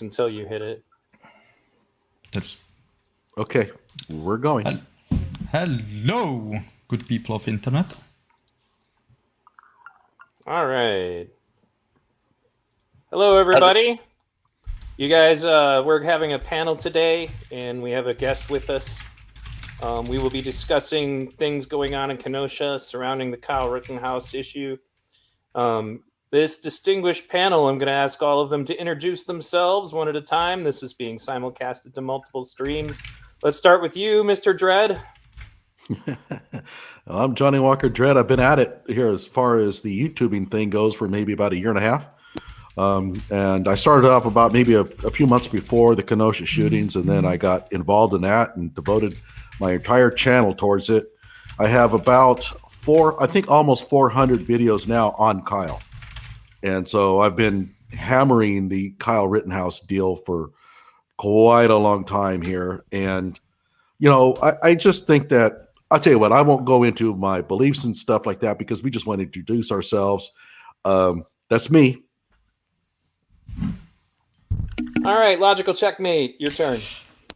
until you hit it. That's Okay, we're going. hello, good people of internet. All right. Hello, everybody. You guys, we're having a panel today, and we have a guest with us. We will be discussing things going on in Kenosha surrounding the Kyle Rittenhouse issue. This distinguished panel, I'm going to ask all of them to introduce themselves one at a time. This is being simulcasted to multiple streams. Let's start with you, Mr. Dredd. I'm Johnny Walker Dredd. I've been at it here as far as the YouTubing thing goes for maybe about a year and a half. And I started up about maybe a few months before the Kenosha shootings, and then I got involved in that and devoted my entire channel towards it. I have about almost 400 videos now on Kyle. And so I've been hammering the Kyle Rittenhouse deal for quite a long time here. And, you know, I just think that, I'll tell you what, I won't go into my beliefs and stuff like that because we just want to introduce ourselves. That's me. All right, Logical Checkmate, your turn.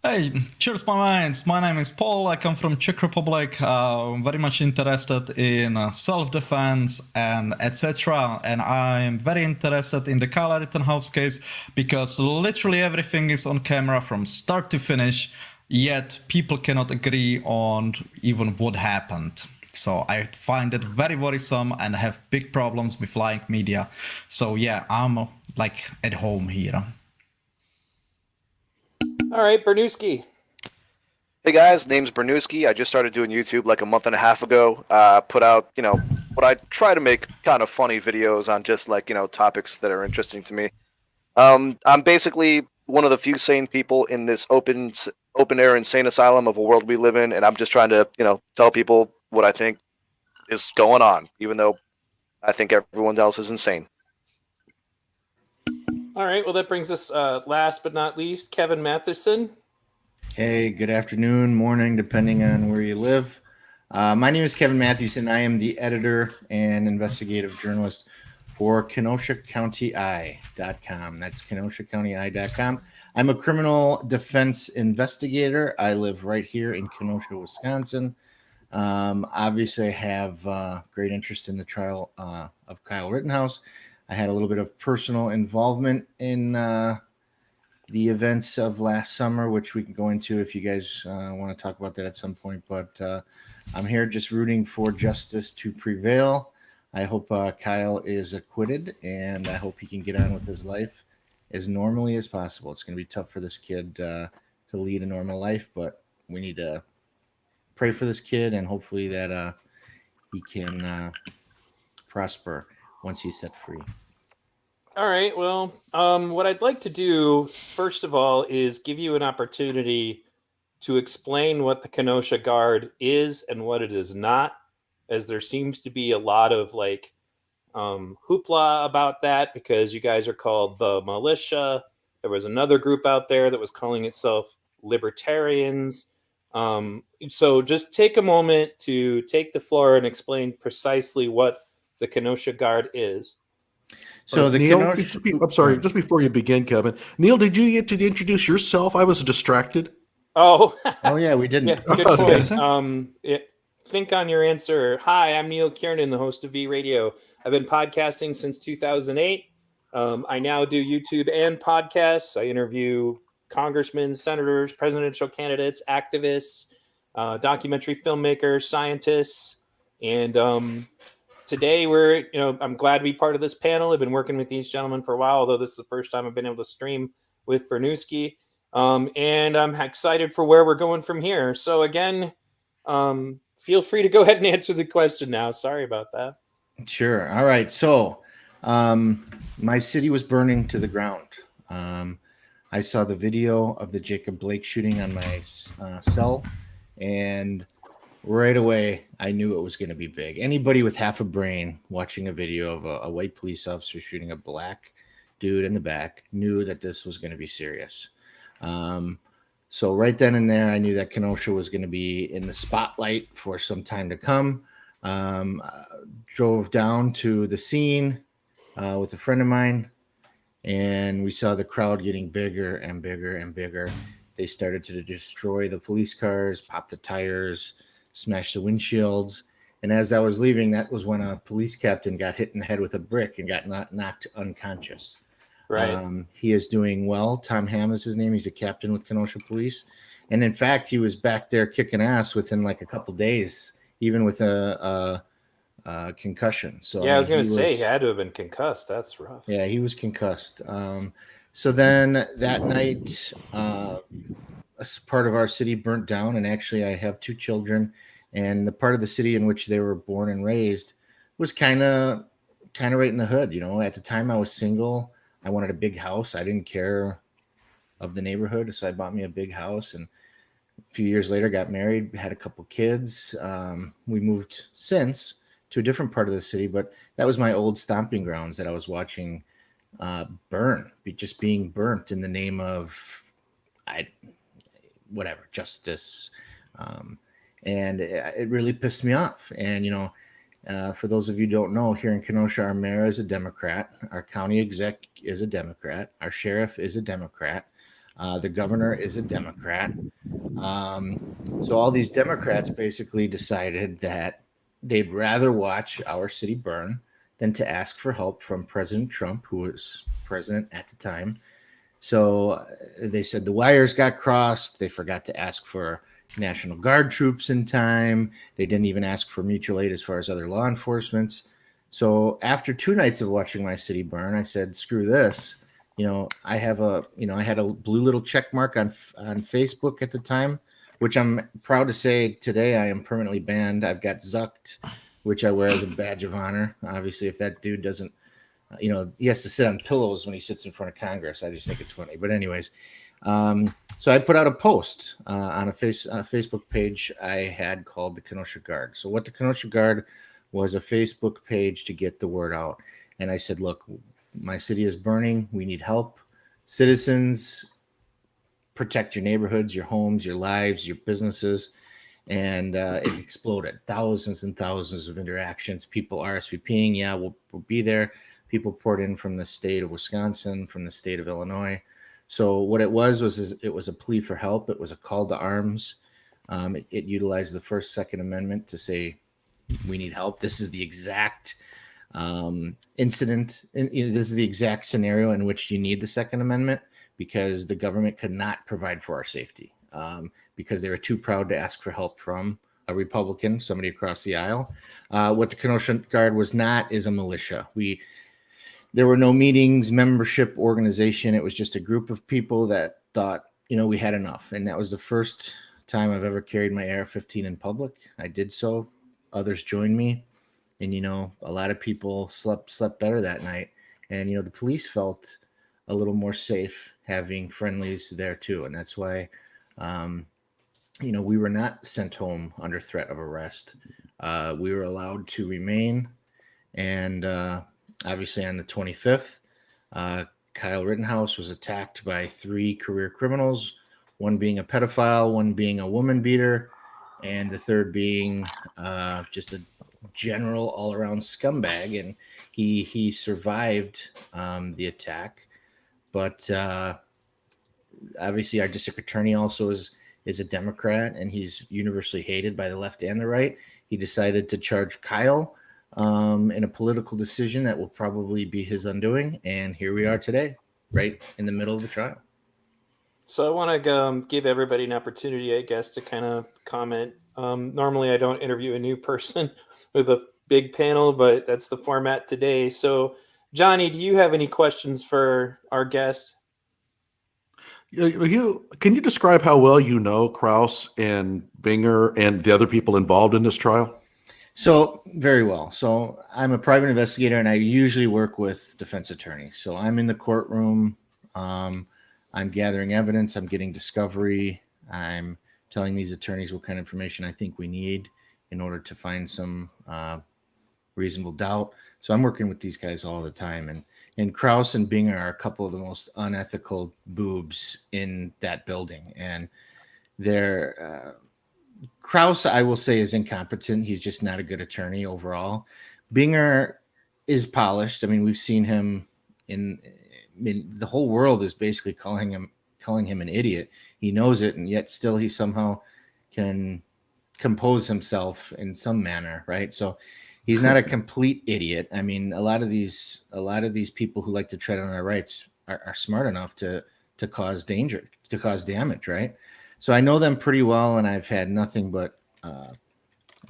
Hey, cheers, my minds. My name is Paul. I come from Czech Republic. Very much interested in self-defense and etc. And I am very interested in the Kyle Rittenhouse case because literally everything is on camera from start to finish. Yet people cannot agree on even what happened. So I find it very worrisome and have big problems with lying media. So yeah, I'm like at home here. All right, Bernooski. Hey guys, name's Bernooski. I just started doing YouTube like a month and a half ago. Put out, what I try to make kind of funny videos on just like, topics that are interesting to me. I'm basically one of the few sane people in this open air insane asylum of a world we live in, and I'm just trying to, tell people what I think is going on, even though I think everyone else is insane. All right, well, that brings us last but not least, Kevin Matheson. Hey, good afternoon, morning, depending on where you live. My name is Kevin Mathewson. I am the editor and investigative journalist for KenoshaCountyEye.com. That's KenoshaCountyEye.com. I'm a criminal defense investigator. I live right here in Kenosha, Wisconsin. Obviously, I have great interest in the trial of Kyle Rittenhouse. I had a little bit of personal involvement in the events of last summer, which we can go into if you guys want to talk about that at some point. But I'm here just rooting for justice to prevail. I hope Kyle is acquitted, and I hope he can get on with his life as normally as possible. It's going to be tough for this kid to lead a normal life, but we need to pray for this kid, and hopefully that he can prosper once he's set free. All right, well, what I'd like to do, first of all, is give you an opportunity to explain what the Kenosha Guard is and what it is not, as there seems to be a lot of hoopla about that because you guys are called the militia. There was another group out there that was calling itself libertarians. So just take a moment to take the floor and explain precisely what the Kenosha Guard is. So Neil, I'm sorry, just before you begin, Kevin. Neil, did you get to introduce yourself? I was distracted. Oh, yeah, we didn't. Yeah, good point. Think on your answer. Hi, I'm Neil Kiernan, the host of V Radio. I've been podcasting since 2008. I now do YouTube and podcasts. I interview congressmen, senators, presidential candidates, activists, documentary filmmakers, scientists, and today I'm glad to be part of this panel. I've been working with these gentlemen for a while, although this is the first time I've been able to stream with Bernooski. And I'm excited for where we're going from here. So again, feel free to go ahead and answer the question now. Sorry about that. Sure. All right. So my city was burning to the ground. I saw the video of the Jacob Blake shooting on my cell, and right away, I knew it was going to be big. Anybody with half a brain watching a video of a white police officer shooting a black dude in the back knew that this was going to be serious. So right then and there, I knew that Kenosha was going to be in the spotlight for some time to come. Drove down to the scene with a friend of mine, and we saw the crowd getting bigger and bigger and bigger. They started to destroy the police cars, pop the tires, smash the windshields. And as I was leaving, that was when a police captain got hit in the head with a brick and got knocked unconscious. Right. He is doing well. Tom Ham is his name. He's a captain with Kenosha Police. And in fact, he was back there kicking ass within like a couple days, even with a concussion. So Yeah, I was going to say he had to have been concussed. That's rough. Yeah, he was concussed. So then that night, a part of our city burnt down, and actually, I have two children, and the part of the city in which they were born and raised was kind of right in the hood. You know, at the time I was single. I wanted a big house. I didn't care of the neighborhood, so I bought me a big house, and a few years later got married, had a couple kids. We moved since to a different part of the city, but that was my old stomping grounds that I was watching burn, just being burnt in the name of justice. And it really pissed me off. And, you know, for those of you who don't know, here in Kenosha, our mayor is a Democrat. Our county exec is a Democrat. Our sheriff is a Democrat. The governor is a Democrat. So all these Democrats basically decided that they'd rather watch our city burn than to ask for help from President Trump, who was president at the time. So they said the wires got crossed. They forgot to ask for National Guard troops in time. They didn't even ask for mutual aid as far as other law enforcement. So after 2 nights of watching my city burn, I said, screw this. You know, I had a blue little check mark on Facebook at the time, which I'm proud to say today I am permanently banned. I've got Zucked, which I wear as a badge of honor. Obviously, if that dude doesn't, you know, he has to sit on pillows when he sits in front of Congress. I just think it's funny. But anyways, so I put out a post on a Facebook page I had called the Kenosha Guard. So what the Kenosha Guard was a Facebook page to get the word out. And I said, look, my city is burning. We need help. Citizens, protect your neighborhoods, your homes, your lives, your businesses. And it exploded. Thousands and thousands of interactions. People RSVPing. Yeah, we'll be there. People poured in from the state of Wisconsin, from the state of Illinois. So what it was it was a plea for help. It was a call to arms. It utilized the First, Second Amendment to say we need help. This is the exact incident. This is the exact scenario in which you need the Second Amendment, because the government could not provide for our safety, because they were too proud to ask for help from a Republican, somebody across the aisle. What the Kenosha Guard was not is a militia. There were no meetings, membership, organization. It was just a group of people that thought, you know, we had enough. And that was the first time I've ever carried my AR-15 in public. I did so. Others joined me. And, you know, a lot of people slept better that night. And, you know, the police felt a little more safe having friendlies there too. And that's why, you know, we were not sent home under threat of arrest. We were allowed to remain. And obviously on the 25th, Kyle Rittenhouse was attacked by 3 career criminals, one being a pedophile, one being a woman beater, and the third being just a general all-around scumbag. And he survived the attack. But obviously our district attorney also is a Democrat, and he's universally hated by the left and the right. He decided to charge Kyle in a political decision that will probably be his undoing. And here we are today, right in the middle of the trial. So I want to give everybody an opportunity, I guess, to kind of comment. Normally I don't interview a new person with a big panel, but that's the format today. So Johnny, do you have any questions for our guest? Can you describe how well you know Kraus and Binger and the other people involved in this trial? So very well. So I'm a private investigator, and I usually work with defense attorneys. So I'm in the courtroom. I'm gathering evidence. I'm getting discovery. I'm telling these attorneys what kind of information I think we need in order to find some reasonable doubt. So I'm working with these guys all the time. And Kraus and Binger are a couple of the most unethical boobs in that building. And they're Kraus, I will say, is incompetent. He's just not a good attorney overall. Binger is polished. I mean, we've seen him in mean, the whole world is basically calling him an idiot. He knows it, and yet still he somehow can compose himself in some manner, right? So he's not a complete idiot. I mean, a lot of these people who like to tread on our rights are smart enough to cause danger, to cause damage, right? So I know them pretty well, and I've had nothing but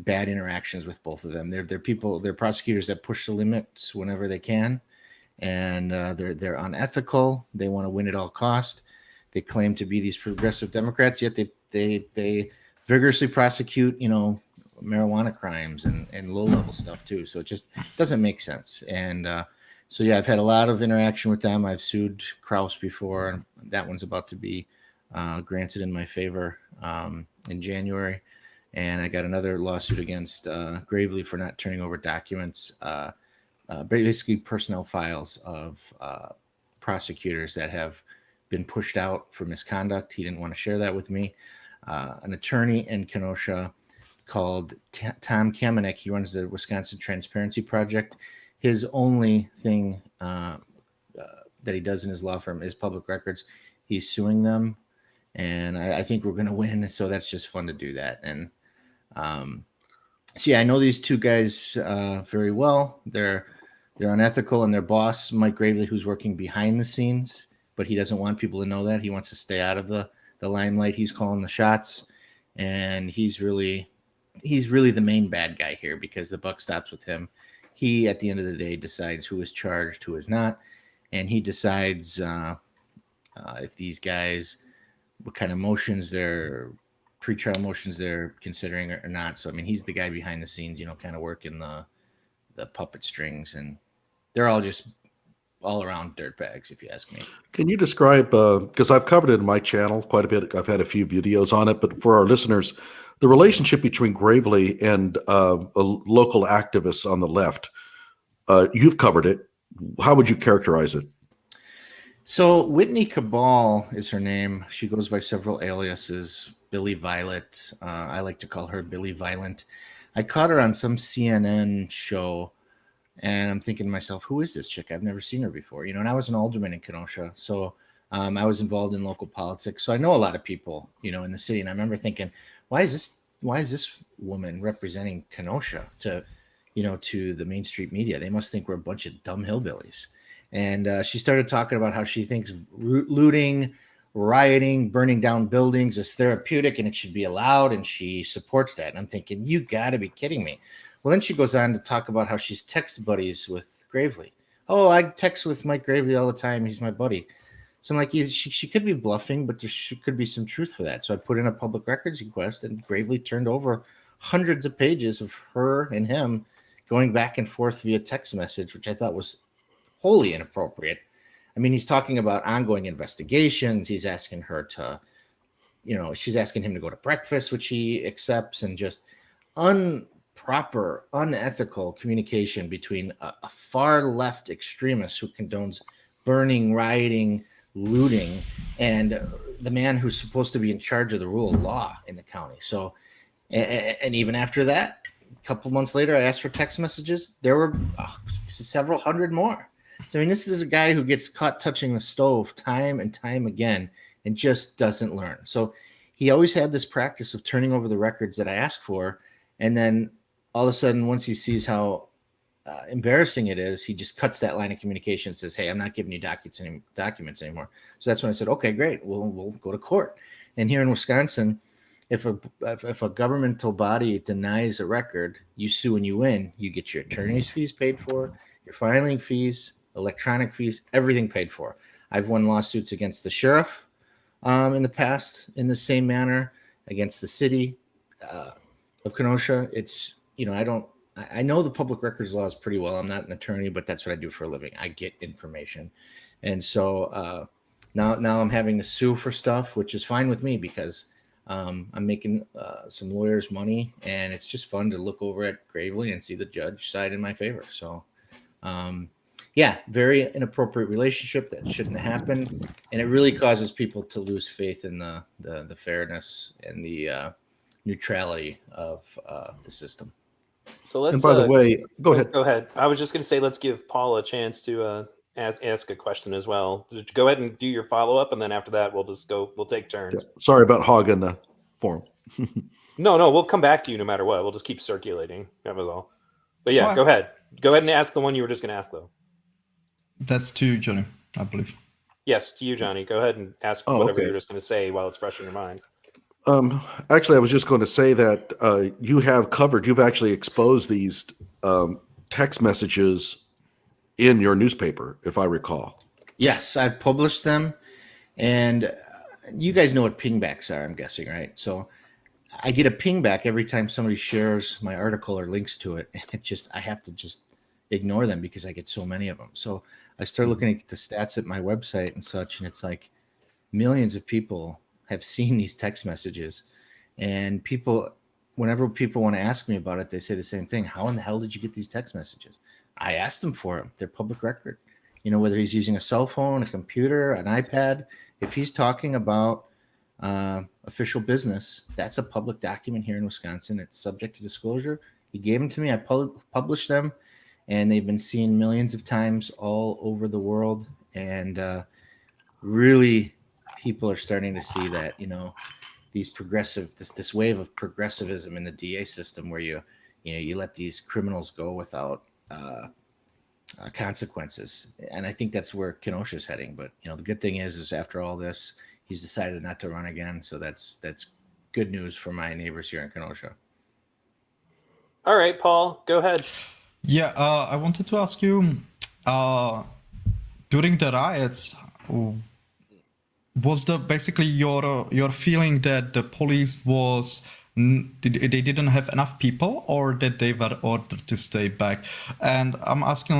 bad interactions with both of them. They're prosecutors that push the limits whenever they can, and they're unethical. They want to win at all cost. They claim to be these progressive Democrats, yet they vigorously prosecute, marijuana crimes and low level stuff too. So it just doesn't make sense. And so yeah, I've had a lot of interaction with them. I've sued Kraus before, and that one's about to be granted in my favor in January. And I got another lawsuit against Gravely for not turning over documents, basically personnel files of prosecutors that have been pushed out for misconduct. He didn't want to share that with me. An attorney in Kenosha called Tom Kamenek. He runs the Wisconsin Transparency Project. His only thing that he does in his law firm is public records. He's suing them, and I think we're going to win. So that's just fun to do that. And so yeah, I know these two guys very well. They're unethical, and their boss, Mike Gravely, who's working behind the scenes, but he doesn't want people to know that. He wants to stay out of the limelight. He's calling the shots, and he's really the main bad guy here because the buck stops with him. He, at the end of the day, decides who is charged, who is not, and he decides if these guys, what kind of motions they're pretrial motions they're considering or not. So I mean, he's the guy behind the scenes, kind of working the puppet strings, and they're all just all around dirtbags, if you ask me. Can you describe, because I've covered it in my channel quite a bit. I've had a few videos on it, but for our listeners, the relationship between Gravely and local activists on the left, you've covered it. How would you characterize it? So Whitney Cabal is her name. She goes by several aliases. Billy Violet. I like to call her Billy Violent. I caught her on some CNN show, and I'm thinking to myself, who is this chick? I've never seen her before. And I was an alderman in Kenosha, so I was involved in local politics. So I know a lot of people, in the city. And I remember thinking, why is this woman representing Kenosha to the Main Street media? They must think we're a bunch of dumb hillbillies. And she started talking about how she thinks looting, rioting, burning down buildings is therapeutic and it should be allowed, and she supports that. And I'm thinking, you got to be kidding me. Well, then she goes on to talk about how she's text buddies with Gravely. Oh, I text with Mike Gravely all the time. He's my buddy. So I'm like, she could be bluffing, but there could be some truth for that. So I put in a public records request, and Gravely turned over hundreds of pages of her and him going back and forth via text message, which I thought was wholly inappropriate. I mean, he's talking about ongoing investigations. He's asking her to, she's asking him to go to breakfast, which he accepts, and just improper, unethical communication between a far left extremist who condones burning, rioting, looting, and the man who's supposed to be in charge of the rule of law in the county. So, and even after that, a couple months later, I asked for text messages. There were several hundred more. So, I mean, this is a guy who gets caught touching the stove time and time again and just doesn't learn. So he always had this practice of turning over the records that I asked for. And then all of a sudden, once he sees how embarrassing it is, he just cuts that line of communication and says, hey, I'm not giving you documents anymore. So that's when I said, okay, great. We'll go to court. And here in Wisconsin, if a governmental body denies a record, you sue and you win. You get your attorney's fees paid for, your filing fees, electronic fees, everything paid for. I've won lawsuits against the sheriff in the past in the same manner, against the city of Kenosha. It's, I know the public records laws pretty well. I'm not an attorney, but that's what I do for a living. I get information. And so now I'm having to sue for stuff, which is fine with me because I'm making some lawyers money, and it's just fun to look over at Gravely and see the judge side in my favor. So yeah, very inappropriate relationship that shouldn't happen, and it really causes people to lose faith in the fairness and the neutrality of the system. So let's. And by the way, go ahead. Go ahead. I was just going to say, let's give Paul a chance to ask a question as well. Just go ahead and do your follow up, and then after that, we'll take turns. Yeah. Sorry about hogging the forum. No, we'll come back to you no matter what. We'll just keep circulating. That was all. But yeah, What? go ahead. Go ahead and ask the one you were just going to ask, though. That's to Johnny, I believe. Yes, to you, Johnny. Go ahead and ask whatever you're just going to say while it's fresh in your mind. Actually, I was just going to say that you've actually exposed these text messages in your newspaper, if I recall. Yes, I've published them, and you guys know what pingbacks are, I'm guessing, right? So I get a pingback every time somebody shares my article or links to it, and I have to just ignore them because I get so many of them. So I start looking at the stats at my website and such, and it's like millions of people have seen these text messages, and whenever people want to ask me about it, they say the same thing. How in the hell did you get these text messages? I asked them for them. They're public record. You know, whether he's using a cell phone, a computer, an iPad, if he's talking about official business, that's a public document here in Wisconsin. It's subject to disclosure. He gave them to me. I published them, and they've been seen millions of times all over the world. And really, people are starting to see that, you know, this wave of progressivism in the DA system, where you let these criminals go without consequences. And I think that's where Kenosha is heading. But you know, the good thing is after all this, he's decided not to run again. So that's good news for my neighbors here in Kenosha. All right, Paul, go ahead. Yeah, I wanted to ask you, during the riots, was basically your feeling that the police they didn't have enough people, or that they were ordered to stay back? And I'm asking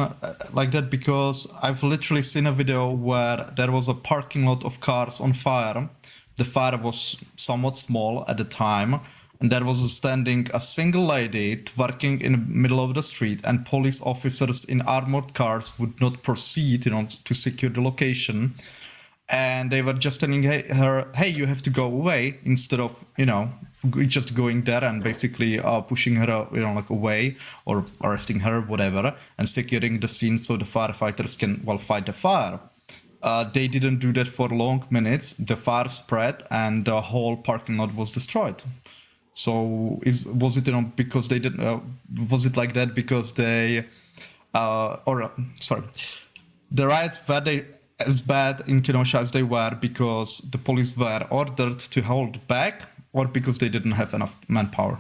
like that because I've literally seen a video where there was a parking lot of cars on fire. The fire was somewhat small at the time, and there was standing a single lady twerking in the middle of the street, and police officers in armored cars would not proceed, to secure the location. And they were just telling her, hey, you have to go away, instead of, just going there and basically pushing her, away, or arresting her, whatever, and securing the scene so the firefighters can, fight the fire. They didn't do that for long minutes. The fire spread and the whole parking lot was destroyed. So was it because they didn't? Was it like that because they, the riots were as bad in Kenosha as they were because the police were ordered to hold back, or because they didn't have enough manpower?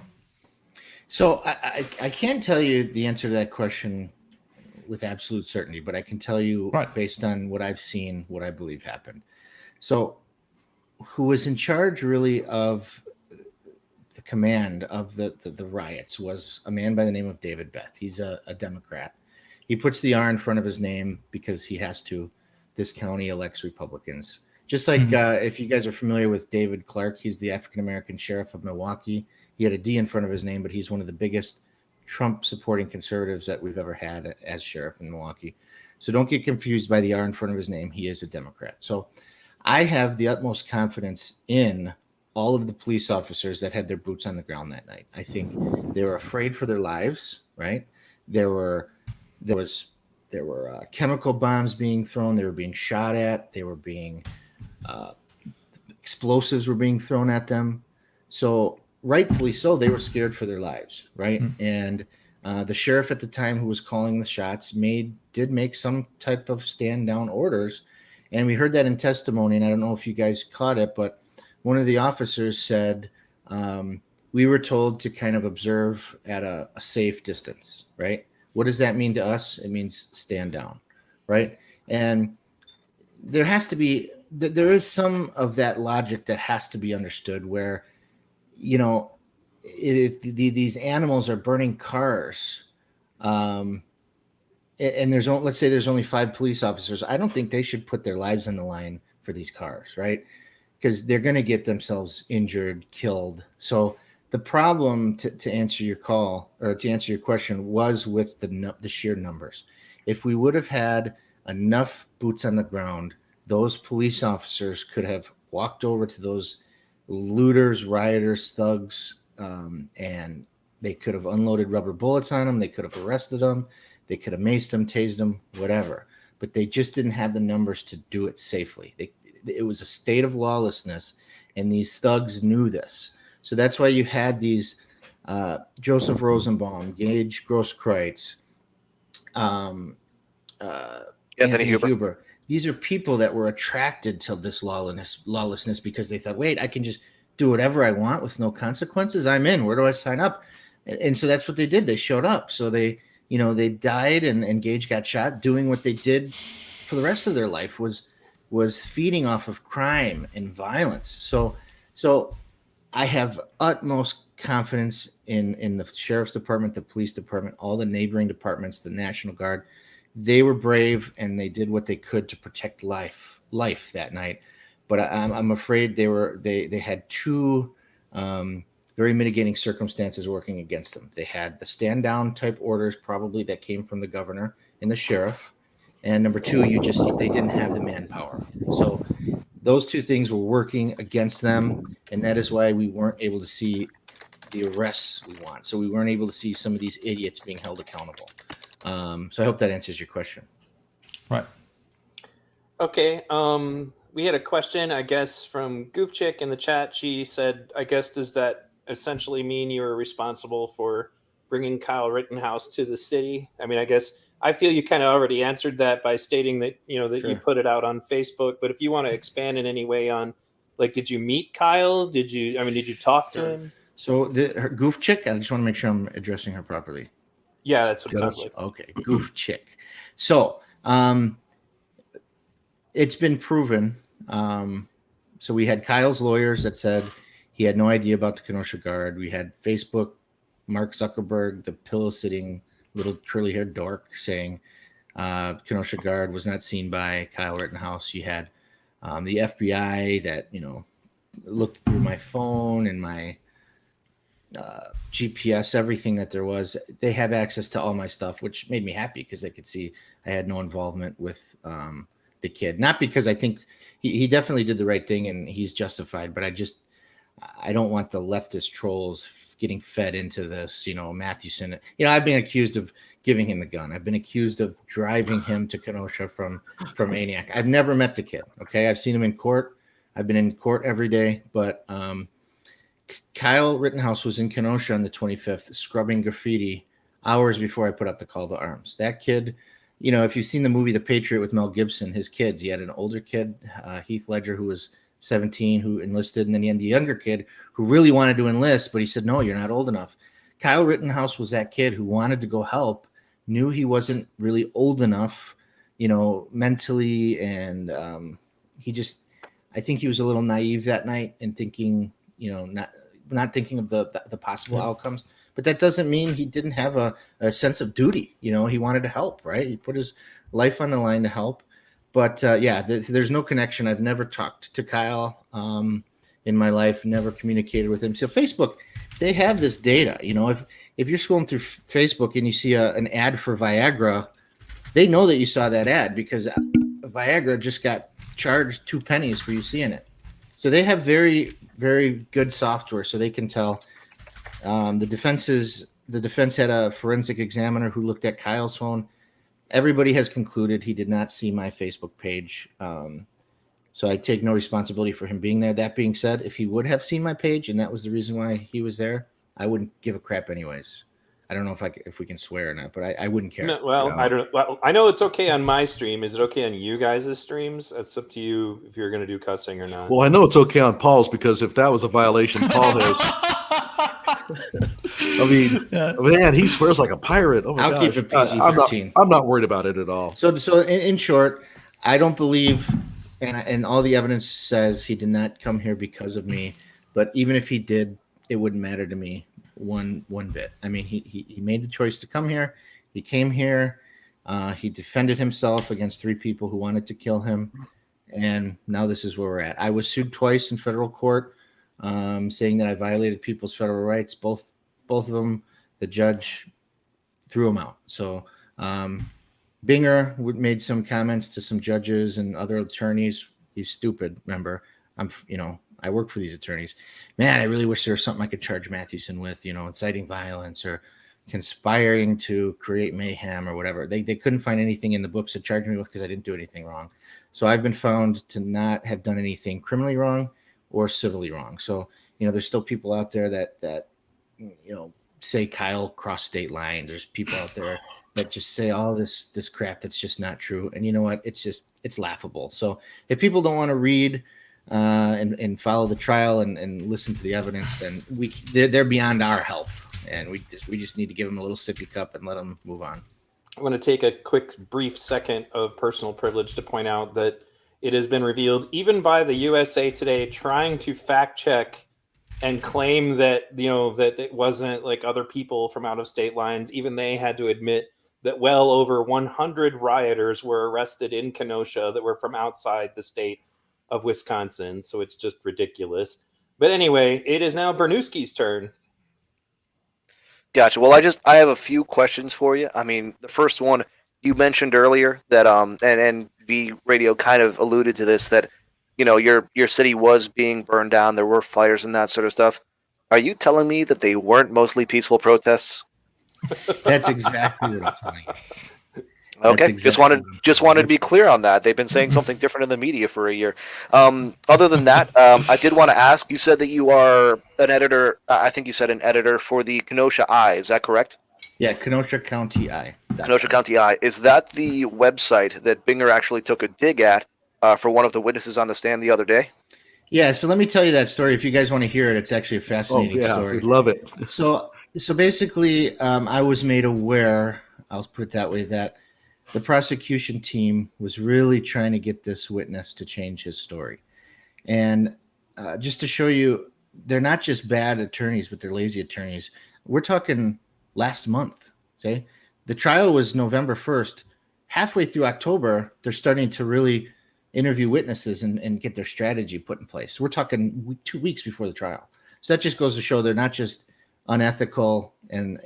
So I can't tell you the answer to that question with absolute certainty, but I can tell you based on what I've seen, what I believe happened. So who was in charge really of the command of the riots was a man by the name of David Beth. He's a Democrat. He puts the R in front of his name because he has to. This county elects Republicans. Just like if you guys are familiar with David Clark, he's the African-American sheriff of Milwaukee. He had a D in front of his name, but he's one of the biggest Trump-supporting conservatives that we've ever had as sheriff in Milwaukee. So don't get confused by the R in front of his name. He is a Democrat. So I have the utmost confidence in all of the police officers that had their boots on the ground that night. I think they were afraid for their lives, right? There were chemical bombs being thrown. They were being shot at. They were being explosives were being thrown at them. So rightfully so, they were scared for their lives, right? And the sheriff at the time who was calling the shots did make some type of stand down orders. And we heard that in testimony. And I don't know if you guys caught it, but one of the officers said, we were told to kind of observe at a safe distance, right? What does that mean to us? It means stand down, right? And there is some of that logic that has to be understood where, if these animals are burning cars, and let's say there's only 5 police officers, I don't think they should put their lives on the line for these cars, right? Because they're going to get themselves injured, killed. So the problem, to answer your call, or to answer your question, was with the sheer numbers. If we would have had enough boots on the ground, those police officers could have walked over to those looters, rioters, thugs, and they could have unloaded rubber bullets on them. They could have arrested them. They could have maced them, tased them, whatever. but they just didn't have the numbers to do it safely. It was a state of lawlessness, and these thugs knew this. So that's why you had these Joseph Rosenbaum, Gage Grosskreutz, Anthony Huber. These are people that were attracted to this lawlessness because they thought, wait, I can just do whatever I want with no consequences. I'm in. Where do I sign up? And so that's what they did. They showed up. So they died, and Gage got shot doing what they did for the rest of their life was feeding off of crime and violence. So I have utmost confidence in the sheriff's department, the police department, all the neighboring departments, the National Guard. They were brave, and they did what they could to protect life that night. But I'm afraid they had two very mitigating circumstances working against them. They had the stand down type orders, probably, that came from the governor and the sheriff. And number two, they didn't have the manpower. So those two things were working against them, and that is why we weren't able to see the arrests we want. So we weren't able to see some of these idiots being held accountable. So I hope that answers your question. Right. Okay. We had a question, I guess, from Goof Chick in the chat. She said, I guess, does that essentially mean you were responsible for bringing Kyle Rittenhouse to the city? I mean, I guess I feel you kind of already answered that by stating that, that Sure. you put it out on Facebook. But if you want to expand in any way on, like, did you meet Kyle? Did you talk to him? So her Goof Chick, I just want to make sure I'm addressing her properly. Yeah, that's what it sounds like. Okay, Goof Chick. So it's been proven. So we had Kyle's lawyers that said he had no idea about the Kenosha Guard. We had Facebook, Mark Zuckerberg, the pillow-sitting little curly-haired dork, saying Kenosha Guard was not seen by Kyle Rittenhouse. You had the FBI that looked through my phone and my GPS, everything that there was. They have access to all my stuff, which made me happy because they could see I had no involvement with the kid. Not because I think he definitely did the right thing and he's justified, but I don't want the leftist trolls getting fed into this. Mathewson. I've been accused of giving him the gun. I've been accused of driving him to Kenosha from Aniak. I've never met the kid. Okay, I've seen him in court. I've been in court every day, but Kyle Rittenhouse was in Kenosha on the 25th, scrubbing graffiti hours before I put up the call to arms. That kid, if you've seen the movie The Patriot with Mel Gibson, his kids, he had an older kid, Heath Ledger, who was 17, who enlisted, and then he had the younger kid who really wanted to enlist, but he said, no, you're not old enough. Kyle Rittenhouse was that kid who wanted to go help, knew he wasn't really old enough, mentally, and I think he was a little naive that night and thinking, not thinking of the possible outcomes. But that doesn't mean he didn't have a sense of duty. He wanted to help, right? He put his life on the line to help. But there's no connection. I've never talked to Kyle in my life, never communicated with him. So Facebook, they have this data. If you're scrolling through Facebook and you see an ad for Viagra, they know that you saw that ad because Viagra just got charged 2 pennies for you seeing it. So they have very, very good software, so they can tell. The defense had a forensic examiner who looked at Kyle's phone. Everybody has concluded he did not see my Facebook page. So I take no responsibility for him being there. That being said, if he would have seen my page and that was the reason why he was there, I wouldn't give a crap anyways. I don't know if we can swear or not, but I wouldn't care. No, well, yeah. I don't. Well, I know it's okay on my stream. Is it okay on you guys' streams? That's up to you if you're going to do cussing or not. Well, I know it's okay on Paul's because if that was a violation, Paul has. I mean, man, he swears like a pirate. Oh my I'll gosh. keep it PG-13. I'm not worried about it at all. So in short, I don't believe, and all the evidence says he did not come here because of me. But even if he did, it wouldn't matter to me one bit. I mean, he made the choice to come here. He came here. He defended himself against 3 people who wanted to kill him. And now this is where we're at. I was sued twice in federal court, saying that I violated people's federal rights. Both of them, the judge threw them out. So Binger made some comments to some judges and other attorneys. He's stupid. Remember, I work for these attorneys. Man, I really wish there was something I could charge Mathewson with, inciting violence or conspiring to create mayhem or whatever. They couldn't find anything in the books to charge me with because I didn't do anything wrong. So I've been found to not have done anything criminally wrong or civilly wrong. So, there's still people out there that say Kyle crossed state lines. There's people out there that just say all this crap that's just not true. And you know what? It's laughable. So if people don't want to read and follow the trial and listen to the evidence, then they're beyond our help. And we just need to give them a little sippy cup and let them move on. I want to take a quick, brief second of personal privilege to point out that it has been revealed, even by the USA Today, trying to fact check and claim that, that it wasn't like other people from out of state lines. Even they had to admit that well over 100 rioters were arrested in Kenosha that were from outside the state of Wisconsin. So it's just ridiculous. But anyway, it is now Bernooski's turn. Gotcha. Well, I have a few questions for you. I mean, the first one, you mentioned earlier that and V Radio kind of alluded to this, that your city was being burned down, there were fires and that sort of stuff. Are you telling me that they weren't mostly peaceful protests? That's exactly what I'm telling you. Okay, just wanted to be clear on that. They've been saying something different in the media for a year. Other than that, I did want to ask, you said that you are an editor, I think you said an editor for the Kenosha Eye, is that correct? Yeah, Kenosha County Eye. Kenosha County Eye. Is that the website that Binger actually took a dig at for one of the witnesses on the stand the other day? Yeah, so let me tell you that story. If you guys want to hear it, it's actually a fascinating story. We'd love it. So basically, I was made aware, I'll put it that way, that the prosecution team was really trying to get this witness to change his story. And just to show you, they're not just bad attorneys, but they're lazy attorneys. We're talking last month, okay? The trial was November 1st. Halfway through October, they're starting to really interview witnesses and get their strategy put in place. We're talking 2 weeks before the trial. So that just goes to show they're not just unethical and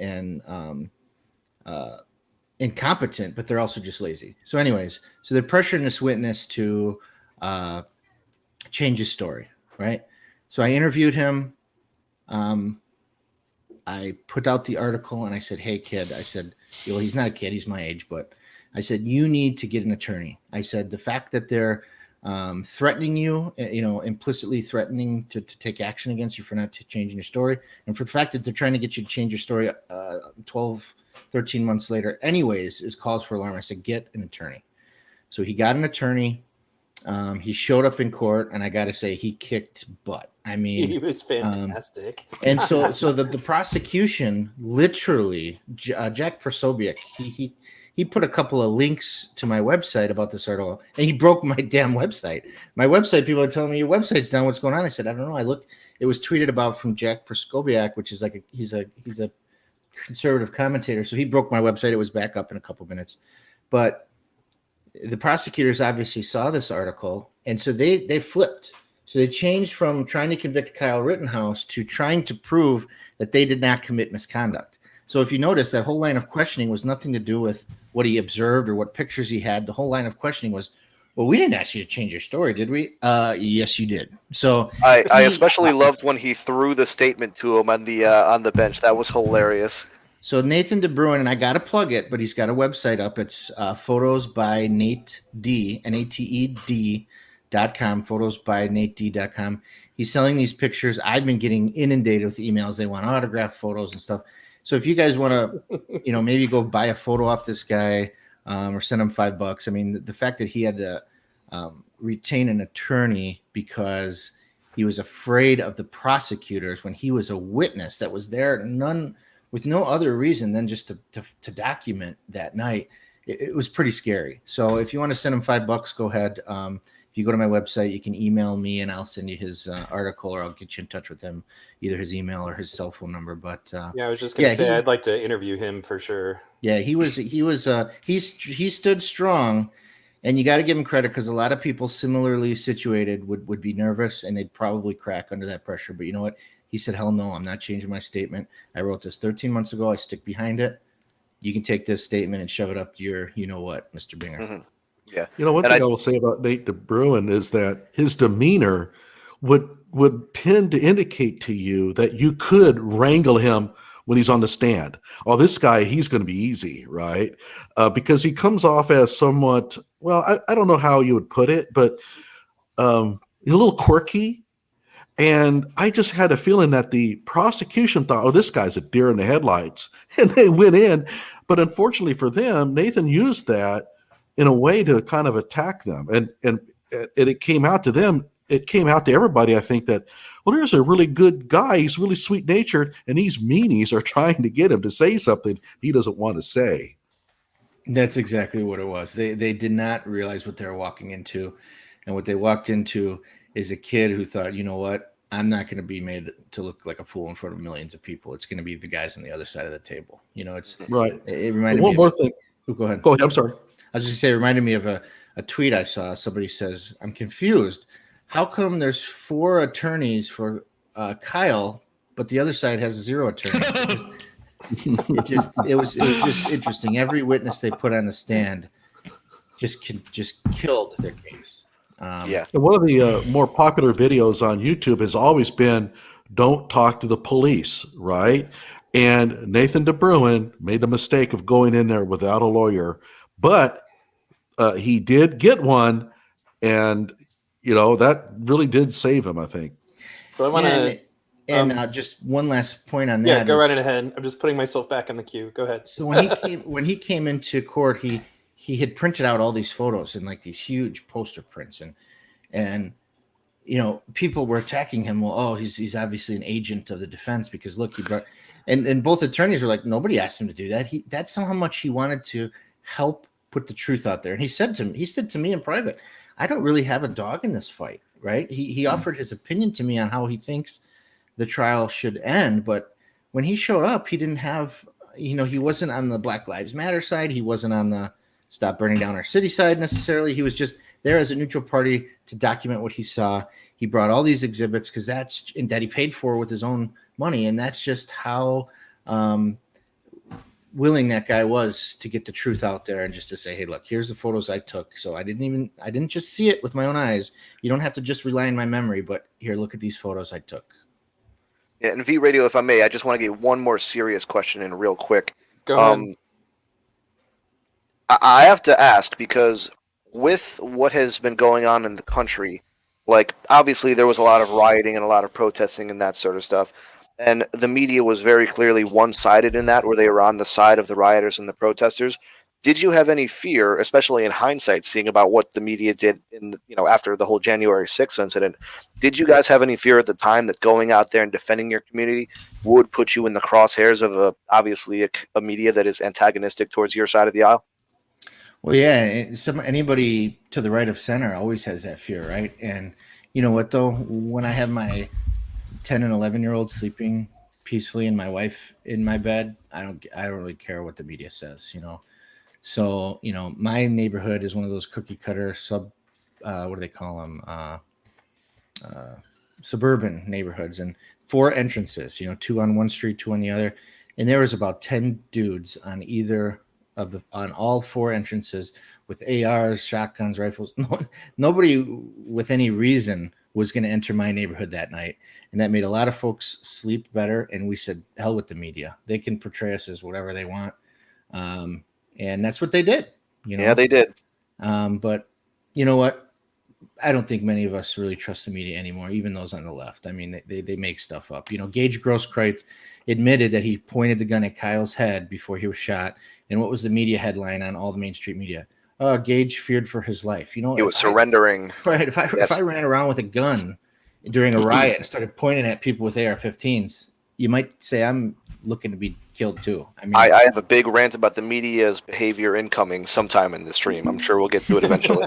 incompetent, but they're also just lazy. So anyways, so they're pressuring this witness to change his story, right? So I interviewed him. I put out the article and I said, hey, kid, I said, he's not a kid, he's my age, but I said, you need to get an attorney. I said, the fact that they're threatening you, implicitly threatening to take action against you for not changing your story, and for the fact that they're trying to get you to change your story 12, 13 months later anyways, is cause for alarm. I said, get an attorney. So he got an attorney. He showed up in court, and I got to say, he kicked butt. I mean, he was fantastic. And so the prosecution literally, Jack Prosobiec, he put a couple of links to my website about this article, and he broke my damn website. My website, people are telling me your website's down. What's going on? I said, I don't know. I looked. It was tweeted about from Jack Prosobiec, which is like he's a conservative commentator. So he broke my website. It was back up in a couple minutes, but the prosecutors obviously saw this article, and so they flipped. So they changed from trying to convict Kyle Rittenhouse to trying to prove that they did not commit misconduct. So if you notice, that whole line of questioning was nothing to do with what he observed or what pictures he had. The whole line of questioning was, well, we didn't ask you to change your story, did we? Yes, you did. So I especially loved when he threw the statement to him on the bench. That was hilarious. So Nathan DeBruin, and I got to plug it, but he's got a website up. It's photos by Nate D, NATED.com, photos by NateD.com. He's selling these pictures. I've been getting inundated with emails. They want autographed photos and stuff. So if you guys want to, maybe go buy a photo off this guy or send him $5. I mean, the fact that he had to retain an attorney because he was afraid of the prosecutors when he was a witness that was there, with no other reason than just to document that night. It was pretty scary. So if you want to send him $5, go ahead. If you go to my website, you can email me and I'll send you his article, or I'll get you in touch with him, either his email or his cell phone number. But I was just going to say, I'd like to interview him for sure. Yeah, he stood strong, and you got to give him credit, because a lot of people similarly situated would be nervous and they'd probably crack under that pressure. But you know what? He said, hell no, I'm not changing my statement. I wrote this 13 months ago. I stick behind it. You can take this statement and shove it up your, what, Mr. Binger. Mm-hmm. Yeah. One thing I will say about Nate DeBruin is that his demeanor would tend to indicate to you that you could wrangle him when he's on the stand. Oh, this guy, he's going to be easy, right? Because he comes off as somewhat, well, I don't know how you would put it, but he's a little quirky. And I just had a feeling that the prosecution thought, oh, this guy's a deer in the headlights. And they went in. But unfortunately for them, Nathan used that in a way to kind of attack them. And it came out to them. It came out to everybody, I think, that, well, there's a really good guy. He's really sweet-natured. And these meanies are trying to get him to say something he doesn't want to say. That's exactly what it was. They did not realize what they were walking into. And what they walked into is a kid who thought, you know what, I'm not going to be made to look like a fool in front of millions of people. It's going to be the guys on the other side of the table. You know, it's right. It reminded me one more thing. Oh, go ahead. Go ahead. I'm sorry. I was just going to say, it reminded me of a tweet I saw. Somebody says, I'm confused. How come there's 4 attorneys for Kyle, but the other side has 0 attorneys? It was just interesting. Every witness they put on the stand just killed their case. And one of the more popular videos on YouTube has always been, don't talk to the police, right? And Nathan DeBruin made the mistake of going in there without a lawyer, but he did get one, and that really did save him, I think. So I want to, and just one last point on that. Yeah, go right ahead. I'm just putting myself back in the queue. Go ahead. So when he came into court, he had printed out all these photos in like these huge poster prints, and people were attacking him. Well, oh, he's obviously an agent of the defense because look, he brought, and both attorneys were like, nobody asked him to do that. That's how much he wanted to help put the truth out there. And he said to me in private, I don't really have a dog in this fight, right? He offered his opinion to me on how he thinks the trial should end, but when he showed up, he didn't have, he wasn't on the Black Lives Matter side. He wasn't on the stop burning down our city side necessarily. He was just there as a neutral party to document what he saw. He brought all these exhibits because that he paid for with his own money. And that's just how willing that guy was to get the truth out there and just to say, hey, look, here's the photos I took. So I didn't just see it with my own eyes. You don't have to just rely on my memory, but here, look at these photos I took. Yeah, and V Radio, if I may, I just want to get one more serious question in real quick. Go ahead. I have to ask, because with what has been going on in the country, like, obviously there was a lot of rioting and a lot of protesting and that sort of stuff, and the media was very clearly one-sided in that, where they were on the side of the rioters and the protesters. Did you have any fear, especially in hindsight, seeing about what the media did after the whole January 6th incident? Did you guys have any fear at the time that going out there and defending your community would put you in the crosshairs of obviously a media that is antagonistic towards your side of the aisle? Well, yeah, anybody to the right of center always has that fear, right? And you know what, though? When I have my 10 and 11-year-old sleeping peacefully and my wife in my bed, I don't really care what the media says, So, my neighborhood is one of those cookie cutter what do they call them? Suburban neighborhoods, and 4 entrances, 2 on one street, 2 on the other. And there was about 10 dudes on on all 4 entrances with ARs, shotguns, rifles. Nobody with any reason was going to enter my neighborhood that night. And that made a lot of folks sleep better. And we said, hell with the media. They can portray us as whatever they want. And that's what they did. Yeah, they did. But you know what? I don't think many of us really trust the media anymore, even those on the left. I mean, they make stuff up. Gage Grosskreutz admitted that he pointed the gun at Kyle's head before he was shot. And what was the media headline on all the Main Street media? Gage feared for his life. He was surrendering. Right. If I ran around with a gun during a riot and started pointing at people with AR-15s, you might say I'm looking to be killed too. I mean, I have a big rant about the media's behavior incoming sometime in the stream. I'm sure we'll get to it eventually.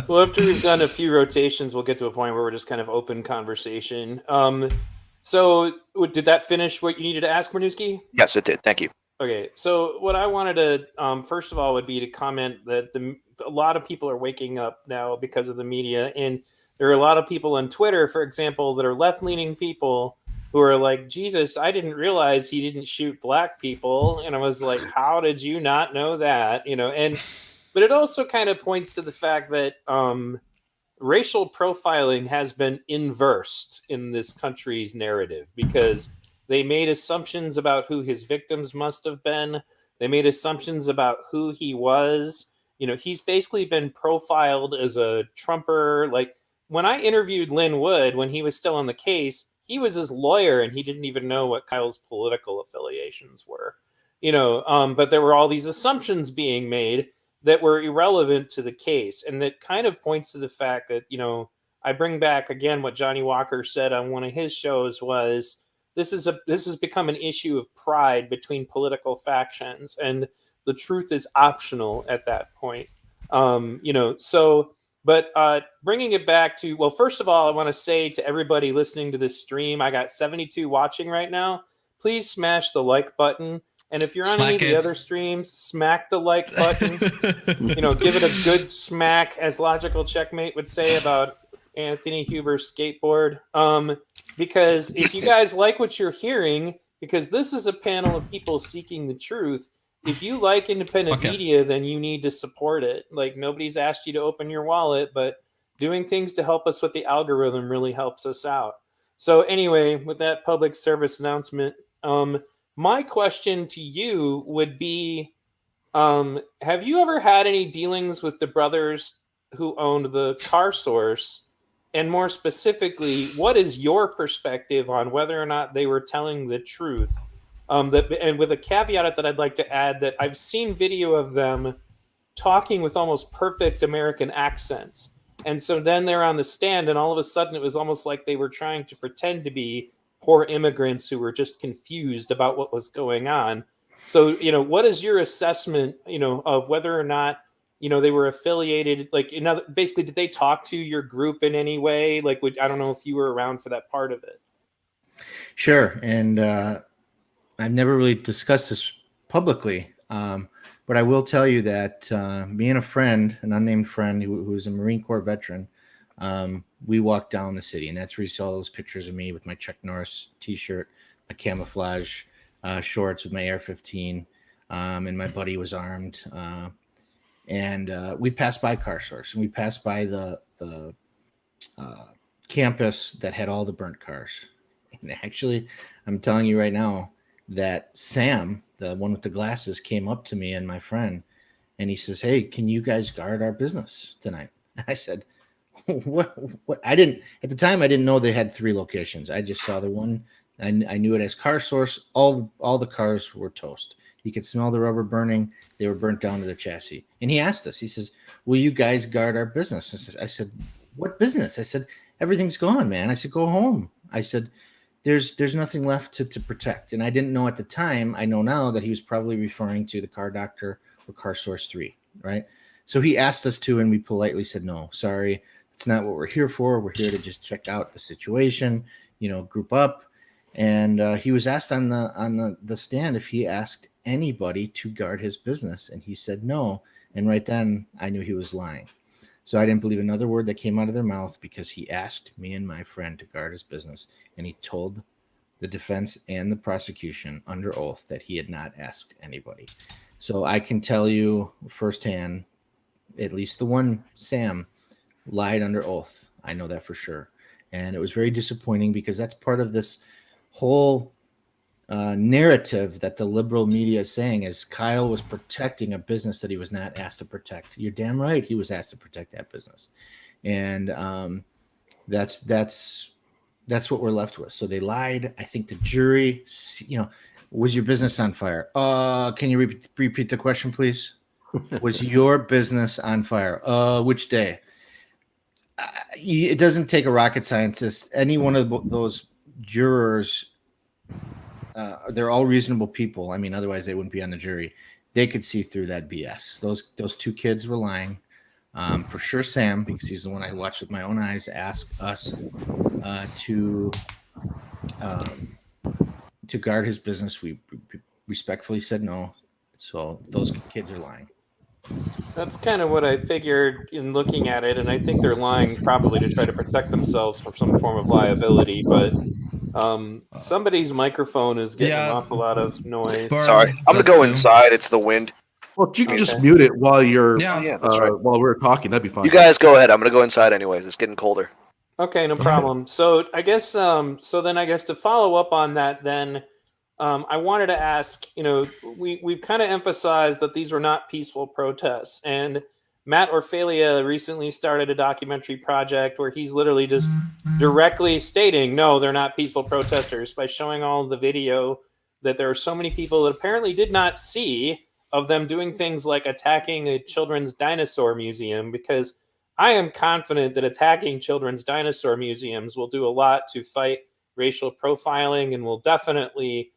Well, after we've done a few rotations, we'll get to a point where we're just kind of open conversation. So did that finish what you needed to ask, Bernooski? Yes, it did. Thank you. Okay, so what I wanted to first of all would be to comment that a lot of people are waking up now because of the media, and there are a lot of people on Twitter, for example, that are left-leaning people who are like, Jesus, I didn't realize he didn't shoot black people. And I was like, how did you not know that? But it also kind of points to the fact that racial profiling has been inversed in this country's narrative, because They made assumptions about who his victims must have been. They made assumptions about who he was. He's basically been profiled as a Trumper. Like, when I interviewed Lynn Wood when he was still on the case, he was his lawyer and he didn't even know what Kyle's political affiliations were. But there were all these assumptions being made that were irrelevant to the case. And that kind of points to the fact that, I bring back again what Johnny Walker said on one of his shows was this has become an issue of pride between political factions, and the truth is optional at that point. But bringing it back to, well, first of all, I want to say to everybody listening to this stream, I got 72 watching right now. Please smash the like button. And if you're on any of the other streams, smack the like button. Give it a good smack, as Logical Checkmate would say about Anthony Huber's skateboard. Because if you guys like what you're hearing, because this is a panel of people seeking the truth, if you like independent media, then you need to support it. Like, nobody's asked you to open your wallet, but doing things to help us with the algorithm really helps us out. So anyway, with that public service announcement, my question to you would be, have you ever had any dealings with the brothers who owned the Car Source? And more specifically, what is your perspective on whether or not they were telling the truth? And with a caveat that I'd like to add, that I've seen video of them talking with almost perfect American accents. And so then they're on the stand, and all of a sudden it was almost like they were trying to pretend to be poor immigrants who were just confused about what was going on. So, what is your assessment, of whether or not, they were affiliated? Like, basically, did they talk to your group in any way? Like, I don't know if you were around for that part of it. Sure. And I've never really discussed this publicly, but I will tell you that me and a friend, an unnamed friend who's a Marine Corps veteran, we walked down the city, and that's where you saw those pictures of me with my Chuck Norris t-shirt, my camouflage shorts with my AR-15, and my buddy was armed. And we passed by Car Source, and we passed by the campus that had all the burnt cars. And actually, I'm telling you right now that Sam, the one with the glasses, came up to me and my friend, and he says, "Hey, can you guys guard our business tonight?" I said, What? I didn't at the time. I didn't know they had 3 locations. I just saw the one. I knew it as Car Source. All the cars were toast. You could smell the rubber burning. They were burnt down to the chassis. And he asked us. He says, "Will you guys guard our business?" I said, "What business?" I said, "Everything's gone, man." I said, "Go home." I said, "There's nothing left to protect." And I didn't know at the time. I know now that he was probably referring to the Car Doctor or Car Source 3, right? So he asked us to, and we politely said, "No, sorry. It's not what we're here for. We're here to just check out the situation, group up." And he was asked on the stand if he asked anybody to guard his business, and he said no. And right then I knew he was lying. So I didn't believe another word that came out of their mouth, because he asked me and my friend to guard his business, and he told the defense and the prosecution under oath that he had not asked anybody. So I can tell you firsthand, at least the one, Sam, lied under oath. I know that for sure. And it was very disappointing, because that's part of this whole narrative that the liberal media is saying is Kyle was protecting a business that he was not asked to protect. You're damn right he was asked to protect that business. And that's what we're left with. So they lied. I think the jury, was your business on fire? Can you repeat the question, please? Was your business on fire? Which day? It doesn't take a rocket scientist. Any one of those jurors, they're all reasonable people. I mean, otherwise they wouldn't be on the jury. They could see through that BS. Those 2 kids were lying. For sure, Sam, because he's the one I watched with my own eyes, ask us to guard his business. We respectfully said no. So those kids are lying. That's kind of what I figured in looking at it, and I think they're lying probably to try to protect themselves from some form of liability, but somebody's microphone is getting an awful lot of noise. Sorry, I'm going to go inside. It's the wind. Well, you can just mute it while you're Yeah, that's right. while we're talking. That'd be fine. You guys go ahead. I'm going to go inside anyways. It's getting colder. Okay, no problem. So I guess to follow up on that, then I wanted to ask, we've kind of emphasized that these were not peaceful protests, and Matt Orfalia recently started a documentary project where he's literally just directly stating, no, they're not peaceful protesters, by showing all the video that there are so many people that apparently did not see of them doing things like attacking a children's dinosaur museum, because I am confident that attacking children's dinosaur museums will do a lot to fight racial profiling and will definitely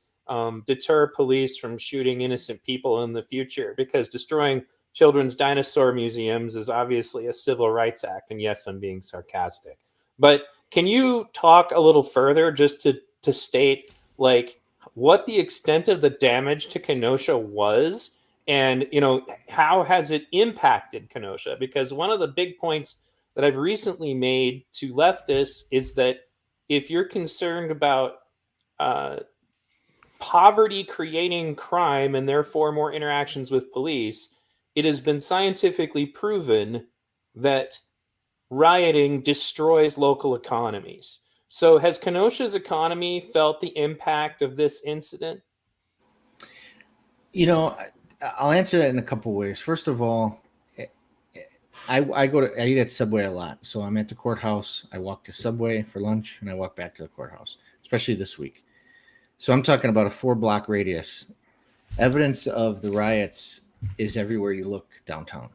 deter police from shooting innocent people in the future, because destroying children's dinosaur museums is obviously a civil rights act. And yes, I'm being sarcastic. But can you talk a little further just to state like what the extent of the damage to Kenosha was, and how has it impacted Kenosha? Because one of the big points that I've recently made to leftists is that if you're concerned about poverty creating crime and therefore more interactions with police, it has been scientifically proven that rioting destroys local economies. So has Kenosha's economy felt the impact of this incident? I'll answer that in a couple of ways. First of all, I eat at Subway a lot. So I'm at the courthouse. I walk to Subway for lunch and I walk back to the courthouse, especially this week. So I'm talking about a 4-block radius. Evidence of the riots is everywhere you look downtown.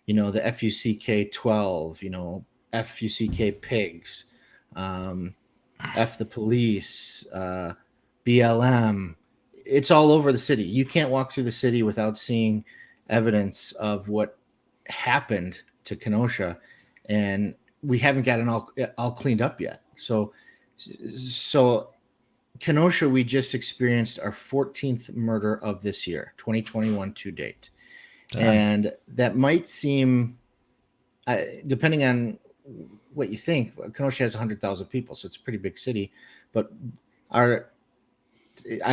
The FUCK 12, FUCK pigs, F the police, BLM. It's all over the city. You can't walk through the city without seeing evidence of what happened to Kenosha, and we haven't gotten all cleaned up yet. So Kenosha, we just experienced our 14th murder of this year, 2021 to date. Damn. And that might seem, depending on what you think, Kenosha has 100,000 people, so it's a pretty big city. But I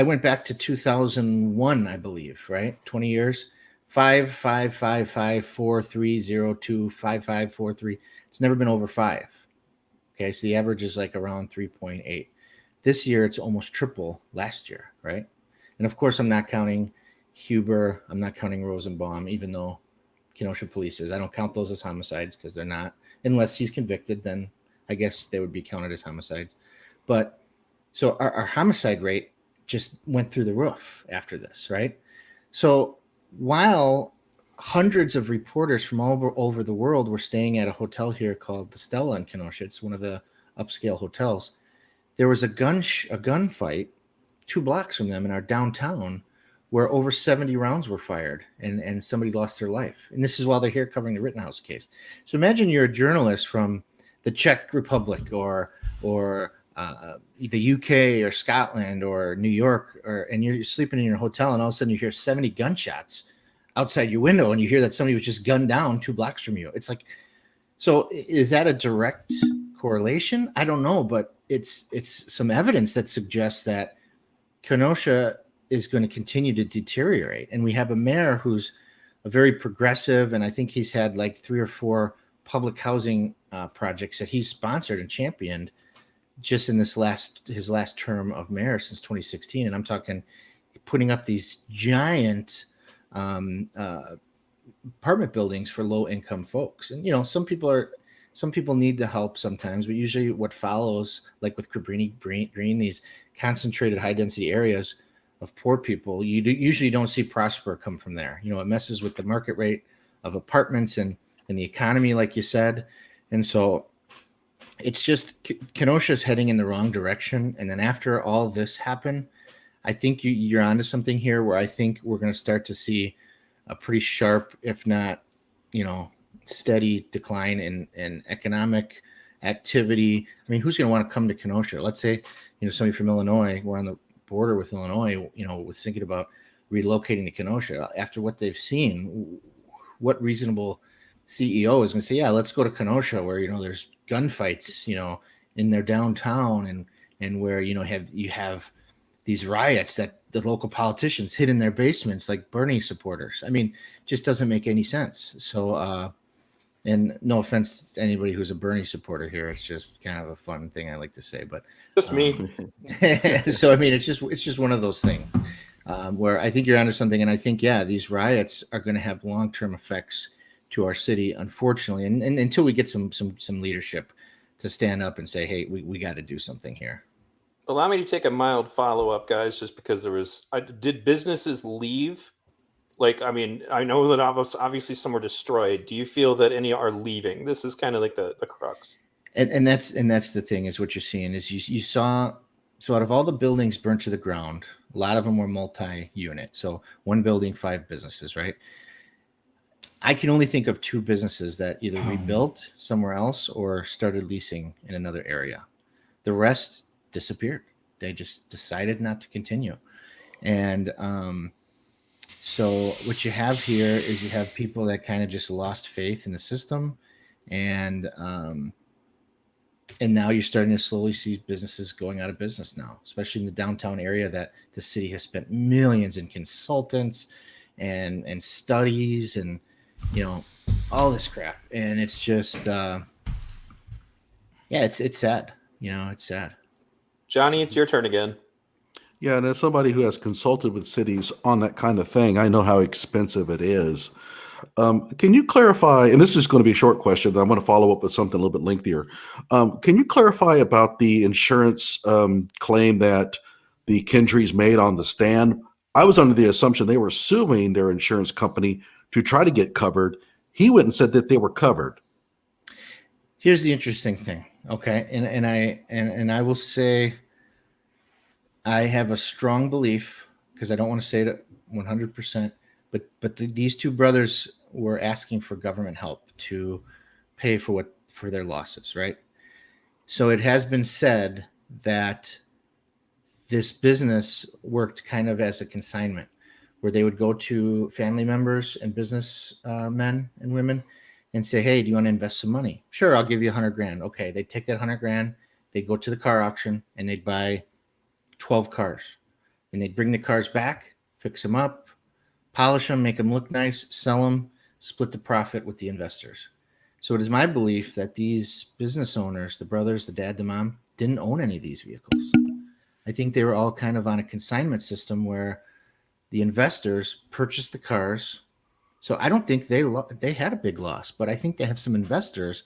went back to 2001, I believe, right? 20 years. 5.555430255543. It's never been over 5. Okay, so the average is like around 3.8. This year, it's almost triple last year, right? And of course, I'm not counting Huber. I'm not counting Rosenbaum, even though Kenosha police is. I don't count those as homicides because they're not. Unless he's convicted, then I guess they would be counted as homicides. But so our homicide rate just went through the roof after this, right? So while hundreds of reporters from all over the world were staying at a hotel here called the Stella in Kenosha, it's one of the upscale hotels, there was a gunfight 2 blocks from them in our downtown where over 70 rounds were fired and somebody lost their life. And this is while they're here covering the Rittenhouse case. So imagine you're a journalist from the Czech Republic or the UK or Scotland or New York, and you're sleeping in your hotel, and all of a sudden you hear 70 gunshots outside your window, and you hear that somebody was just gunned down 2 blocks from you. It's like, so is that a direct correlation? I don't know, but it's some evidence that suggests that Kenosha is going to continue to deteriorate. And we have a mayor who's a very progressive, and I think he's had like 3 or 4 public housing projects that he's sponsored and championed just in his last term of mayor since 2016. And I'm talking putting up these giant apartment buildings for low income folks. And some people need the help sometimes, but usually what follows, like with Cabrini Green, these concentrated high density areas of poor people, you usually don't see prosper come from there. It messes with the market rate of apartments and the economy, like you said. And so it's just Kenosha's heading in the wrong direction. And then after all this happened, I think you're onto something here where I think we're going to start to see a pretty sharp, if not, steady decline in economic activity. I mean, who's going to want to come to Kenosha? Let's say, somebody from Illinois, we're on the border with Illinois, was thinking about relocating to Kenosha. After what they've seen, what reasonable CEO is going to say, yeah, let's go to Kenosha where, there's gunfights, in their downtown and where, you have these riots that the local politicians hid in their basements like Bernie supporters. I mean, just doesn't make any sense. So And no offense to anybody who's a Bernie supporter here. It's just kind of a fun thing I like to say. But Just me. so I mean, it's just one of those things where I think you're onto something, and I think these riots are going to have long-term effects to our city, unfortunately, and until we get some leadership to stand up and say, hey, we got to do something here. Allow me to take a mild follow-up, guys, just because did businesses leave? Like, I mean, I know that obviously some were destroyed. Do you feel that any are leaving? This is kind of like the crux. And that's the thing is what you're seeing is you saw, so out of all the buildings burnt to the ground, a lot of them were multi-unit. So one building, 5 businesses, right? I can only think of 2 businesses that either rebuilt somewhere else or started leasing in another area. The rest disappeared. They just decided not to continue. And so what you have here is you have people that kind of just lost faith in the system, and now you're starting to slowly see businesses going out of business now, especially in the downtown area that the city has spent millions in consultants and studies and all this crap, and it's just it's sad. It's sad. Johnny, it's your turn again. Yeah, and as somebody who has consulted with cities on that kind of thing, I know how expensive it is. Can you clarify, and this is going to be a short question, but I want to follow up with something a little bit lengthier. Can you clarify about the insurance claim that the Kendrys made on the stand? I was under the assumption they were suing their insurance company to try to get covered. He went and said that they were covered. Here's the interesting thing, okay? And I will say I have a strong belief, because I don't want to say it 100%, but these 2 brothers were asking for government help to pay for their losses, right? So it has been said that this business worked kind of as a consignment, where they would go to family members and business men and women and say, hey, do you want to invest some money? Sure, I'll give you $100,000. Okay, they'd take that $100,000, they'd go to the car auction, and they'd buy 12 cars. And they'd bring the cars back, fix them up, polish them, make them look nice, sell them, split the profit with the investors. So it is my belief that these business owners, the brothers, the dad, the mom, didn't own any of these vehicles. I think they were all kind of on a consignment system where the investors purchased the cars. So I don't think they had a big loss, but I think they have some investors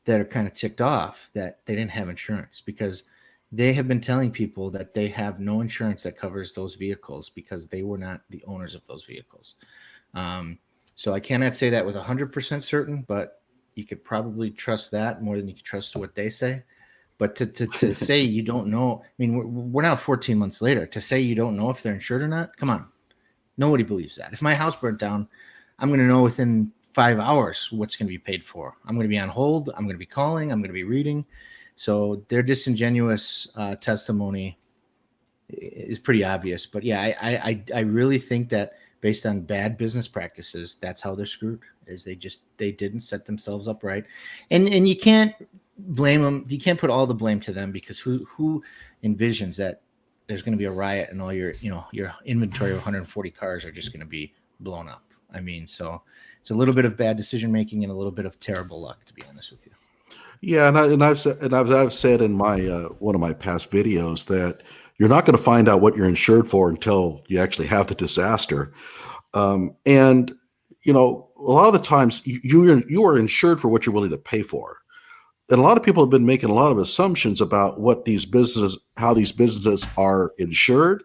that are kind of ticked off that they didn't have insurance, because they have been telling people that they have no insurance that covers those vehicles because they were not the owners of those vehicles. So I cannot say that with 100% certain, but you could probably trust that more than you could trust what they say. But to say you don't know, I mean, we're now 14 months later. To say you don't know if they're insured or not, come on. Nobody believes that. If my house burnt down, I'm going to know within 5 hours what's going to be paid for. I'm going to be on hold. I'm going to be calling. I'm going to be reading. So their disingenuous testimony is pretty obvious. But yeah, I really think that based on bad business practices, that's how they're screwed. Is they didn't set themselves up right, and you can't blame them. You can't put all the blame to them, because who envisions that there's going to be a riot and all your inventory of 140 cars are just going to be blown up? I mean, so it's a little bit of bad decision making and a little bit of terrible luck, to be honest with you. Yeah, I've said in my one of my past videos that you're not going to find out what you're insured for until you actually have the disaster. And a lot of the times you are insured for what you're willing to pay for. And a lot of people have been making a lot of assumptions about how these businesses are insured,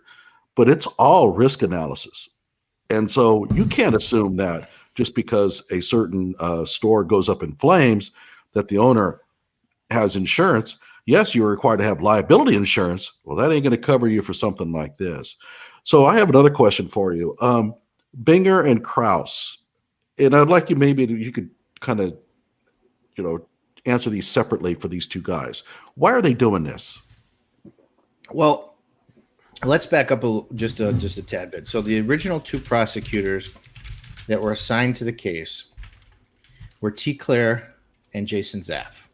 but it's all risk analysis. And so you can't assume that just because a certain store goes up in flames that the owner has insurance. Yes, you're required to have liability insurance. Well, that ain't going to cover you for something like this. So I have another question for you. Binger and Kraus, and I'd like you could kind of, answer these separately for these 2 guys. Why are they doing this? Well, let's back up just a tad bit. So the original 2 prosecutors that were assigned to the case were T. Claire and Jason Zaff.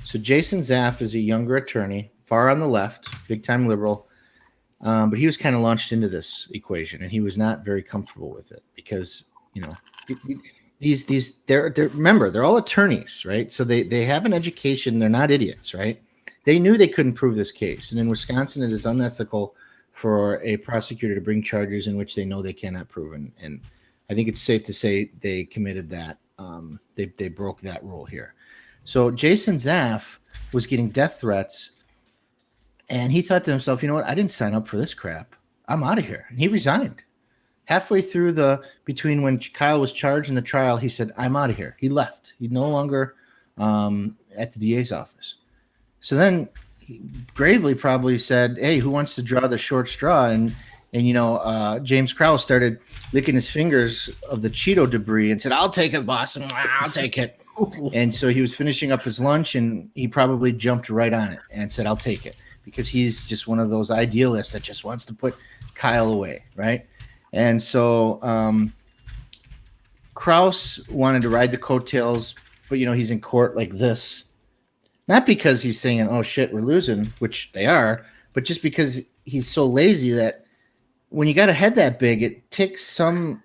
So Jason Zaff is a younger attorney, far on the left, big time liberal, but he was kind of launched into this equation, and he was not very comfortable with it because they're remember, they're all attorneys, right? So they have an education. They're not idiots, right? They knew they couldn't prove this case, and in Wisconsin, it is unethical for a prosecutor to bring charges in which they know they cannot prove. And I think it's safe to say they committed that. They broke that rule here. So Jason Zaff was getting death threats, and he thought to himself, you know what? I didn't sign up for this crap. I'm out of here. And he resigned. Halfway through between when Kyle was charged and the trial, he said, I'm out of here. He left. He's no longer at the DA's office. So then he gravely probably said, hey, who wants to draw the short straw? And James Krause started licking his fingers of the Cheeto debris and said, I'll take it, boss. I'll take it. And so he was finishing up his lunch, and he probably jumped right on it and said, I'll take it, because he's just one of those idealists that just wants to put Kyle away, right? And so Krause wanted to ride the coattails, but, he's in court like this. Not because he's saying, oh, shit, we're losing, which they are, but just because he's so lazy that when you got a head that big, it takes some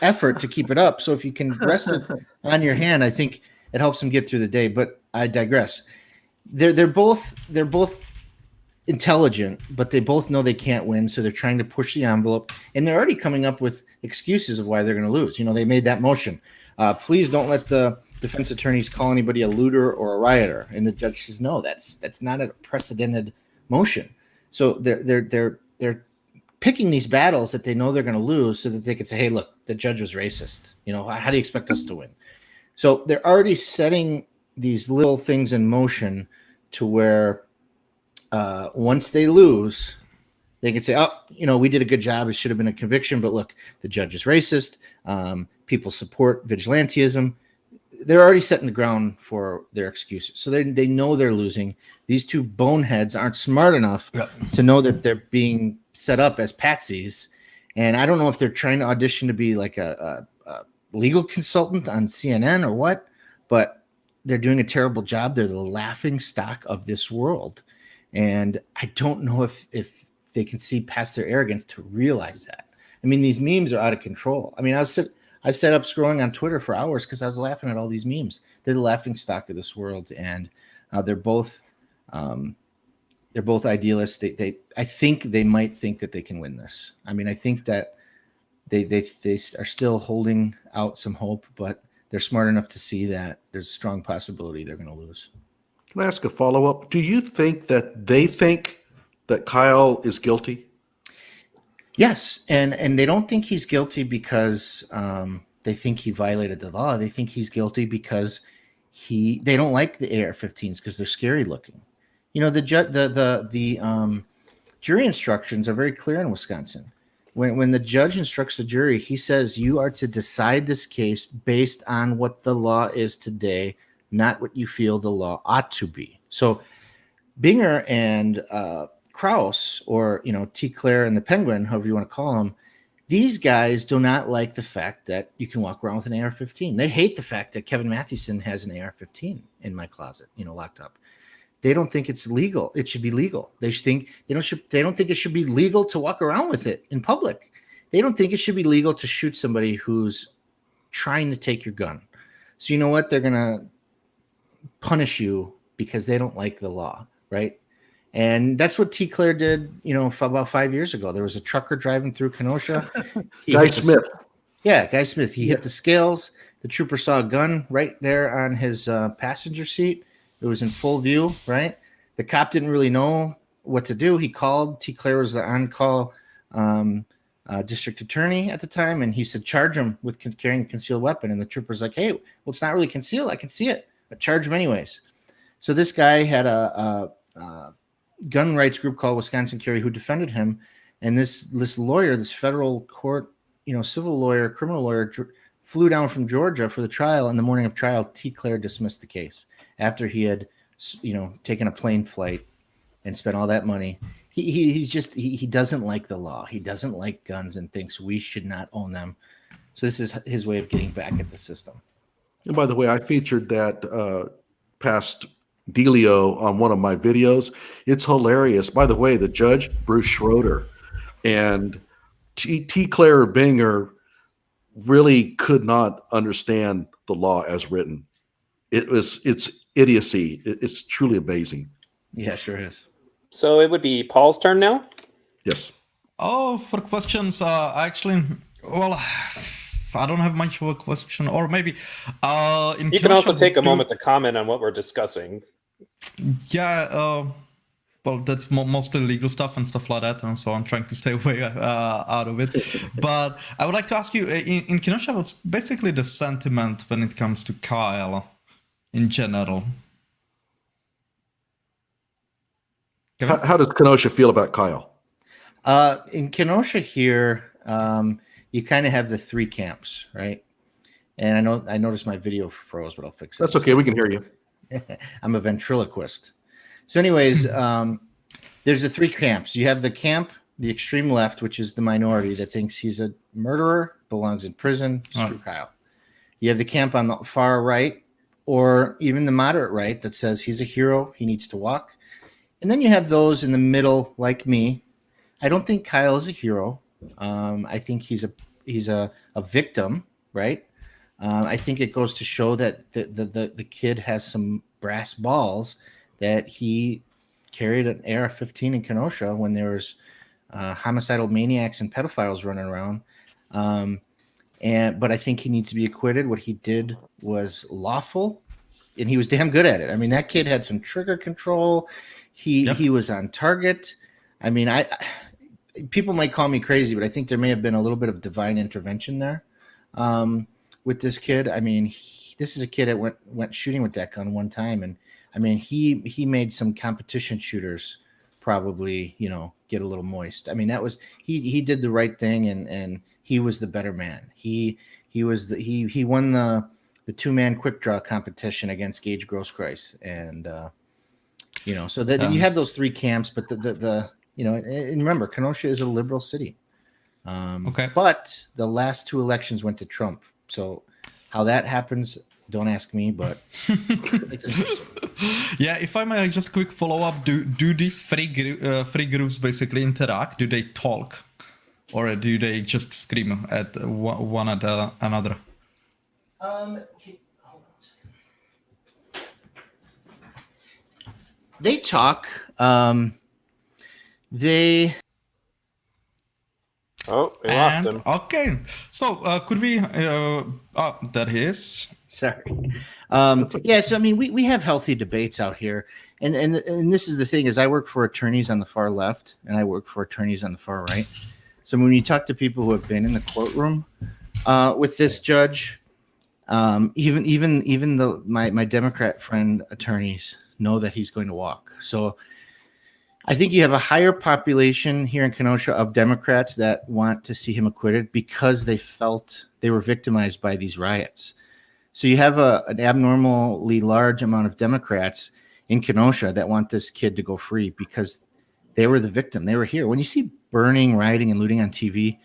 effort to keep it up. So if you can rest it on your hand, I think it helps him get through the day. But I digress. They're both intelligent, but they both know they can't win, so they're trying to push the envelope, and they're already coming up with excuses of why they're going to lose. They made that motion. Please don't let the defense attorneys call anybody a looter or a rioter, and the judge says no. That's not a precedented motion. So they're picking these battles that they know they're going to lose, so that they could say, hey, look, the judge was racist. How do you expect us to win? So they're already setting these little things in motion to where once they lose, they can say, oh, we did a good job. It should have been a conviction, but look, the judge is racist. People support vigilantism. They're already setting the ground for their excuses. So they know they're losing. These two boneheads aren't smart enough to know that they're being set up as patsies. And I don't know if they're trying to audition to be like a legal consultant on CNN or what, but they're doing a terrible job. They're the laughing stock of this world. And I don't know if they can see past their arrogance to realize that. I mean, these memes are out of control. I mean, I sat up scrolling on Twitter for hours because I was laughing at all these memes. They're the laughing stock of this world, and they're both idealists. I think they might think that they can win this. I mean, I think that they are still holding out some hope, but they're smart enough to see that there's a strong possibility they're going to lose. Can I ask a follow-up? Do you think that they think that Kyle is guilty? Yes, and they don't think he's guilty because they think he violated the law. They think he's guilty because they don't like the AR-15s because they're scary looking. The jury instructions are very clear in Wisconsin. When the judge instructs the jury, he says you are to decide this case based on what the law is today, not what you feel the law ought to be. So Binger and Krause, or T. Claire and the Penguin, however you want to call them, these guys do not like the fact that you can walk around with an AR-15. They hate the fact that Kevin Mathewson has an AR-15 in my closet, locked up. They don't think it's legal. It should be legal. They think they don't think it should be legal to walk around with it in public. They don't think it should be legal to shoot somebody who's trying to take your gun. So you know what? They're gonna punish you because they don't like the law, right? And that's what T. Claire did, about 5 years ago. There was a trucker driving through Kenosha. Guy Smith. Guy Smith. He hit the scales. The trooper saw a gun right there on his passenger seat. It was in full view, right? The cop didn't really know what to do. He called. T. Claire was the on-call district attorney at the time, and he said, charge him with carrying a concealed weapon. And the trooper's like, hey, well, it's not really concealed. I can see it. But charge him anyways. So this guy had a gun rights group called Wisconsin Carry who defended him. And this lawyer, this federal court, civil lawyer, criminal lawyer, flew down from Georgia for the trial. On the morning of trial, T. Claire dismissed the case after he had, taken a plane flight and spent all that money. He doesn't like the law. He doesn't like guns and thinks we should not own them. So this is his way of getting back at the system. And by the way, I featured that past dealio on one of my videos. It's hilarious. By the way, the judge, Bruce Schroeder, and T. Claire Binger really could not understand the law as written. It's idiocy. It's truly amazing. Yeah, sure is. So it would be Paul's turn now. Yes. Oh, for questions, actually, well, I don't have much of a question, or maybe in You can also Kenosha take a we do- moment to comment on what we're discussing. Yeah, well, that's mostly legal stuff and stuff like that, and so I'm trying to stay away out of it. But I would like to ask you, in Kenosha, what's basically the sentiment when it comes to Kyle in general? Kevin? How does Kenosha feel about Kyle? In Kenosha here, you kind of have the three camps, right? And I noticed my video froze, but I'll fix it. That's okay. We can hear you. I'm a ventriloquist. So, anyways, there's the three camps. You have the camp, the extreme left, which is the minority that thinks he's a murderer, belongs in prison. Screw Kyle. You have the camp on the far right, or even the moderate right, that says he's a hero, he needs to walk. And then you have those in the middle, like me. I don't think Kyle is a hero. I think he's a victim, right? I think it goes to show that the kid has some brass balls, that he carried an AR-15 in Kenosha when there was homicidal maniacs and pedophiles running around. But I think he needs to be acquitted. What he did was lawful, and he was damn good at it. I mean, that kid had some trigger control. He was on target. I mean, people might call me crazy, but I think there may have been a little bit of divine intervention there with this kid. I mean, this is a kid that went shooting with that gun one time, and I mean, he made some competition shooters probably, get a little moist. I mean, that was he did the right thing, and he was the better man. He won the 2-man quick draw competition against Gage Grosskreis, and so that you have those three camps, but the and remember, Kenosha is a liberal city. Okay. But the last two elections went to Trump. So how that happens, don't ask me, but it's interesting. Yeah, if I may just quick follow up, do these three groups basically interact? Do they talk, or do they just scream at one at another? Hold on a second. They talk. Oh, we lost him. Okay, so could we? There he is. Sorry. Yeah. So I mean, we have healthy debates out here, and this is the thing: is I work for attorneys on the far left, and I work for attorneys on the far right. So when you talk to people who have been in the courtroom with this judge, even my Democrat friend attorneys know that he's going to walk. So I think you have a higher population here in Kenosha of Democrats that want to see him acquitted because they felt they were victimized by these riots. So you have an abnormally large amount of Democrats in Kenosha that want this kid to go free because they were the victim. They were here. When you see burning, rioting, and looting on TV,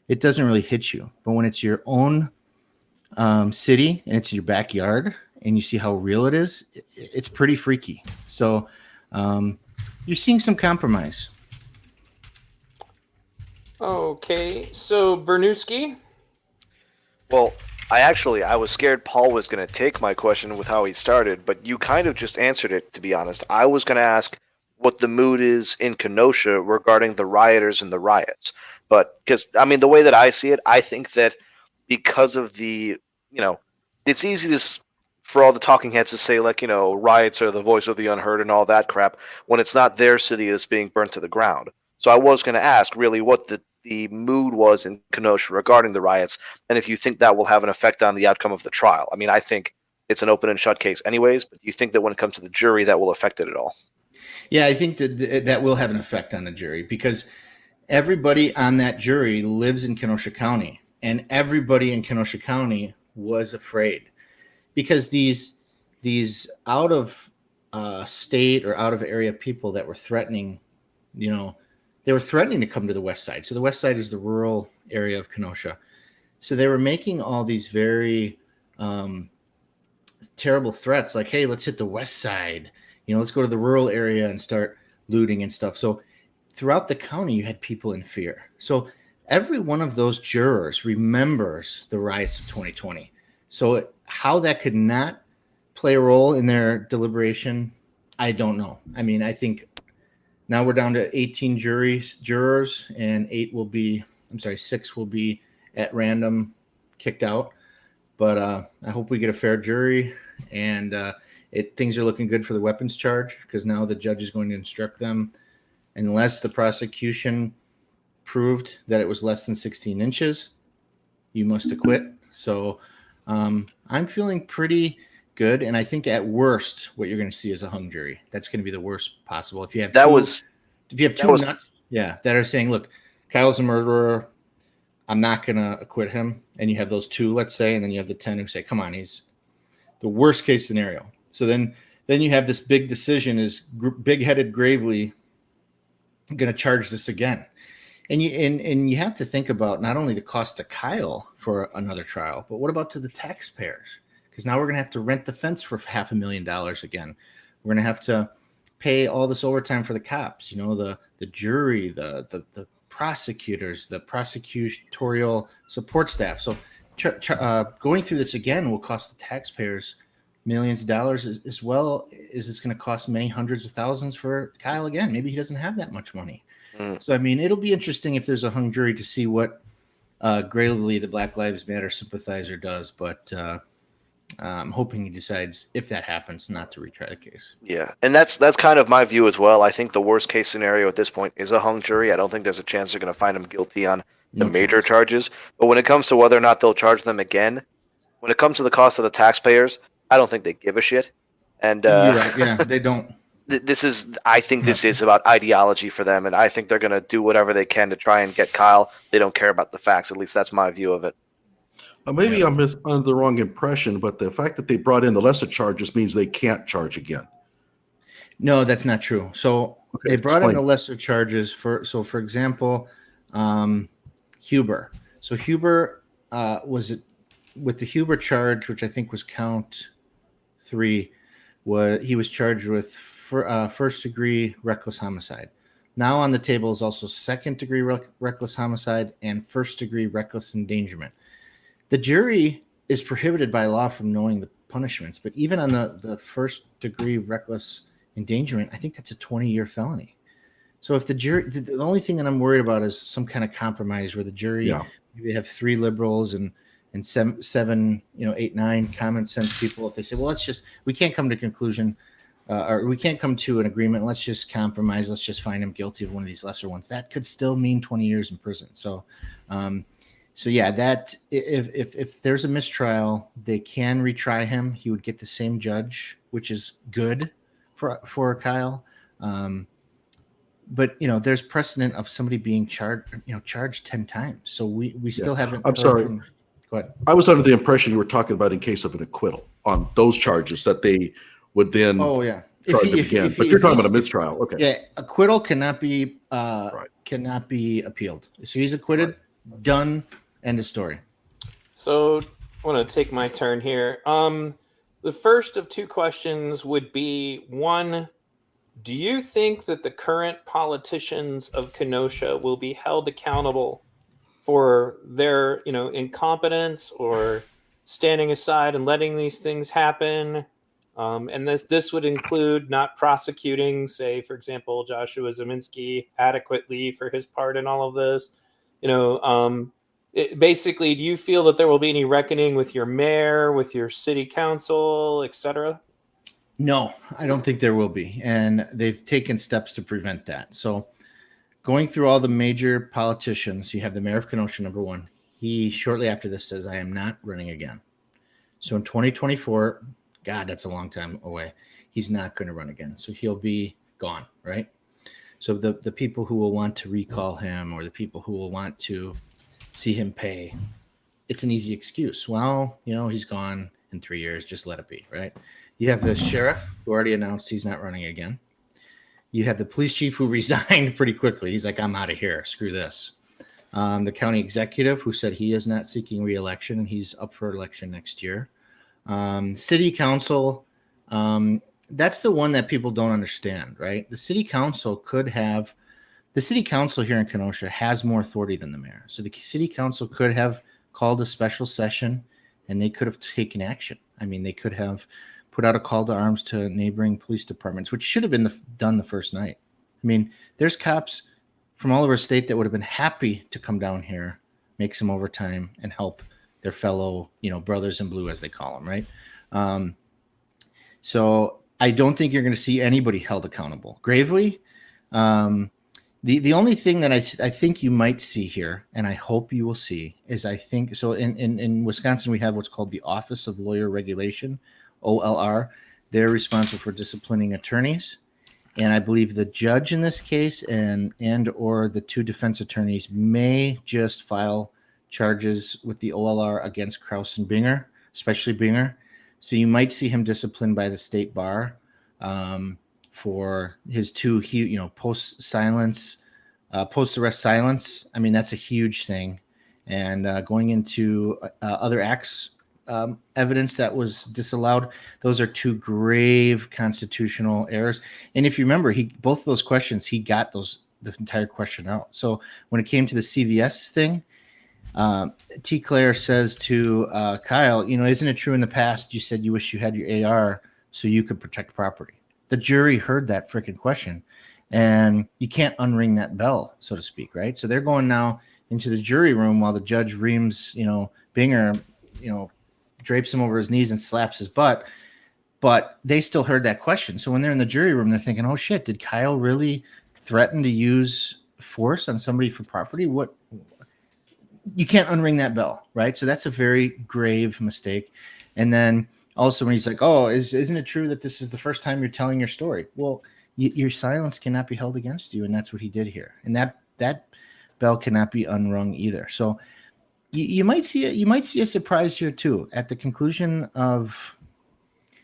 it doesn't really hit you. But when it's your own city and it's your backyard and you see how real it is, it's pretty freaky. So you're seeing some compromise. Okay, so Bernooski. Well, I was scared Paul was going to take my question with how he started, but you kind of just answered it, to be honest. I was going to ask what the mood is in Kenosha regarding the rioters and the riots. But because, I mean, the way that I see it, I think that because of the, it's easy for all the talking heads to say, like, riots are the voice of the unheard and all that crap when it's not their city that's being burnt to the ground. So I was going to ask really what the mood was in Kenosha regarding the riots, and if you think that will have an effect on the outcome of the trial. I mean, I think it's an open and shut case anyways, but do you think that when it comes to the jury that will affect it at all? Yeah, I think that will have an effect on the jury because everybody on that jury lives in Kenosha County, and everybody in Kenosha County was afraid because these out of state or out of area people that were threatening, they were threatening to come to the west side. So the west side is the rural area of Kenosha. So they were making all these very terrible threats like, hey, let's hit the west side. Let's go to the rural area and start looting and stuff. So throughout the county, you had people in fear. So every one of those jurors remembers the riots of 2020. So how that could not play a role in their deliberation, I don't know. I mean, I think now we're down to 18 jurors, and 6 will be at random kicked out. But I hope we get a fair jury, and things are looking good for the weapons charge, because now the judge is going to instruct them, unless the prosecution proved that it was less than 16 inches, you must acquit. So I'm feeling pretty good, and I think at worst what you're going to see is a hung jury. That's going to be the worst possible. If you have two nuts that are saying, look, Kyle's a murderer, I'm not going to acquit him, and you have those 2, let's say, and then you have the 10 who say, come on, he's the worst case scenario. So then you have this big decision: is big-headed Gravely going to charge this again? And you have to think about not only the cost to Kyle for another trial, but what about to the taxpayers? Because now we're going to have to rent the fence for $500,000 again. We're going to have to pay all this overtime for the cops, the jury, the prosecutors, the prosecutorial support staff. So going through this again will cost the taxpayers millions of dollars, as well as it's going to cost many hundreds of thousands for Kyle again. Maybe he doesn't have that much money. So, I mean, it'll be interesting if there's a hung jury to see what Gravely, the Black Lives Matter sympathizer, does. But I'm hoping he decides, if that happens, not to retry the case. Yeah, and that's kind of my view as well. I think the worst case scenario at this point is a hung jury. I don't think there's a chance they're going to find him guilty on the major charges. But when it comes to whether or not they'll charge them again, when it comes to the cost of the taxpayers, I don't think they give a shit. And yeah, they don't. I think this is about ideology for them, and I think they're going to do whatever they can to try and get Kyle. They don't care about the facts. At least that's my view of it. Maybe I'm under the wrong impression, but the fact that they brought in the lesser charges means they can't charge again. No, that's not true. So they brought in the lesser charges for example, Huber. So Huber was with the Huber charge, which I think was count 3, he was charged with first-degree reckless homicide. Now on the table is also second-degree reckless homicide and first-degree reckless endangerment. The jury is prohibited by law from knowing the punishments, but even on the first-degree reckless endangerment, I think that's a 20-year felony. So if the jury, the only thing that I'm worried about is some kind of compromise where the jury, maybe have 3 liberals and 7, 8, 9 common sense people. If they say, well, we can't come to conclusion, or we can't come to an agreement, let's just compromise, let's just find him guilty of one of these lesser ones. That could still mean 20 years in prison. So, that if there's a mistrial, they can retry him. He would get the same judge, which is good for Kyle. But there's precedent of somebody being charged 10 times. So we still haven't. I'm sorry. Go ahead. I was under the impression you were talking about in case of an acquittal on those charges that they would then charge him again. But you're talking about a mistrial. Okay. Yeah, acquittal cannot be appealed. So he's acquitted, done, end of story. So I want to take my turn here. The first of 2 questions would be, 1, do you think that the current politicians of Kenosha will be held accountable for their, incompetence or standing aside and letting these things happen? And this would include not prosecuting, say, for example, Joshua Zeminski adequately for his part in all of this. Basically, do you feel that there will be any reckoning with your mayor, with your city council, etc.? No, I don't think there will be. And they've taken steps to prevent that. So going through all the major politicians, you have the mayor of Kenosha, number 1. He shortly after this says, I am not running again. So in 2024, God, that's a long time away. He's not going to run again. So he'll be gone, right? So the people who will want to recall him, or the people who will want to see him pay, it's an easy excuse. Well, he's gone in 3 years. Just let it be, right? You have the sheriff who already announced he's not running again. You have the police chief who resigned pretty quickly. He's like, I'm out of here. Screw this. The county executive who said he is not seeking re-election and he's up for election next year. City council, that's the one that people don't understand, right? The city council could have the city council here in Kenosha has more authority than the mayor. So the city council could have called a special session and they could have taken action. I mean, they could have put out a call to arms to neighboring police departments, which should have been done the first night. I mean, there's cops from all over the state that would have been happy to come down here, make some overtime, and help their fellow, brothers in blue, as they call them, right? So I don't think you're going to see anybody held accountable. Gravely, the only thing that I think you might see here, and I hope you will see, is I think so. In Wisconsin, we have what's called the Office of Lawyer Regulation, OLR. They're responsible for disciplining attorneys, and I believe the judge in this case and or the two defense attorneys may just file charges with the OLR against Kraus and Binger, especially Binger. So you might see him disciplined by the state bar for his two, post-arrest silence. I mean, that's a huge thing. And going into other acts, evidence that was disallowed, those are two grave constitutional errors. And if you remember, both of those questions, he got the entire question out. So when it came to the CVS thing, T. Claire says to Kyle, isn't it true in the past you said you wish you had your AR so you could protect property? The jury heard that freaking question, and you can't unring that bell, so to speak, right? So they're going now into the jury room while the judge reams, Binger, drapes him over his knees and slaps his butt. But they still heard that question. So when they're in the jury room, they're thinking, oh shit, did Kyle really threaten to use force on somebody for property? What? You can't unring that bell, right? So that's a very grave mistake. And then also when he's like, oh, isn't it true that this is the first time you're telling your story? Well, your silence cannot be held against you. And that's what he did here. And that bell cannot be unrung either. So you might see a surprise here too. At the conclusion of,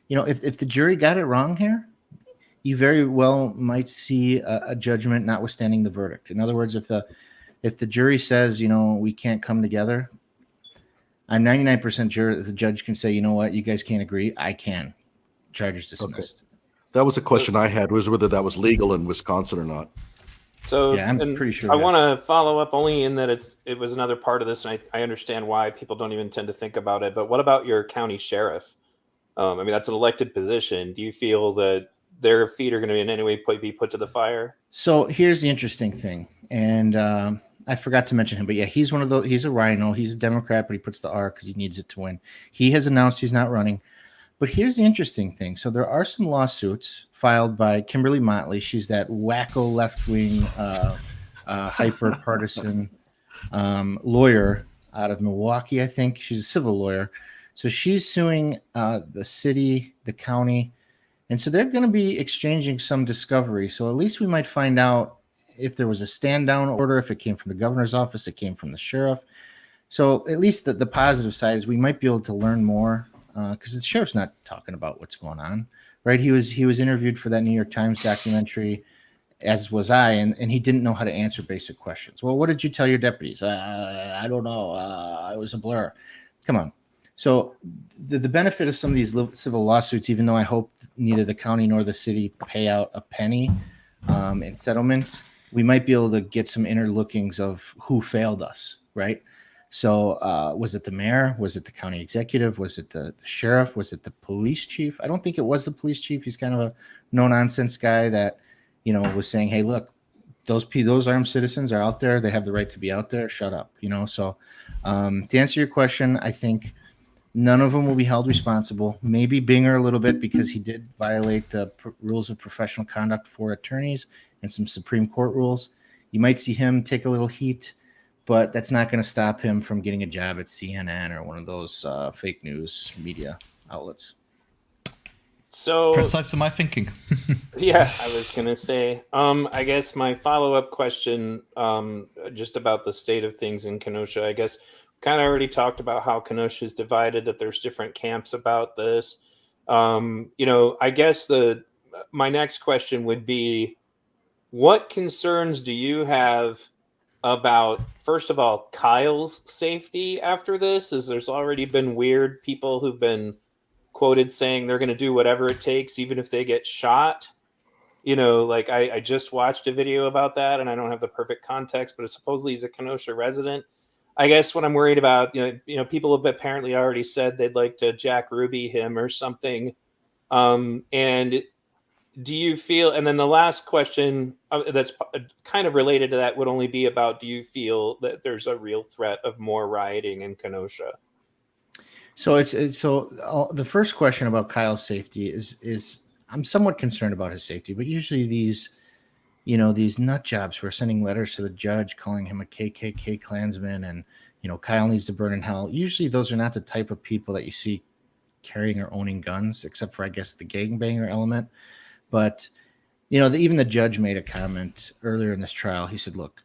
if the jury got it wrong here, you very well might see a judgment notwithstanding the verdict. In other words, if the jury says, we can't come together, I'm 99% sure the judge can say, you know what, you guys can't agree. I can. Charges dismissed. Okay. That was a question I had, was whether that was legal in Wisconsin or not. So yeah, I'm pretty sure. I want to follow up only in that it was another part of this, and I understand why people don't even tend to think about it. But what about your county sheriff? That's an elected position. Do you feel that their feet are going to in any way be put to the fire? So here's the interesting thing, and I forgot to mention him, but yeah, he's one of those. He's a rhino. He's a Democrat, but he puts the R because he needs it to win. He has announced he's not running. But here's the interesting thing. So there are some lawsuits filed by Kimberly Motley. She's that wacko left-wing, hyper-partisan lawyer out of Milwaukee, I think. She's a civil lawyer. So she's suing the city, the county. And so they're going to be exchanging some discovery. So at least we might find out if there was a stand-down order, if it came from the governor's office, it came from the sheriff. So at least the positive side is we might be able to learn more. Because the sheriff's not talking about what's going on, right? He was interviewed for that New York Times documentary, as was I, and he didn't know how to answer basic questions. Well, what did you tell your deputies? I don't know. It was a blur. Come on. So the benefit of some of these civil lawsuits, even though I hope neither the county nor the city pay out a penny in settlement, we might be able to get some inner lookings of who failed us, right? So was it the mayor? Was it the county executive? Was it the sheriff? Was it the police chief? I don't think it was the police chief. He's kind of a no-nonsense guy that, was saying, hey, look, those armed citizens are out there. They have the right to be out there. Shut up, So to answer your question, I think none of them will be held responsible. Maybe Binger a little bit because he did violate the rules of professional conduct for attorneys and some Supreme Court rules. You might see him take a little heat, but that's not going to stop him from getting a job at CNN or one of those fake news media outlets. So precisely my thinking. Yeah, I was going to say, I guess my follow-up question just about the state of things in Kenosha, I guess kind of already talked about how Kenosha is divided, that there's different camps about this. I guess my next question would be, what concerns do you have about, first of all, Kyle's safety after this? As there's already been weird people who've been quoted saying they're going to do whatever it takes, even if they get shot. like I just watched a video about that, and I don't have the perfect context, but supposedly he's a Kenosha resident. I guess what I'm worried about, people have apparently already said they'd like to Jack Ruby him or something. And do you feel, and then the last question that's kind of related to that would only be about, do you feel that there's a real threat of more rioting in Kenosha? So the first question about Kyle's safety is I'm somewhat concerned about his safety, but usually these nut jobs who are sending letters to the judge calling him a KKK Klansman and, Kyle needs to burn in hell. Usually those are not the type of people that you see carrying or owning guns, except for, I guess, the gangbanger element. But, even the judge made a comment earlier in this trial. He said, look,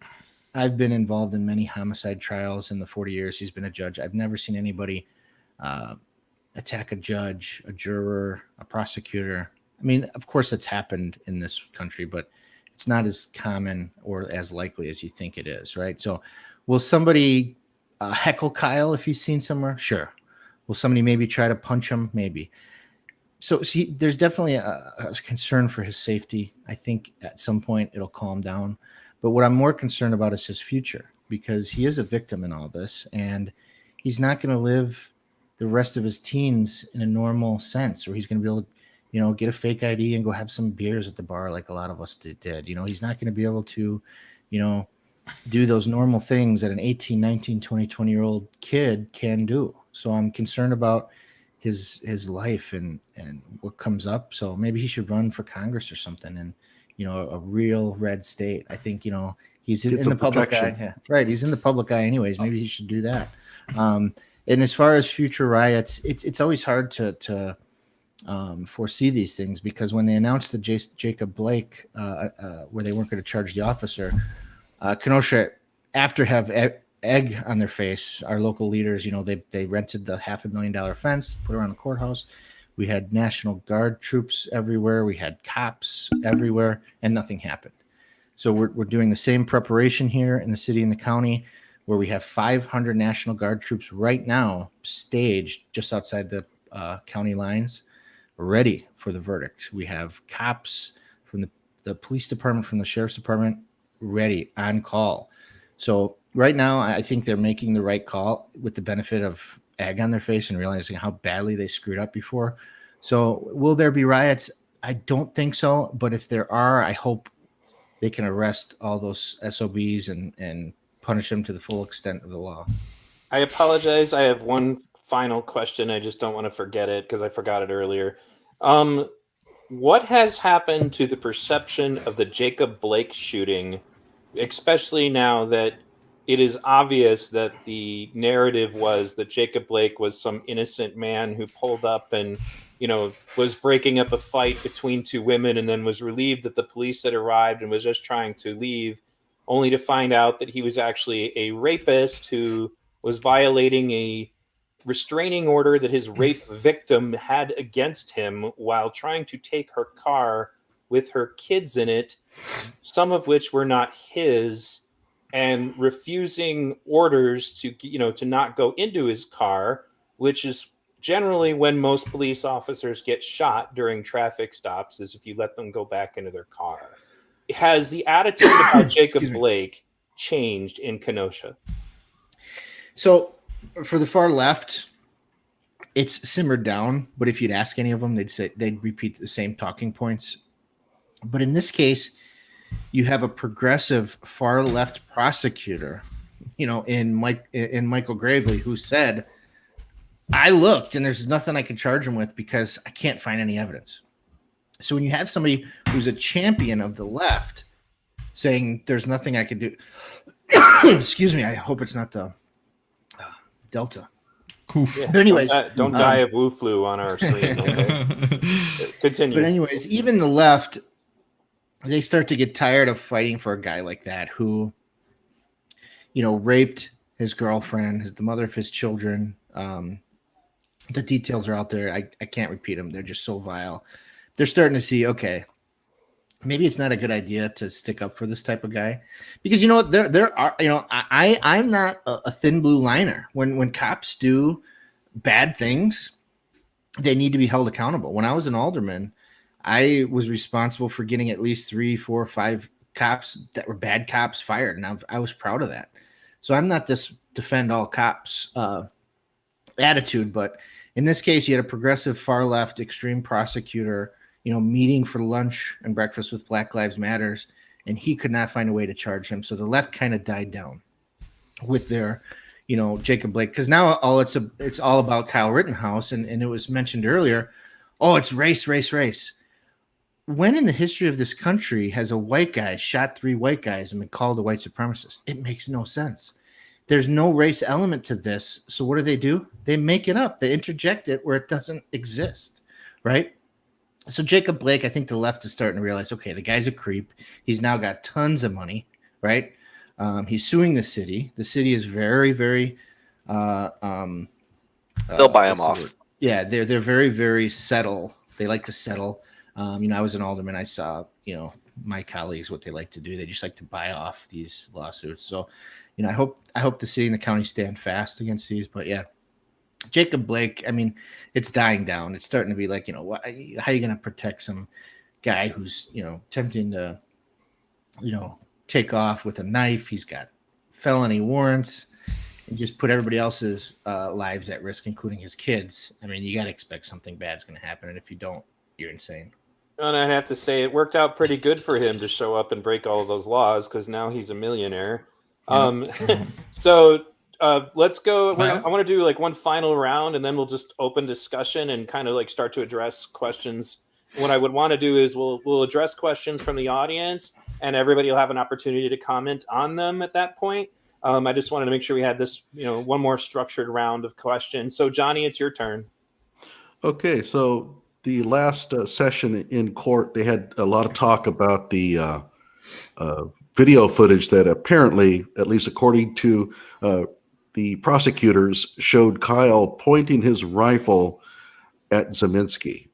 I've been involved in many homicide trials in the 40 years he's been a judge. I've never seen anybody attack a judge, a juror, a prosecutor. I mean, of course, that's happened in this country, but it's not as common or as likely as you think it is, right? So will somebody heckle Kyle if he's seen somewhere? Sure. Will somebody maybe try to punch him? Maybe. So see, there's definitely a concern for his safety. I think at some point it'll calm down. But what I'm more concerned about is his future, because he is a victim in all this, and he's not going to live the rest of his teens in a normal sense, where he's going to be able to, get a fake ID and go have some beers at the bar like a lot of us did. He's not going to be able to, do those normal things that an 18, 19, 20-year-old kid can do. So I'm concerned about his life and what comes up. So maybe he should run for Congress or something in, a real red state. I think, he's in the public eye. Yeah, right. He's in the public eye anyways. Maybe he should do that. And as far as future riots, it's always hard to foresee these things, because when they announced the Jacob Blake, where they weren't going to charge the officer, Kenosha, after have egg on their face, our local leaders, they rented the $500,000 fence, put around the courthouse. We had National Guard troops everywhere. We had cops everywhere, and nothing happened. So we're doing the same preparation here in the city and the county, where we have 500 National Guard troops right now staged just outside the county lines, ready for the verdict. We have cops from the police department, from the sheriff's department, ready on call. So right now, I think they're making the right call with the benefit of egg on their face and realizing how badly they screwed up before. So will there be riots? I don't think so. But if there are, I hope they can arrest all those SOBs and punish them to the full extent of the law. I apologize. I have one final question. I just don't want to forget it because I forgot it earlier. What has happened to the perception of the Jacob Blake shooting, especially now that it is obvious that the narrative was that Jacob Blake was some innocent man who pulled up and, was breaking up a fight between two women and then was relieved that the police had arrived and was just trying to leave, only to find out that he was actually a rapist who was violating a restraining order that his rape victim had against him while trying to take her car with her kids in it, some of which were not his, and refusing orders to not go into his car, which is generally when most police officers get shot during traffic stops, is if you let them go back into their car. Has the attitude about Jacob Blake changed in Kenosha? So for the far left, it's simmered down, but if you'd ask any of them, they'd repeat the same talking points. But in this case, you have a progressive far left prosecutor, in Michael Gravely, who said, I looked and there's nothing I can charge him with because I can't find any evidence. So when you have somebody who's a champion of the left saying there's nothing I can do, excuse me, I hope it's not the Delta. Yeah, but anyways, don't die of Wu flu on our screen. Okay? Continue. But anyways, even the left, they start to get tired of fighting for a guy like that who, raped his girlfriend, the mother of his children. The details are out there. I can't repeat them. They're just so vile. They're starting to see, okay, maybe it's not a good idea to stick up for this type of guy, because there are, I'm not a thin blue liner. When cops do bad things, they need to be held accountable. When I was an alderman, I was responsible for getting at least 3, 4, 5 cops that were bad cops fired, and I was proud of that. So I'm not this defend all cops attitude, but in this case, you had a progressive far left extreme prosecutor, meeting for lunch and breakfast with Black Lives Matters, and he could not find a way to charge him. So the left kind of died down with their, Jacob Blake, because now it's all about Kyle Rittenhouse, and it was mentioned earlier. Oh, it's race. When in the history of this country has a white guy shot 3 white guys and been called a white supremacist? It makes no sense. There's no race element to this. So what do? They make it up. They interject it where it doesn't exist, right? So Jacob Blake, I think the left is starting to realize, okay, the guy's a creep. He's now got tons of money, right? He's suing the city. The city is very, very They'll buy him off. Yeah, they're very, very settle. They like to settle. I was an alderman. I saw, my colleagues, what they like to do. They just like to buy off these lawsuits. So, I hope the city and the county stand fast against these. But yeah, Jacob Blake, it's dying down. It's starting to be like, how are you going to protect some guy who's, attempting to, take off with a knife? He's got felony warrants and just put everybody else's lives at risk, including his kids. You got to expect something bad's going to happen. And if you don't, you're insane. And I'd have to say it worked out pretty good for him to show up and break all of those laws, because now he's a millionaire. So let's go. I want to do like one final round, and then we'll just open discussion and kind of like start to address questions. What I would want to do is we'll address questions from the audience, and everybody will have an opportunity to comment on them at that point. I just wanted to make sure we had this, one more structured round of questions. So Johnny, it's your turn. Okay, so the last session in court, they had a lot of talk about the video footage that apparently, at least according to the prosecutors, showed Kyle pointing his rifle at Zeminski.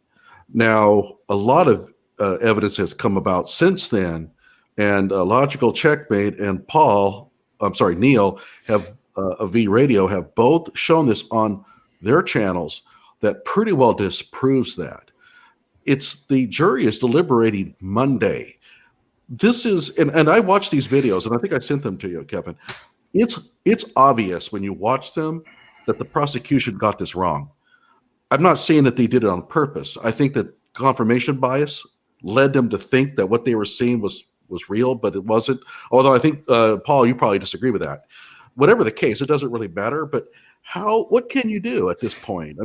Now, a lot of evidence has come about since then, and Logical Checkmate and Neil have of V Radio have both shown this on their channels that pretty well disproves that. It's the jury is deliberating Monday. This is, and I watched these videos, and I think I sent them to you, Kevin. It's obvious when you watch them that the prosecution got this wrong. I'm not saying that they did it on purpose. I think that confirmation bias led them to think that what they were seeing was real, but it wasn't. Although I think, Paul, you probably disagree with that. Whatever the case, it doesn't really matter. But what can you do at this point?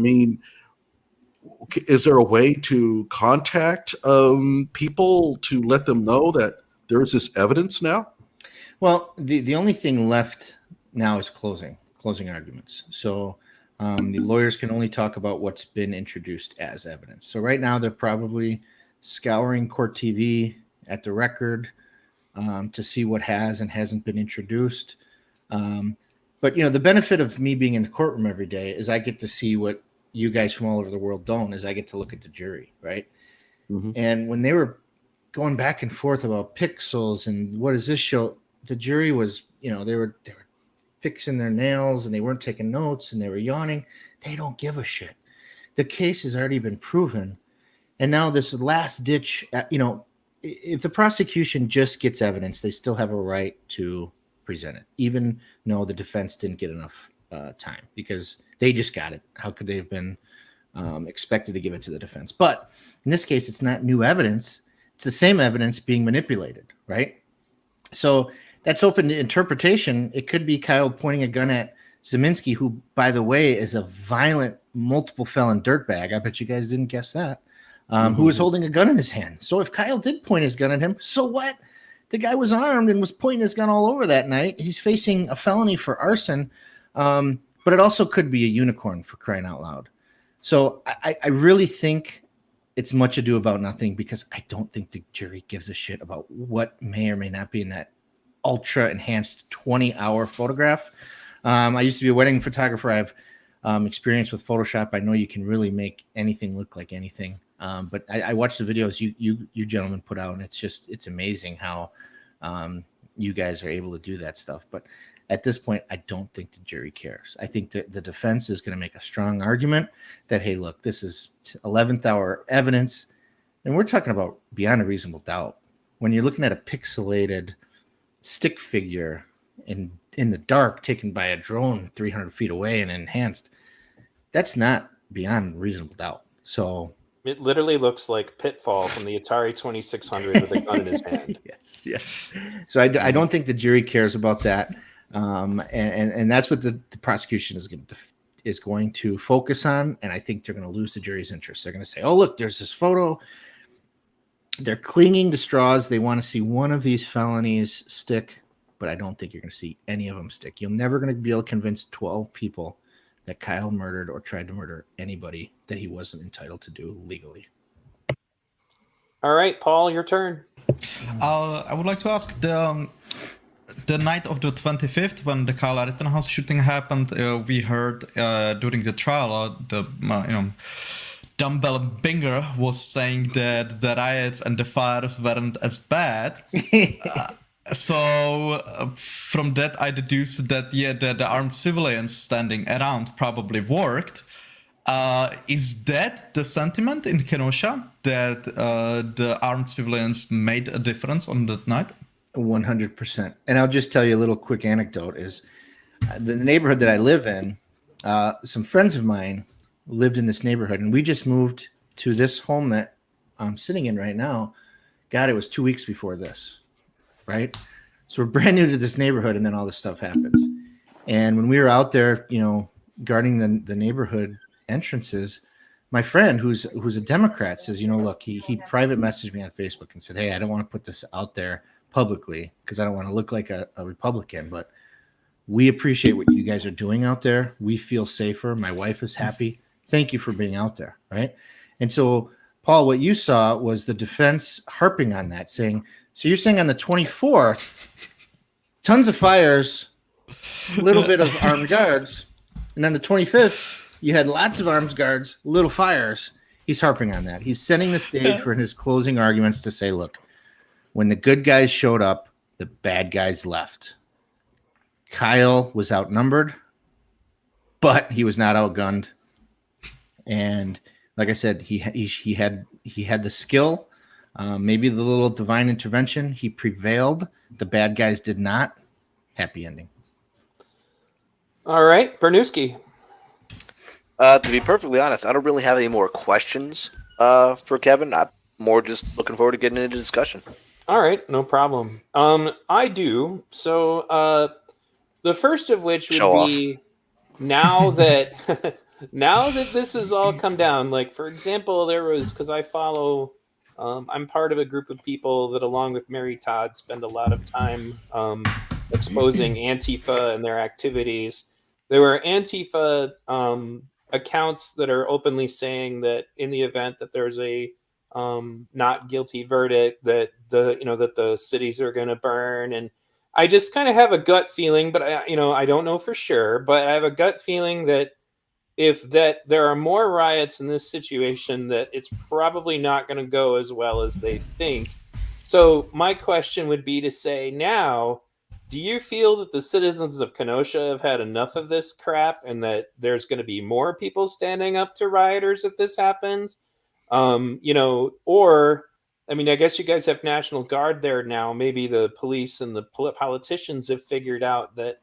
Is there a way to contact people to let them know that there is this evidence now? Well, the only thing left now is closing arguments. So the lawyers can only talk about what's been introduced as evidence. So right now they're probably scouring court TV at the record to see what has and hasn't been introduced. But the benefit of me being in the courtroom every day is I get to see what you guys from all over the world don't, is I get to look at the jury, right? Mm-hmm. And when they were going back and forth about pixels and what does this show, the jury was, they were fixing their nails and they weren't taking notes and they were yawning. They don't give a shit. The case has already been proven. And now this last ditch, if the prosecution just gets evidence, they still have a right to present it, even though the defense didn't get enough time because they just got it. How could they have been expected to give it to the defense? But in this case, it's not new evidence. It's the same evidence being manipulated, right? So that's open to interpretation. It could be Kyle pointing a gun at Zeminski, who, by the way, is a violent, multiple felon dirtbag. I bet you guys didn't guess that. Who was holding a gun in his hand. So if Kyle did point his gun at him, so what? The guy was armed and was pointing his gun all over that night. He's facing a felony for arson. But it also could be a unicorn, for crying out loud. So I really think it's much ado about nothing, because I don't think the jury gives a shit about what may or may not be in that ultra enhanced 20-hour photograph. I used to be a wedding photographer. I have experience with Photoshop. I know you can really make anything look like anything. But I watched the videos you gentlemen put out, and it's amazing how you guys are able to do that stuff. But at this point, I don't think the jury cares. I think that the defense is going to make a strong argument that, hey, look, this is 11th hour evidence. And we're talking about beyond a reasonable doubt. When you're looking at a pixelated stick figure in the dark taken by a drone 300 feet away and enhanced, that's not beyond reasonable doubt. So It literally looks like Pitfall from the Atari 2600 with a gun in his hand. yes. So I don't think the jury cares about that. And that's what the prosecution is going to focus on. And I think they're going to lose the jury's interest. They're going to say, oh, look, there's this photo. They're clinging to straws. They want to see one of these felonies stick, but I don't think you're going to see any of them stick. You're never going to be able to convince 12 people that Kyle murdered or tried to murder anybody that he wasn't entitled to do legally. All right, Paul, your turn. I would like to ask the night of the 25th, when the Kyle Rittenhouse shooting happened, we heard during the trial Dumbbell Binger was saying that the riots and the fires weren't as bad. So from that, I deduced that, the armed civilians standing around probably worked. Is that the sentiment in Kenosha, that the armed civilians made a difference on that night? 100%. And I'll just tell you a little quick anecdote is the neighborhood that I live in, some friends of mine lived in this neighborhood, and we just moved to this home that I'm sitting in right now. God, it was 2 weeks before this, right? So we're brand new to this neighborhood, and then all this stuff happens. And when we were out there, guarding the neighborhood entrances, my friend who's a Democrat says, look, he private messaged me on Facebook and said, hey, I don't want to put this out there publicly because I don't want to look like a Republican, but we appreciate what you guys are doing out there. We feel safer. My wife is happy. Thank you for being out there, right? And so, Paul, what you saw was the defense harping on that, saying, so you're saying on the 24th, tons of fires, a little bit of armed guards, and on the 25th, you had lots of armed guards, little fires. He's harping on that. He's setting the stage for his closing arguments to say, look, when the good guys showed up, the bad guys left. Kyle was outnumbered, but he was not outgunned. And like I said, he had the skill, maybe the little divine intervention. He prevailed. The bad guys did not. Happy ending. All right, Bernooski. To be perfectly honest, I don't really have any more questions for Kevin. I'm more just looking forward to getting into discussion. All right, no problem. I do. So the first of which would be now that now that this has all come down. Like, for example, there was, because I follow, I'm part of a group of people that, along with Mary Todd, spend a lot of time exposing Antifa and their activities. There were Antifa accounts that are openly saying that in the event that there's a not guilty verdict, that the cities are going to burn. And I just kind of have a gut feeling, but I don't know for sure, but I have a gut feeling that if there are more riots in this situation, that it's probably not going to go as well as they think. So my question would be to say now, do you feel that the citizens of Kenosha have had enough of this crap and that there's going to be more people standing up to rioters if this happens? Or, I mean, I guess you guys have National Guard there now. Maybe the police and the politicians have figured out that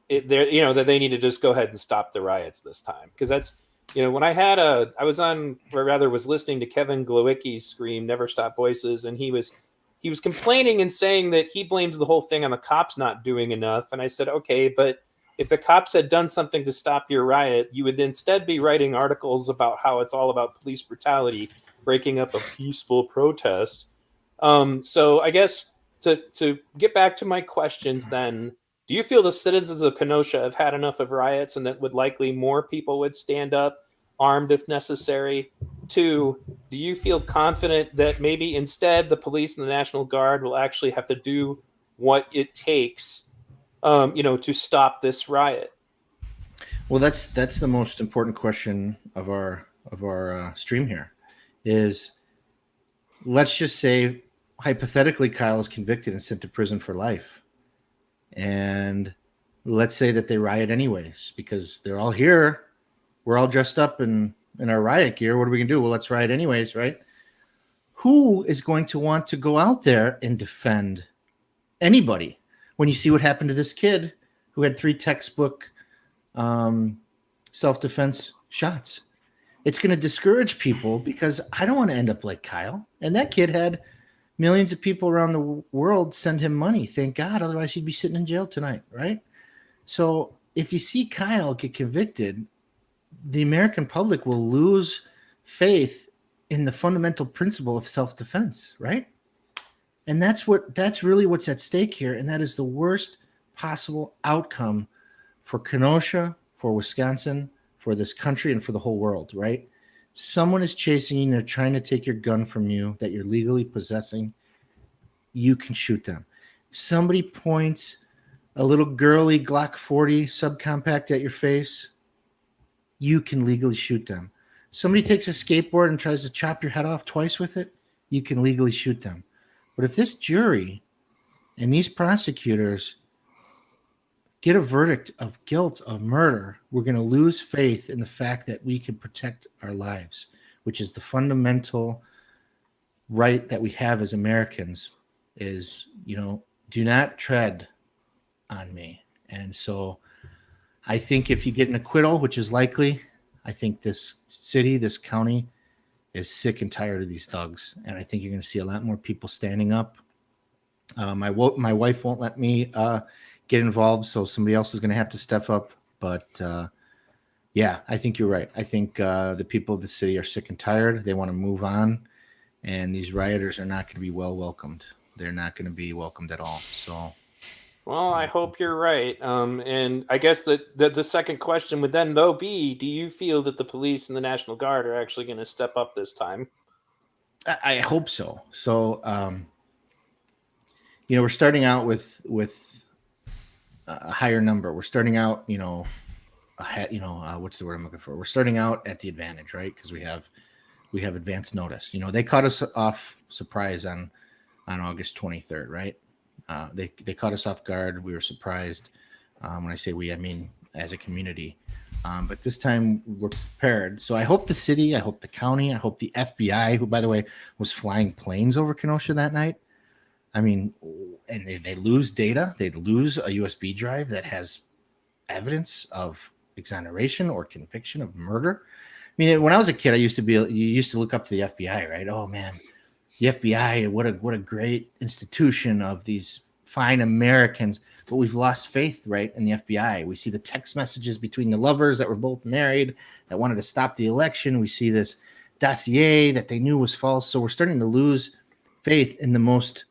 that they need to just go ahead and stop the riots this time. Because that's, when I was listening to Kevin Glowicki's Scream, Never Stop Voices, and he was complaining and saying that he blames the whole thing on the cops not doing enough. And I said, okay, but if the cops had done something to stop your riot, you would instead be writing articles about how it's all about police brutality, breaking up a peaceful protest. So I guess to get back to my questions then, do you feel the citizens of Kenosha have had enough of riots and that would likely more people would stand up armed if necessary? 2, do you feel confident that maybe instead the police and the National Guard will actually have to do what it takes, to stop this riot? Well, that's the most important question of our stream here. Is, let's just say hypothetically Kyle is convicted and sent to prison for life, and let's say that they riot anyways because they're all here. We're all dressed up in our riot gear. What are we gonna do? Well, let's riot anyways, right? who is going to want to go out there and defend anybody when you see what happened to this kid who had 3 textbook self-defense shots? It's going to discourage people because I don't want to end up like Kyle. And that kid had millions of people around the world send him money. Thank God. Otherwise, he'd be sitting in jail tonight, right? So if you see Kyle get convicted, the American public will lose faith in the fundamental principle of self-defense, right? And that's really what's at stake here. And that is the worst possible outcome for Kenosha, for Wisconsin, for this country, and for the whole world, right? Someone is chasing you, they're trying to take your gun from you that you're legally possessing. You can shoot them. Somebody points a little girly Glock 40 subcompact at your face, you can legally shoot them. Somebody takes a skateboard and tries to chop your head off twice with it, you can legally shoot them. But if this jury and these prosecutors get a verdict of guilt of murder, we're going to lose faith in the fact that we can protect our lives, which is the fundamental right that we have as Americans is, do not tread on me. And so I think if you get an acquittal, which is likely, I think this city, this county is sick and tired of these thugs. And I think you're going to see a lot more people standing up. My wife won't let me get involved, so somebody else is going to have to step up. But yeah, I think you're right. I think the people of the city are sick and tired. They want to move on, and these rioters are not going to be well welcomed. They're not going to be welcomed at all. So, well, I hope you're right. And I guess the second question would then though be: do you feel that the police and the National Guard are actually going to step up this time? I hope so. So, we're starting out with a higher number. We're starting out, what's the word I'm looking for? We're starting out at the advantage, right? Because we have advance notice. They caught us off surprise on August 23rd, right? They caught us off guard. We were surprised. When I say we, I mean as a community. But this time we're prepared. So I hope the city, I hope the county, I hope the FBI, who, by the way, was flying planes over Kenosha that night. I mean, and they lose data. They lose a USB drive that has evidence of exoneration or conviction of murder. I mean, when I was a kid, you used to look up to the FBI, right? Oh man, the FBI, what a great institution of these fine Americans. But we've lost faith, right, in the FBI. We see the text messages between the lovers that were both married that wanted to stop the election. We see this dossier that they knew was false. So we're starting to lose faith in the most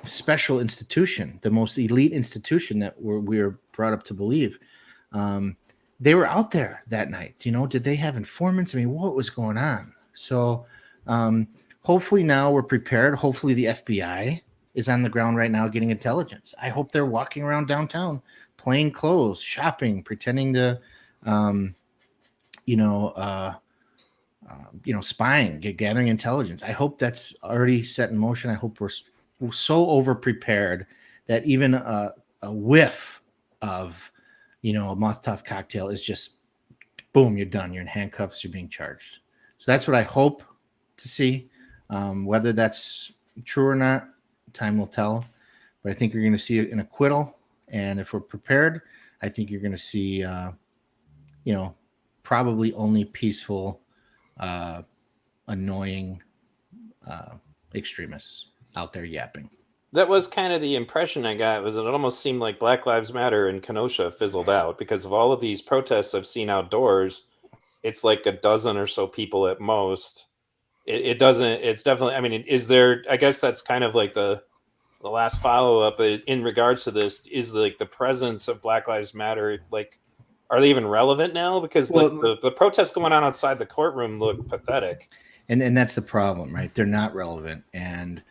special institution, the most elite institution that we're brought up to believe. They were out there that night. Did they have informants? I mean, what was going on? So hopefully now we're prepared. Hopefully the FBI is on the ground right now getting intelligence. I hope they're walking around downtown, plain clothes, shopping, pretending to, spying, gathering intelligence. I hope that's already set in motion. I hope we're so over prepared that even a whiff of, a Molotov cocktail is just, boom, you're done. You're in handcuffs. You're being charged. So that's what I hope to see. Whether that's true or not, time will tell. But I think you're going to see an acquittal. And if we're prepared, I think you're going to see, probably only peaceful, annoying extremists out there yapping. That was kind of the impression I got. It almost seemed like Black Lives Matter in Kenosha fizzled out because of all of these protests I've seen outdoors. It's like a dozen or so people at most. It's definitely, I mean, is there, I guess that's kind of like the last follow-up in regards to this is like the presence of Black Lives Matter. Like, are they even relevant now? Because the protests going on outside the courtroom look pathetic. And that's the problem, right? They're not relevant. And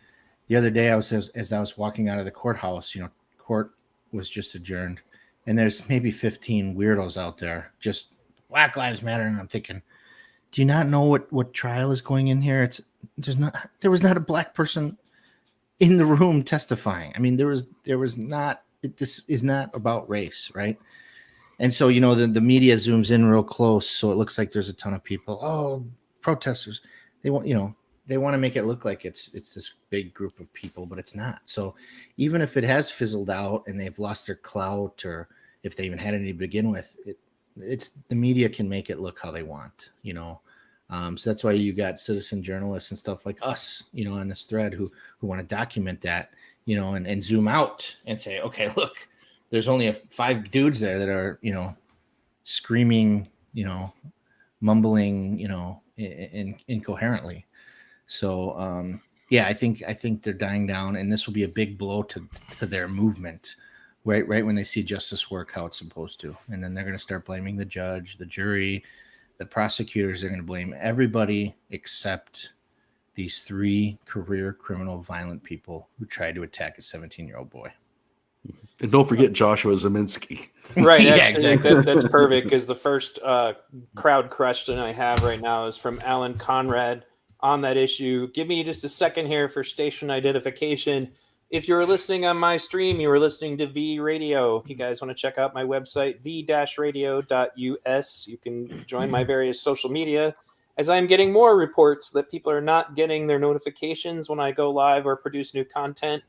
the other day as I was walking out of the courthouse, court was just adjourned and there's maybe 15 weirdos out there, just Black Lives Matter. And I'm thinking, do you not know what trial is going in here? There was not a black person in the room testifying. I mean, there was not, this is not about race, right? And so, the media zooms in real close. So it looks like there's a ton of people. Oh, protesters. they want, they want to make it look like it's this big group of people, but it's not. So even if it has fizzled out and they've lost their clout, or if they even had any to begin with, it's the media can make it look how they want, so that's why you got citizen journalists and stuff like us, on this thread who want to document that, and zoom out and say, okay, look, there's only 5 dudes there that are, screaming, mumbling, incoherently. So, I think they're dying down, and this will be a big blow to their movement, right when they see justice work how it's supposed to. And then they're going to start blaming the judge, the jury, the prosecutors. They're going to blame everybody except these 3 career criminal violent people who tried to attack a 17-year-old boy. And don't forget Joshua Zeminski. Right. Yeah, Actually, exactly. that's perfect, because the first crowd question I have right now is from Alan Conrad on that issue. Give me just a second here for station identification. If you were listening on my stream, you were listening to V Radio. If you guys want to check out my website, v-radio.us, you can join my various social media, as I'm getting more reports that people are not getting their notifications when I go live or produce new content.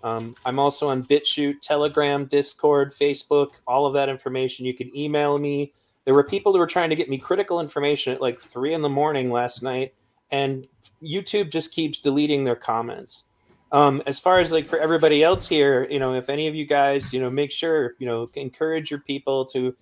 I'm also on BitChute, Telegram, Discord, Facebook, all of that information. You can email me. There were people who were trying to get me critical information at like 3 a.m. last night, and YouTube just keeps deleting their comments. As far as like for everybody else here, if any of you guys, make sure, encourage your people to,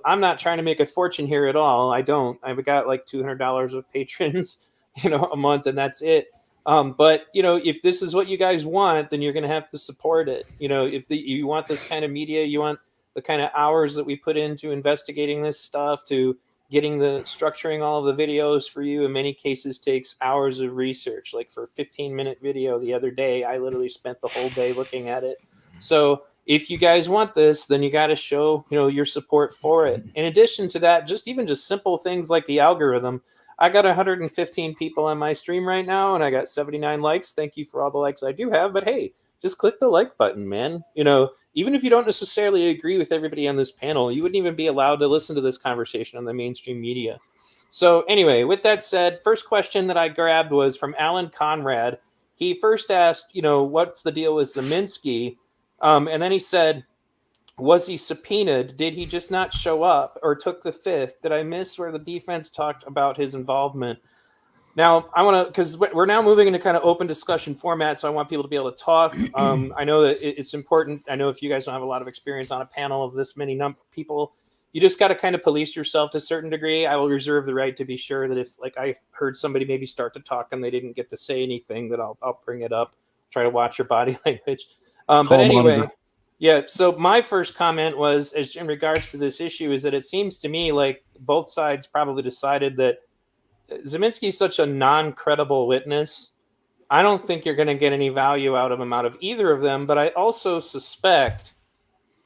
I'm not trying to make a fortune here at all. I've got like $200 of patrons, a month, and that's it. But if this is what you guys want, then you're going to have to support it. If you want this kind of media, you want the kind of hours that we put into investigating this stuff, to getting the structuring all of the videos for you, in many cases takes hours of research. Like for a 15-minute video the other day, I literally spent the whole day looking at it. So if you guys want this, then you got to show, your support for it. In addition to that, just simple things like the algorithm. I got 115 people on my stream right now, and I got 79 likes. Thank you for all the likes I do have. But hey, just click the like button, man. Even if you don't necessarily agree with everybody on this panel, you wouldn't even be allowed to listen to this conversation on the mainstream media. So anyway, with that said, first question that I grabbed was from Alan Conrad. He first asked, what's the deal with Zeminski? And then he said, was he subpoenaed? Did he just not show up, or took the 5th? Did I miss where the defense talked about his involvement? Now, I want to, because we're now moving into kind of open discussion format, so I want people to be able to talk. I know that it's important. I know if you guys don't have a lot of experience on a panel of this many people, you just got to kind of police yourself to a certain degree. I will reserve the right to be sure that if, like, I heard somebody maybe start to talk and they didn't get to say anything, that I'll bring it up. Try to watch your body language. But anyway, yeah. So my first comment was, as in regards to this issue, is that it seems to me like both sides probably decided that Zeminski is such a non-credible witness. I don't think you're going to get any value out of him out of either of them. But I also suspect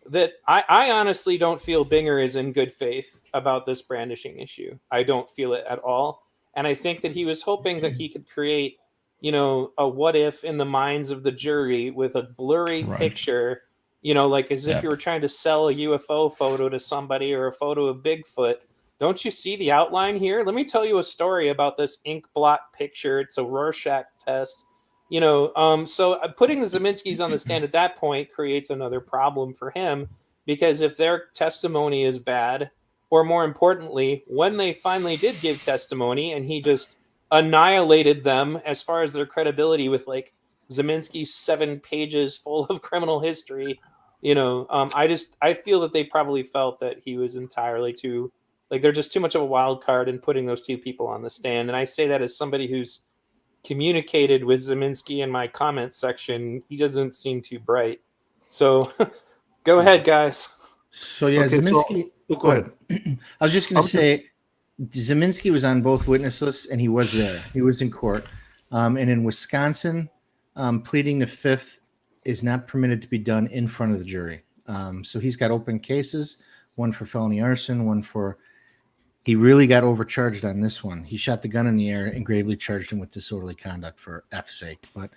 that I honestly don't feel Binger is in good faith about this brandishing issue. I don't feel it at all. And I think that he was hoping that he could create, a what if in the minds of the jury with a blurry picture, like as if you were trying to sell a UFO photo to somebody, or a photo of Bigfoot. Don't you see the outline here? Let me tell you a story about this ink blot picture. It's a Rorschach test. So putting the Zeminskis on the stand at that point creates another problem for him, because if their testimony is bad, or more importantly, when they finally did give testimony and he just annihilated them as far as their credibility with like Zeminski's 7 pages full of criminal history, I feel that they probably felt that he was entirely too, like, they're just too much of a wild card in putting those 2 people on the stand. And I say that as somebody who's communicated with Zeminski in my comment section. He doesn't seem too bright. So go ahead, guys. So yeah, okay, Zeminski. Go ahead. I was just going to say, Zeminski was on both witness lists, and he was there. He was in court. And in Wisconsin, pleading the 5th is not permitted to be done in front of the jury. So he's got open cases, one for felony arson, one for, he really got overcharged on this one. He shot the gun in the air and gravely charged him with disorderly conduct for F's sake. But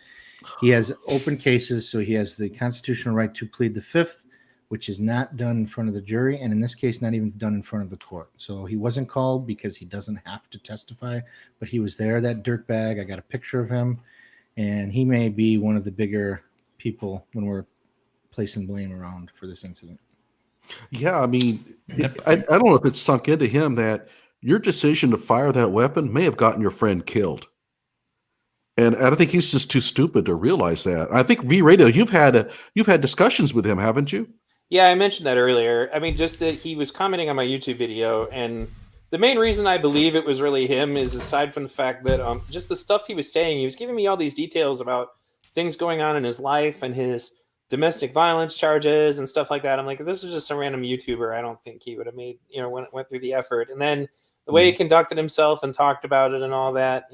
he has open cases, so he has the constitutional right to plead the 5th, which is not done in front of the jury, and in this case, not even done in front of the court. So he wasn't called because he doesn't have to testify, but he was there, that dirtbag. I got a picture of him, and he may be one of the bigger people when we're placing blame around for this incident. Yeah, I mean, I don't know if it's sunk into him that your decision to fire that weapon may have gotten your friend killed. And I don't think he's just too stupid to realize that. I think V Radio, you've had discussions with him, haven't you? Yeah, I mentioned that earlier. I mean, just that he was commenting on my YouTube video, and the main reason I believe it was really him is, aside from the fact that just the stuff he was saying, he was giving me all these details about things going on in his life and his domestic violence charges and stuff like that. I'm like, if this is just some random YouTuber, I don't think he would have made, went through the effort. And then the way he conducted himself and talked about it and all that,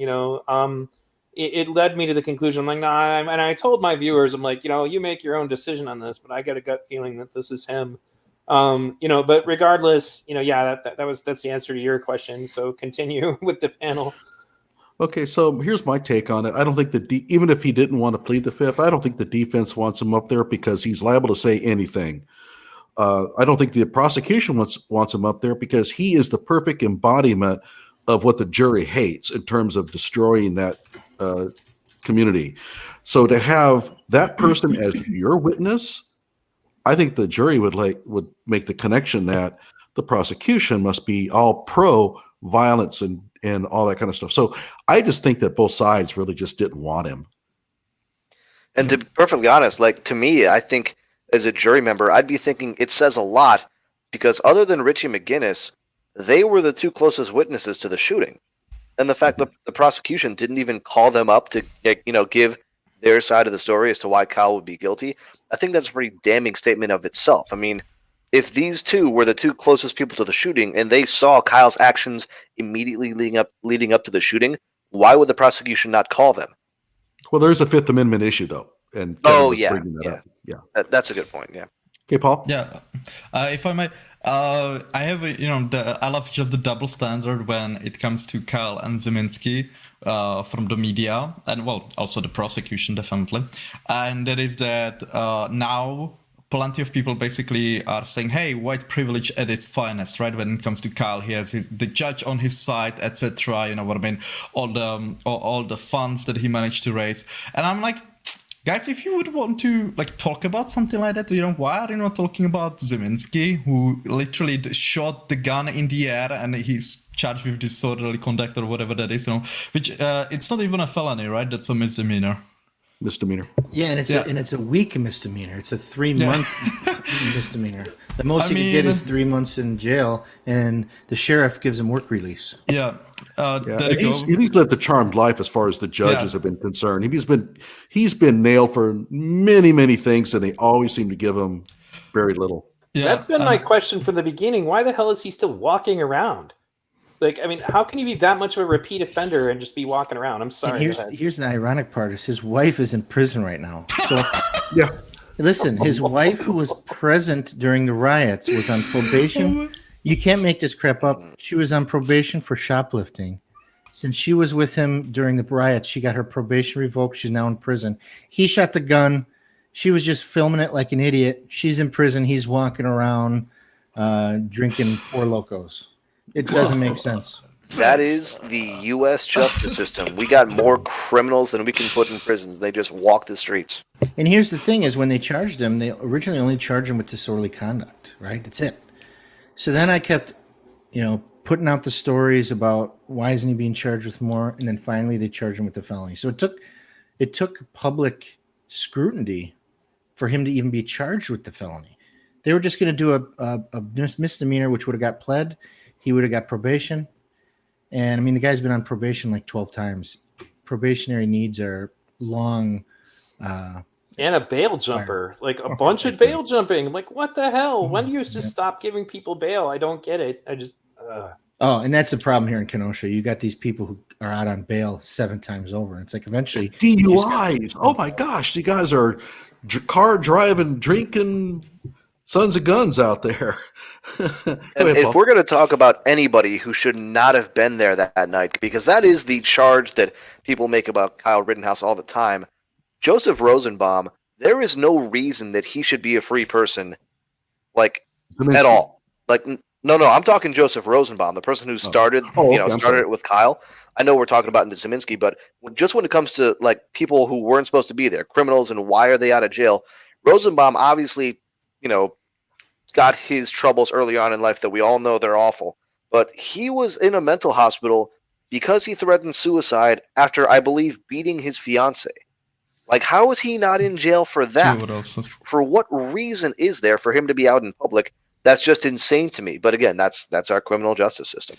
it led me to the conclusion. I'm like, nah, and I told my viewers, I'm like, you make your own decision on this, but I got a gut feeling that this is him. But regardless, that's the answer to your question. So continue with the panel. Okay, so here's my take on it. I don't think even if he didn't want to plead the fifth, I don't think the defense wants him up there because he's liable to say anything. I don't think the prosecution wants him up there because he is the perfect embodiment of what the jury hates in terms of destroying that community. So to have that person as your witness, I think the jury would make the connection that the prosecution must be all pro violence and all that kind of stuff. So I just think that both sides really just didn't want him. And to be perfectly honest, like, to me, I think as a jury member, I'd be thinking it says a lot because other than Richie McGinnis, they were the two closest witnesses to the shooting. And the fact that the prosecution didn't even call them up to, give their side of the story as to why Kyle would be guilty, I think that's a pretty damning statement of itself. I mean, if these two were the two closest people to the shooting and they saw Kyle's actions immediately leading up to the shooting, why would the prosecution not call them? Well, there's a Fifth Amendment issue, though. And that's a good point. Yeah. Okay, Paul. Yeah, if I may, I have I love just the double standard when it comes to Kyle and Zeminski from the media, and also the prosecution definitely, and that is that now plenty of people basically are saying, hey, white privilege at its finest, right? When it comes to Kyle, he has the judge on his side, etc. You know what I mean? All the funds that he managed to raise, and I'm like, guys, if you would want to talk about something like that, why are you not talking about Zeminski, who literally shot the gun in the air and he's charged with disorderly conduct or whatever that is, which it's not even a felony, right? That's a misdemeanor. Yeah, and it's a weak misdemeanor. It's a 3-month misdemeanor. The most you can get is 3 months in jail, and the sheriff gives him work release. Yeah. He's lived a charmed life as far as the judges have been concerned. He's been nailed for many, many things, and they always seem to give him very little. Yeah, that's been my question from the beginning. Why the hell is he still walking around? How can you be that much of a repeat offender and just be walking around? I'm sorry. Here's the ironic part: is his wife is in prison right now. So, yeah. Listen, his wife, who was present during the riots, was on probation. You can't make this crap up. She was on probation for shoplifting. Since she was with him during the riots, she got her probation revoked. She's now in prison. He shot the gun. She was just filming it like an idiot. She's in prison. He's walking around drinking Four Locos. It doesn't make sense. That is the U.S. justice system. We got more criminals than we can put in prisons. They just walk the streets. And here's the thing is when they charged him, they originally only charged him with disorderly conduct, right? That's it. So then I kept, putting out the stories about why isn't he being charged with more, and then finally they charged him with the felony. So it took public scrutiny for him to even be charged with the felony. They were just going to do a misdemeanor, which would have got pled. He would have got probation. And I mean, the guy's been on probation like 12 times. Probationary needs are long. And a bail jumper, a bunch of bail jumping. Like, what the hell? When do you just stop giving people bail? I don't get it. I just. Oh, and that's the problem here in Kenosha. You got these people who are out on bail 7 times over. It's like eventually DUIs. Oh my gosh, you guys are car driving, drinking, sons of guns out there. If we're going to talk about anybody who should not have been there that night, because that is the charge that people make about Kyle Rittenhouse all the time, Joseph Rosenbaum, there is no reason that he should be a free person like Zeminski. at all. Like no, I'm talking Joseph Rosenbaum, the person who started, started it with Kyle. I know we're talking about Zeminski, but just when it comes to like people who weren't supposed to be there, criminals, and why are they out of jail, Rosenbaum obviously, got his troubles early on in life that we all know they're awful. But he was in a mental hospital because he threatened suicide after, I believe, beating his fiance. Like, how is he not in jail for that? For what reason is there for him to be out in public? That's just insane to me. But again, that's our criminal justice system.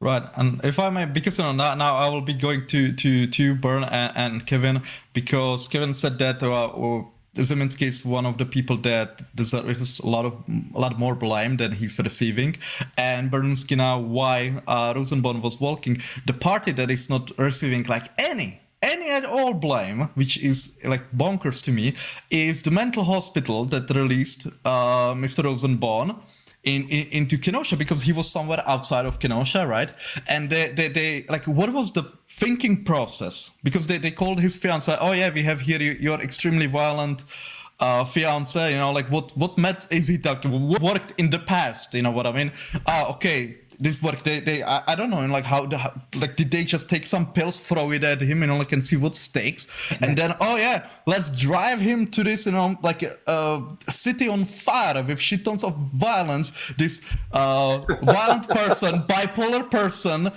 Right, and if I may, because now I will be going to Bern and Kevin, because Kevin said that Zeminski is one of the people that deserves a lot more blame than he's receiving, and Bernooski now why Rosenbaum was walking. The party that is not receiving like any at all blame, which is like bonkers to me, is the mental hospital that released Mr. Rosenbaum into Kenosha, because he was somewhere outside of Kenosha, right? And they like, what was the thinking process? Because they called his fiance, oh yeah, we have here your extremely violent fiance, like what meds is he talking? What worked in the past, you know what I mean? Okay, this worked. I don't know, like how did they just take some pills, throw it at him, like and see what sticks, and then oh yeah, let's drive him to this, like a city on fire with shit tons of violence. This violent person, bipolar person,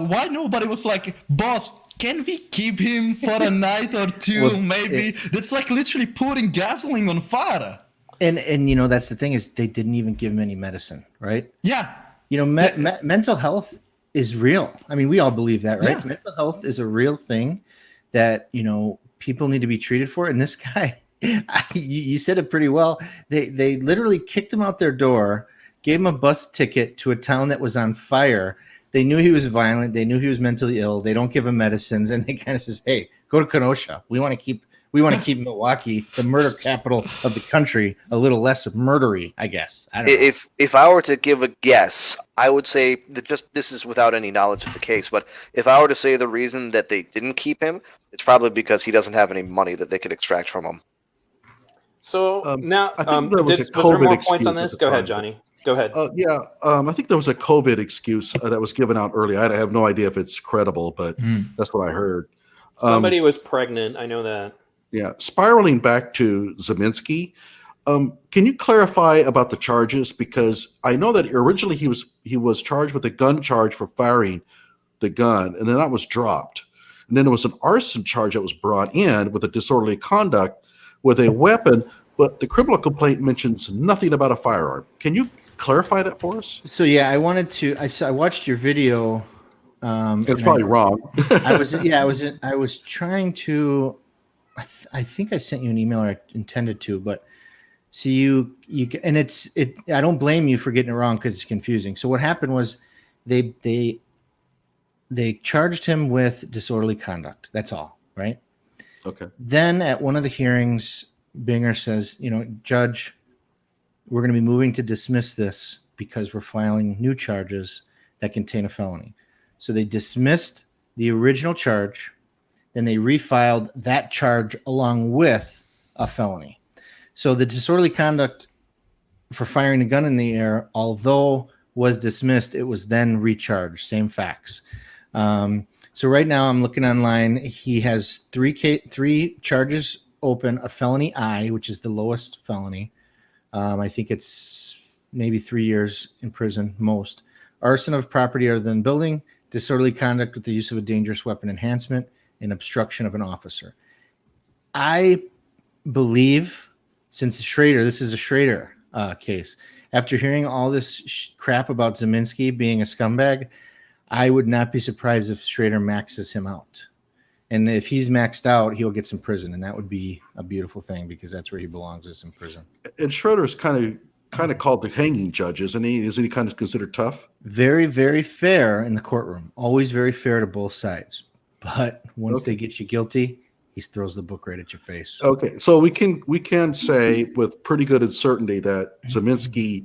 why nobody was like, boss, can we keep him for a night or two, maybe? That's like literally pouring gasoline on fire. And that's the thing, is they didn't even give him any medicine, right? Yeah. Mental health is real. I mean, we all believe that, right? Yeah. Mental health is a real thing that, people need to be treated for. And this guy, you said it pretty well. They literally kicked him out their door, gave him a bus ticket to a town that was on fire. They knew he was violent. They knew he was mentally ill. They don't give him medicines. And they kind of says, hey, go to Kenosha. We want to keep Milwaukee, the murder capital of the country, a little less murdery, I guess. I don't know. If I were to give a guess, I would say that this is without any knowledge of the case, but if I were to say the reason that they didn't keep him, it's probably because he doesn't have any money that they could extract from him. So now, I think there was a was there COVID more excuse points on at this? the Go ahead, time. Johnny. Go ahead. I think there was a COVID excuse that was given out early. I have no idea if it's credible, but that's what I heard. Somebody was pregnant. I know that. Yeah. Spiraling back to Zeminski, can you clarify about the charges? Because I know that originally he was charged with a gun charge for firing the gun, and then that was dropped. And then there was an arson charge that was brought in with a disorderly conduct with a weapon, but the criminal complaint mentions nothing about a firearm. Can you clarify that for us? So yeah, I watched your video. It's probably wrong. I was trying to. I think I sent you an email, or I intended to, but so you and I don't blame you for getting it wrong because it's confusing. So what happened was they charged him with disorderly conduct. That's all, right? Okay. Then at one of the hearings, Binger says, Judge, we're going to be moving to dismiss this because we're filing new charges that contain a felony. So they dismissed the original charge. Then they refiled that charge along with a felony. So the disorderly conduct for firing a gun in the air, although was dismissed, it was then recharged. Same facts. So right now I'm looking online. He has three charges open: a felony I, which is the lowest felony. I think it's maybe 3 years in prison most. Arson of property other than building, disorderly conduct with the use of a dangerous weapon enhancement, and obstruction of an officer. I believe, since this is a Schrader case, after hearing all this crap about Zeminski being a scumbag, I would not be surprised if Schrader maxes him out. And if he's maxed out, he'll get some prison, and that would be a beautiful thing because that's where he belongs, is in prison. And Schroeder's kind of called the hanging judge, isn't he? Isn't he kind of considered tough? Very, very fair in the courtroom. Always very fair to both sides. But once they get you guilty, he throws the book right at your face. Okay, so we can say with pretty good certainty that Zeminski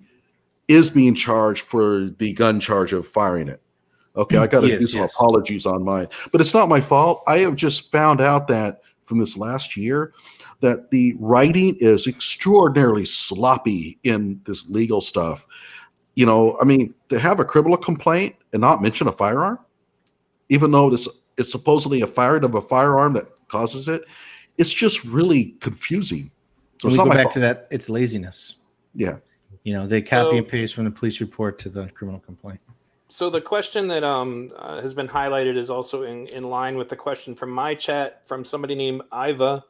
is being charged for the gun charge of firing it. Okay, I got to do some apologies on mine, but it's not my fault. I have just found out that from this last year, that the writing is extraordinarily sloppy in this legal stuff. You know, I mean, to have a criminal complaint and not mention a firearm, even though it's supposedly a firing of a firearm that causes it, it's just really confusing. So we it's go not my back fault. to that. It's laziness. Yeah. You know, they copy and paste from the police report to the criminal complaint. So the question that has been highlighted is also in line with the question from my chat from somebody named Iva.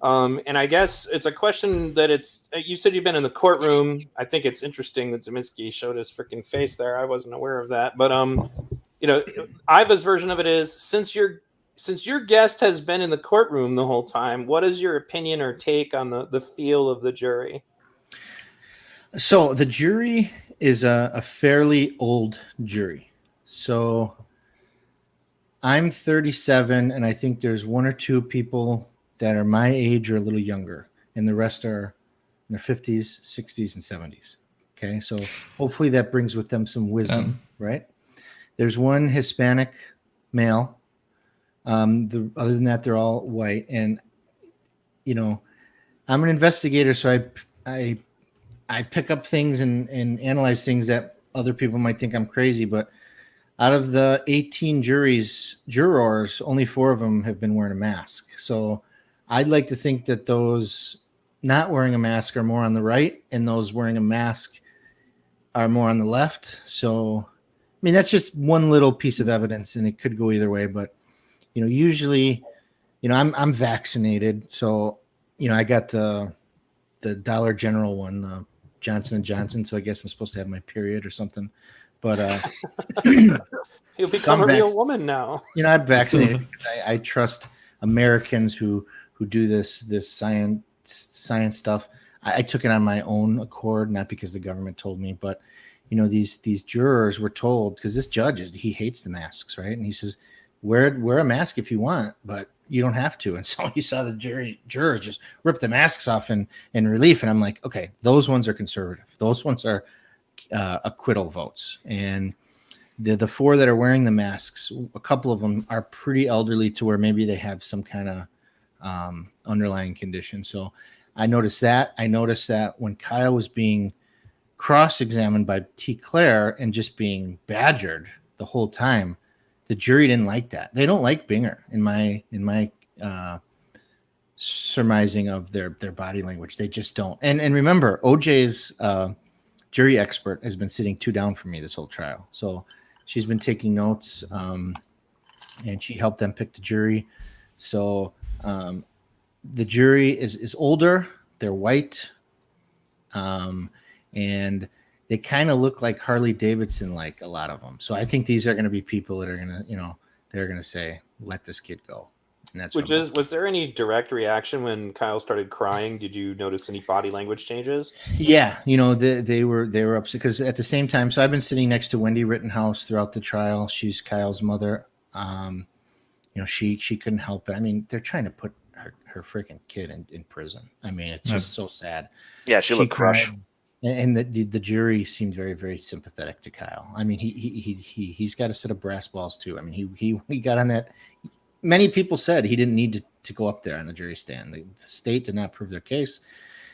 And I guess it's a question that you said you've been in the courtroom. I think it's interesting that Zeminski showed his freaking face there. I wasn't aware of that. But, you know, Iva's version of it is, since your guest has been in the courtroom the whole time, what is your opinion or take on the feel of the jury? So the jury is a fairly old jury. So I'm 37, and I think there's one or two people that are my age or a little younger, and the rest are in their 50s, 60s, and 70s. Okay, so hopefully that brings with them some wisdom, right? There's one Hispanic male. Other than that, they're all white. And, you know, I'm an investigator, so I pick up things and analyze things that other people might think I'm crazy. But out of the 18 jurors, only 4 of them have been wearing a mask. So I'd like to think that those not wearing a mask are more on the right, and those wearing a mask are more on the left. So, I mean, that's just one little piece of evidence, and it could go either way. But, you know, usually, you know, I'm vaccinated. So, you know, I got the Dollar General one, the Johnson & Johnson. So I guess I'm supposed to have my period or something. But you'll become a real woman now. You know, I'm vaccinated because I trust Americans who do this science stuff. I took it on my own accord, not because the government told me. But, you know, these jurors were told, because this judge, he hates the masks, right? And he says, wear a mask if you want, but you don't have to. And so you saw the jurors just rip the masks off in relief. And I'm like, okay, those ones are conservative. Those ones are acquittal votes. And the 4 that are wearing the masks, a couple of them are pretty elderly to where maybe they have some kind of underlying condition. So I noticed that. I noticed that when Kyle was being cross-examined by T. Claire and just being badgered the whole time, the jury didn't like that. They don't like Binger in my surmising of their body language. They just don't. And remember, OJ's jury expert has been sitting 2 down from me this whole trial. So she's been taking notes, and she helped them pick the jury. So the jury is older. They're white, and they kind of look like Harley Davidson, like a lot of them. So I think these are going to be people that are going to, you know, they're going to say, let this kid go. And that's was there any direct reaction when Kyle started crying? Did you notice any body language changes? Yeah. You know, they were upset because at the same time, so I've been sitting next to Wendy Rittenhouse throughout the trial. She's Kyle's mother. You know, she couldn't help it. I mean, they're trying to put her freaking kid in prison. I mean, it's just so sad. Yeah. She looked crushed. And the jury seemed very, very sympathetic to Kyle. I mean, he's got a set of brass balls too. I mean, he got on that. Many people said he didn't need to go up there on the jury stand. The state did not prove their case.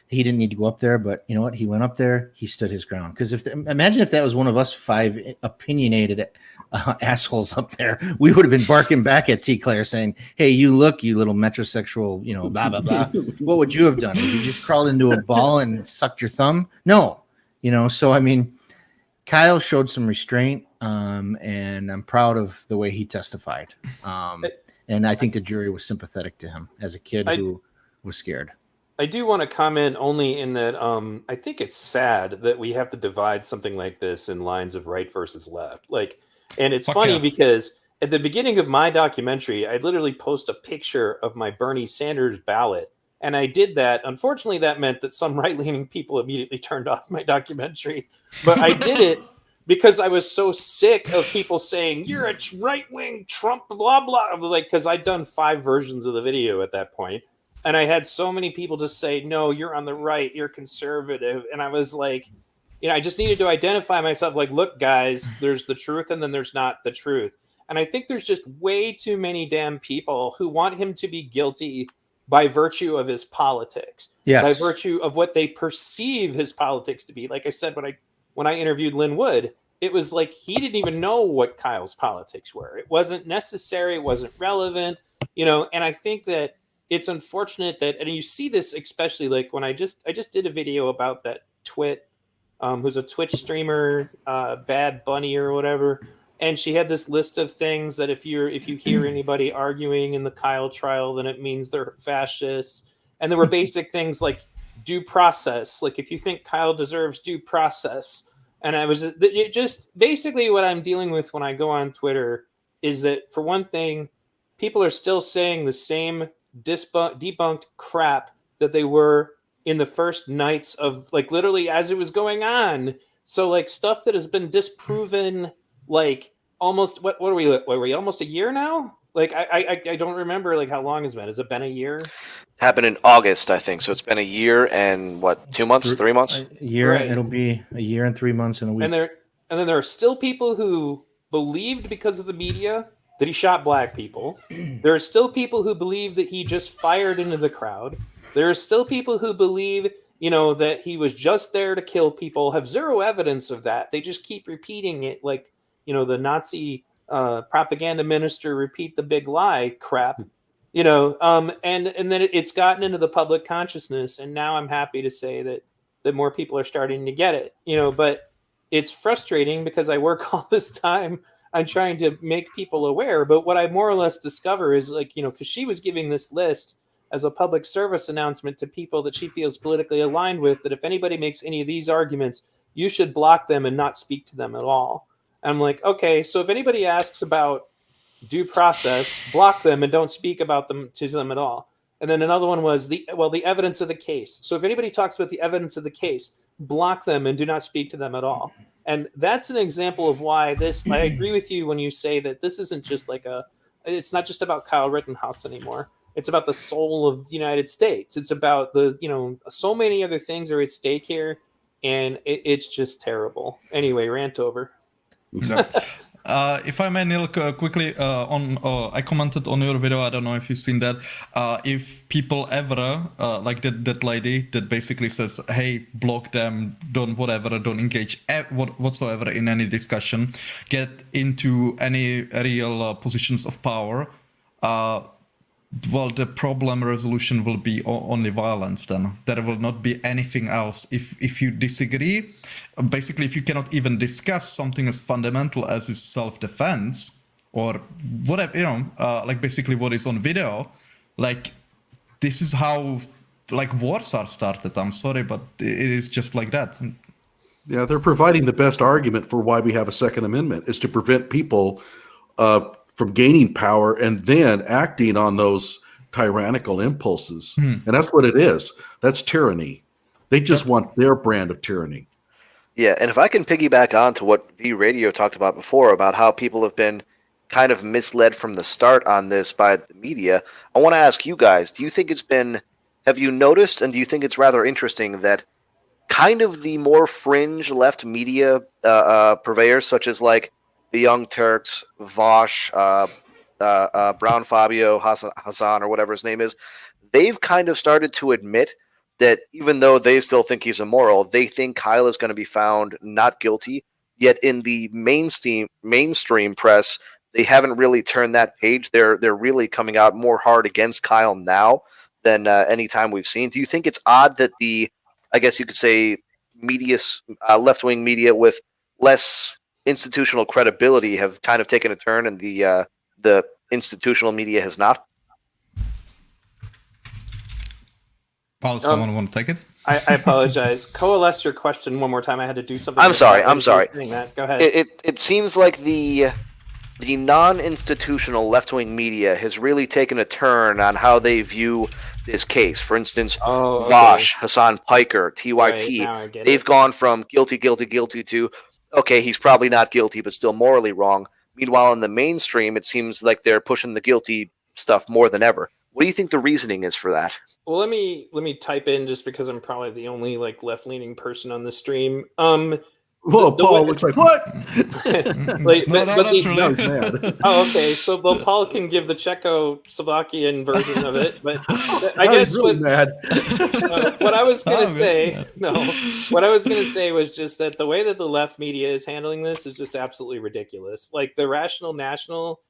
He didn't need to go up there, but you know what? He went up there. He stood his ground. Because imagine if that was one of us 5 opinionated assholes up there, we would have been barking back at T. Claire saying, "Hey, you little metrosexual, you know, blah blah blah." What would you have done? Would you just crawled into a ball and sucked your thumb? No, you know. So I mean, Kyle showed some restraint, and I'm proud of the way he testified. And I think the jury was sympathetic to him as a kid who was scared. I do want to comment only in that I think it's sad that we have to divide something like this in lines of right versus left. Like, and it's funny because at the beginning of my documentary, I literally post a picture of my Bernie Sanders ballot. And I did that. Unfortunately, that meant that some right-leaning people immediately turned off my documentary. But I did it because I was so sick of people saying, "You're a right-wing Trump, blah, blah." Like, because I'd done 5 versions of the video at that point. And I had so many people just say, "No, you're on the right, you're conservative." And I was like, you know, I just needed to identify myself like, look, guys, there's the truth and then there's not the truth. And I think there's just way too many damn people who want him to be guilty by virtue of his politics, Yes. by virtue of what they perceive his politics to be. Like I said, when I interviewed Lynn Wood, it was like he didn't even know what Kyle's politics were. It wasn't necessary. It wasn't relevant, and I think that it's unfortunate that, and you see this especially like when I just did a video about that Twit, who's a Twitch streamer, Bad Bunny or whatever. And she had this list of things that if you hear anybody arguing in the Kyle trial, then it means they're fascists. And there were basic things like due process. Like if you think Kyle deserves due process. And it just basically what I'm dealing with when I go on Twitter is that for one thing, people are still saying the same debunked crap that they were in the first nights of like literally as it was going on. So like stuff that has been disproven like almost what are we almost a year now? Like I don't remember like how long it's been. Has it been a year? Happened in August, I think. So it's been a year and what, 2 months, 3 months? A year. Right. It'll be a year and 3 months and a week. And then there are still people who believed because of the media that he shot black people. There are still people who believe that he just fired into the crowd. There are still people who believe, that he was just there to kill people, have zero evidence of that. They just keep repeating it like, the Nazi propaganda minister repeat the big lie crap, and then it's gotten into the public consciousness. And now I'm happy to say that more people are starting to get it, but it's frustrating because I work all this time on trying to make people aware. But what I more or less discover is like, because she was giving this list as a public service announcement to people that she feels politically aligned with, that if anybody makes any of these arguments, you should block them and not speak to them at all. And I'm like, okay, so if anybody asks about due process, block them and don't speak about them to them at all. And then another one was the evidence of the case. So if anybody talks about the evidence of the case, block them and do not speak to them at all. And that's an example of why I agree with you when you say that this isn't just like it's not just about Kyle Rittenhouse anymore. It's about the soul of the United States. It's about so many other things are at stake here, and it's just terrible. Anyway, rant over. If I may, Neil, quickly I commented on your video. I don't know if you've seen that. If people ever like that lady that basically says, "Hey, block them, don't engage whatsoever in any discussion, get into any real positions of power." Well, the problem resolution will be only violence then. There will not be anything else. If you disagree, basically if you cannot even discuss something as fundamental as is self-defense or whatever, like basically what is on video, like this is how like wars are started. I'm sorry, but it is just like that. Yeah, they're providing the best argument for why we have a Second Amendment is to prevent people from gaining power and then acting on those tyrannical impulses. And that's what it is. That's tyranny. They just want their brand of tyranny. Yeah, and if I can piggyback on to what V Radio talked about before, about how people have been kind of misled from the start on this by the media, I want to ask you guys, have you noticed, and do you think it's rather interesting that kind of the more fringe left media purveyors, such as like the Young Turks, Vosh, Brown Fabio, Hassan, or whatever his name is, they've kind of started to admit that even though they still think he's immoral, they think Kyle is going to be found not guilty. Yet in the mainstream press, they haven't really turned that page. They're really coming out more hard against Kyle now than any time we've seen. Do you think it's odd that I guess you could say, left-wing media with less institutional credibility have kind of taken a turn, and the institutional media has not? Paul, someone want to take it? I apologize. Coalesce your question one more time. I had to do something. I'm sorry. Go ahead. It seems like the non-institutional left-wing media has really taken a turn on how they view this case. For instance, Vosh, Hassan Piker, TYT, right, they've gone from guilty to, okay, he's probably not guilty, but still morally wrong. Meanwhile, in the mainstream, it seems like they're pushing the guilty stuff more than ever. What do you think the reasoning is for that? Well, let me type in, just because I'm probably the only like left-leaning person on the stream. Whoa, Paul looks like, what? like, No, but that's the- really- Now he's mad. Oh, okay. So, well, Paul can give the Czechoslovakian version of it, but I Now guess he's really mad. what I was gonna Oh, say, good. no, what I was gonna say was just that the way that the left media is handling this is just absolutely ridiculous. Like the Rational National,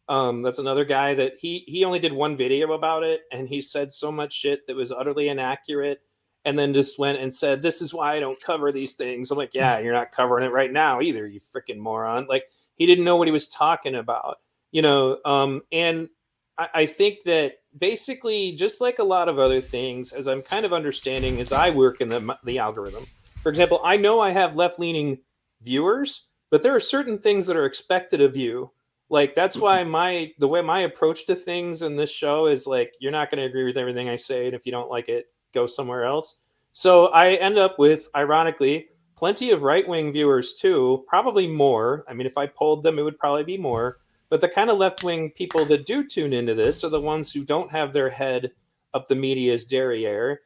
that's another guy that he only did one video about it, and he said so much shit that was utterly inaccurate, and then just went and said, "This is why I don't cover these things." I'm like, "Yeah, you're not covering it right now either, you freaking moron!" Like he didn't know what he was talking about, and I think that basically, just like a lot of other things, as I'm kind of understanding as I work in the algorithm, for example, I know I have left-leaning viewers, but there are certain things that are expected of you. Like that's why the way my approach to things in this show is like, you're not going to agree with everything I say, and if you don't like it, go somewhere else. So I end up with, ironically, plenty of right-wing viewers too, probably more. I mean, if I polled them, it would probably be more. But the kind of left-wing people that do tune into this are the ones who don't have their head up the media's derriere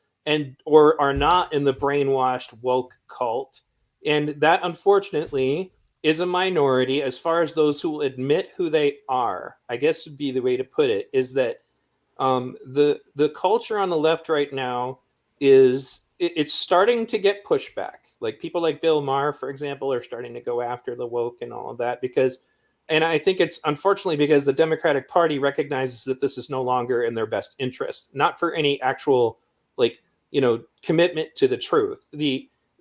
or are not in the brainwashed woke cult. And that, unfortunately, is a minority as far as those who will admit who they are. I guess would be the way to put it, is that the culture on the left right now it's starting to get pushback. Like people like Bill Maher, for example, are starting to go after the woke and all of that and I think it's unfortunately because the Democratic Party recognizes that this is no longer in their best interest, not for any actual commitment to the truth.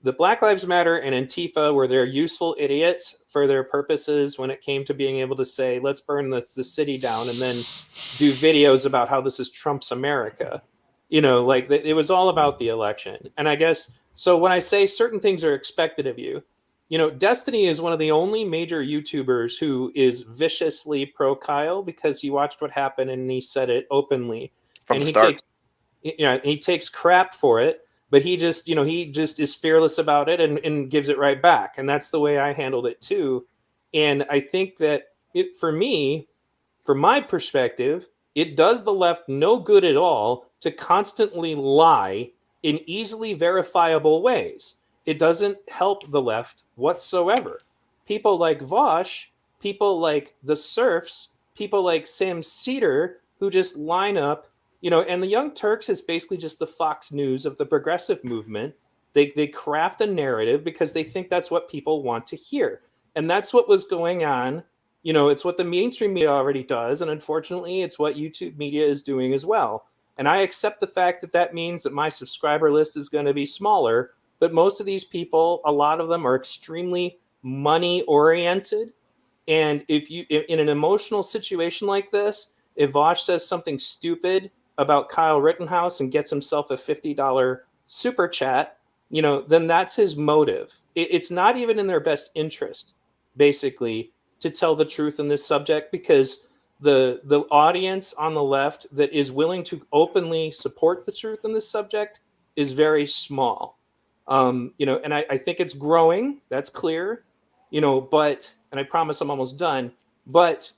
The Black Lives Matter and Antifa were their useful idiots for their purposes when it came to being able to say, let's burn the city down and then do videos about how this is Trump's America. It was all about the election. And I guess, so when I say certain things are expected of you, Destiny is one of the only major YouTubers who is viciously pro Kyle because he watched what happened and he said it openly. From and the start. He takes crap for it. But he just is fearless about it and gives it right back. And that's the way I handled it too. And I think that for me, from my perspective, it does the left no good at all to constantly lie in easily verifiable ways. It doesn't help the left whatsoever. People like Vosh, people like the Serfs, people like Sam Cedar, who just line up, and the Young Turks is basically just the Fox News of the progressive movement. They craft a narrative because they think that's what people want to hear. And that's what was going on. It's what the mainstream media already does. And unfortunately, it's what YouTube media is doing as well. And I accept the fact that that means that my subscriber list is going to be smaller. But most of these people, a lot of them are extremely money oriented. And if you, in an emotional situation like this, if Vosh says something stupid about Kyle Rittenhouse and gets himself a $50 super chat, then that's his motive. It's not even in their best interest, basically, to tell the truth in this subject because the audience on the left that is willing to openly support the truth in this subject is very small. And I think it's growing. That's clear, but, and I promise I'm almost done, but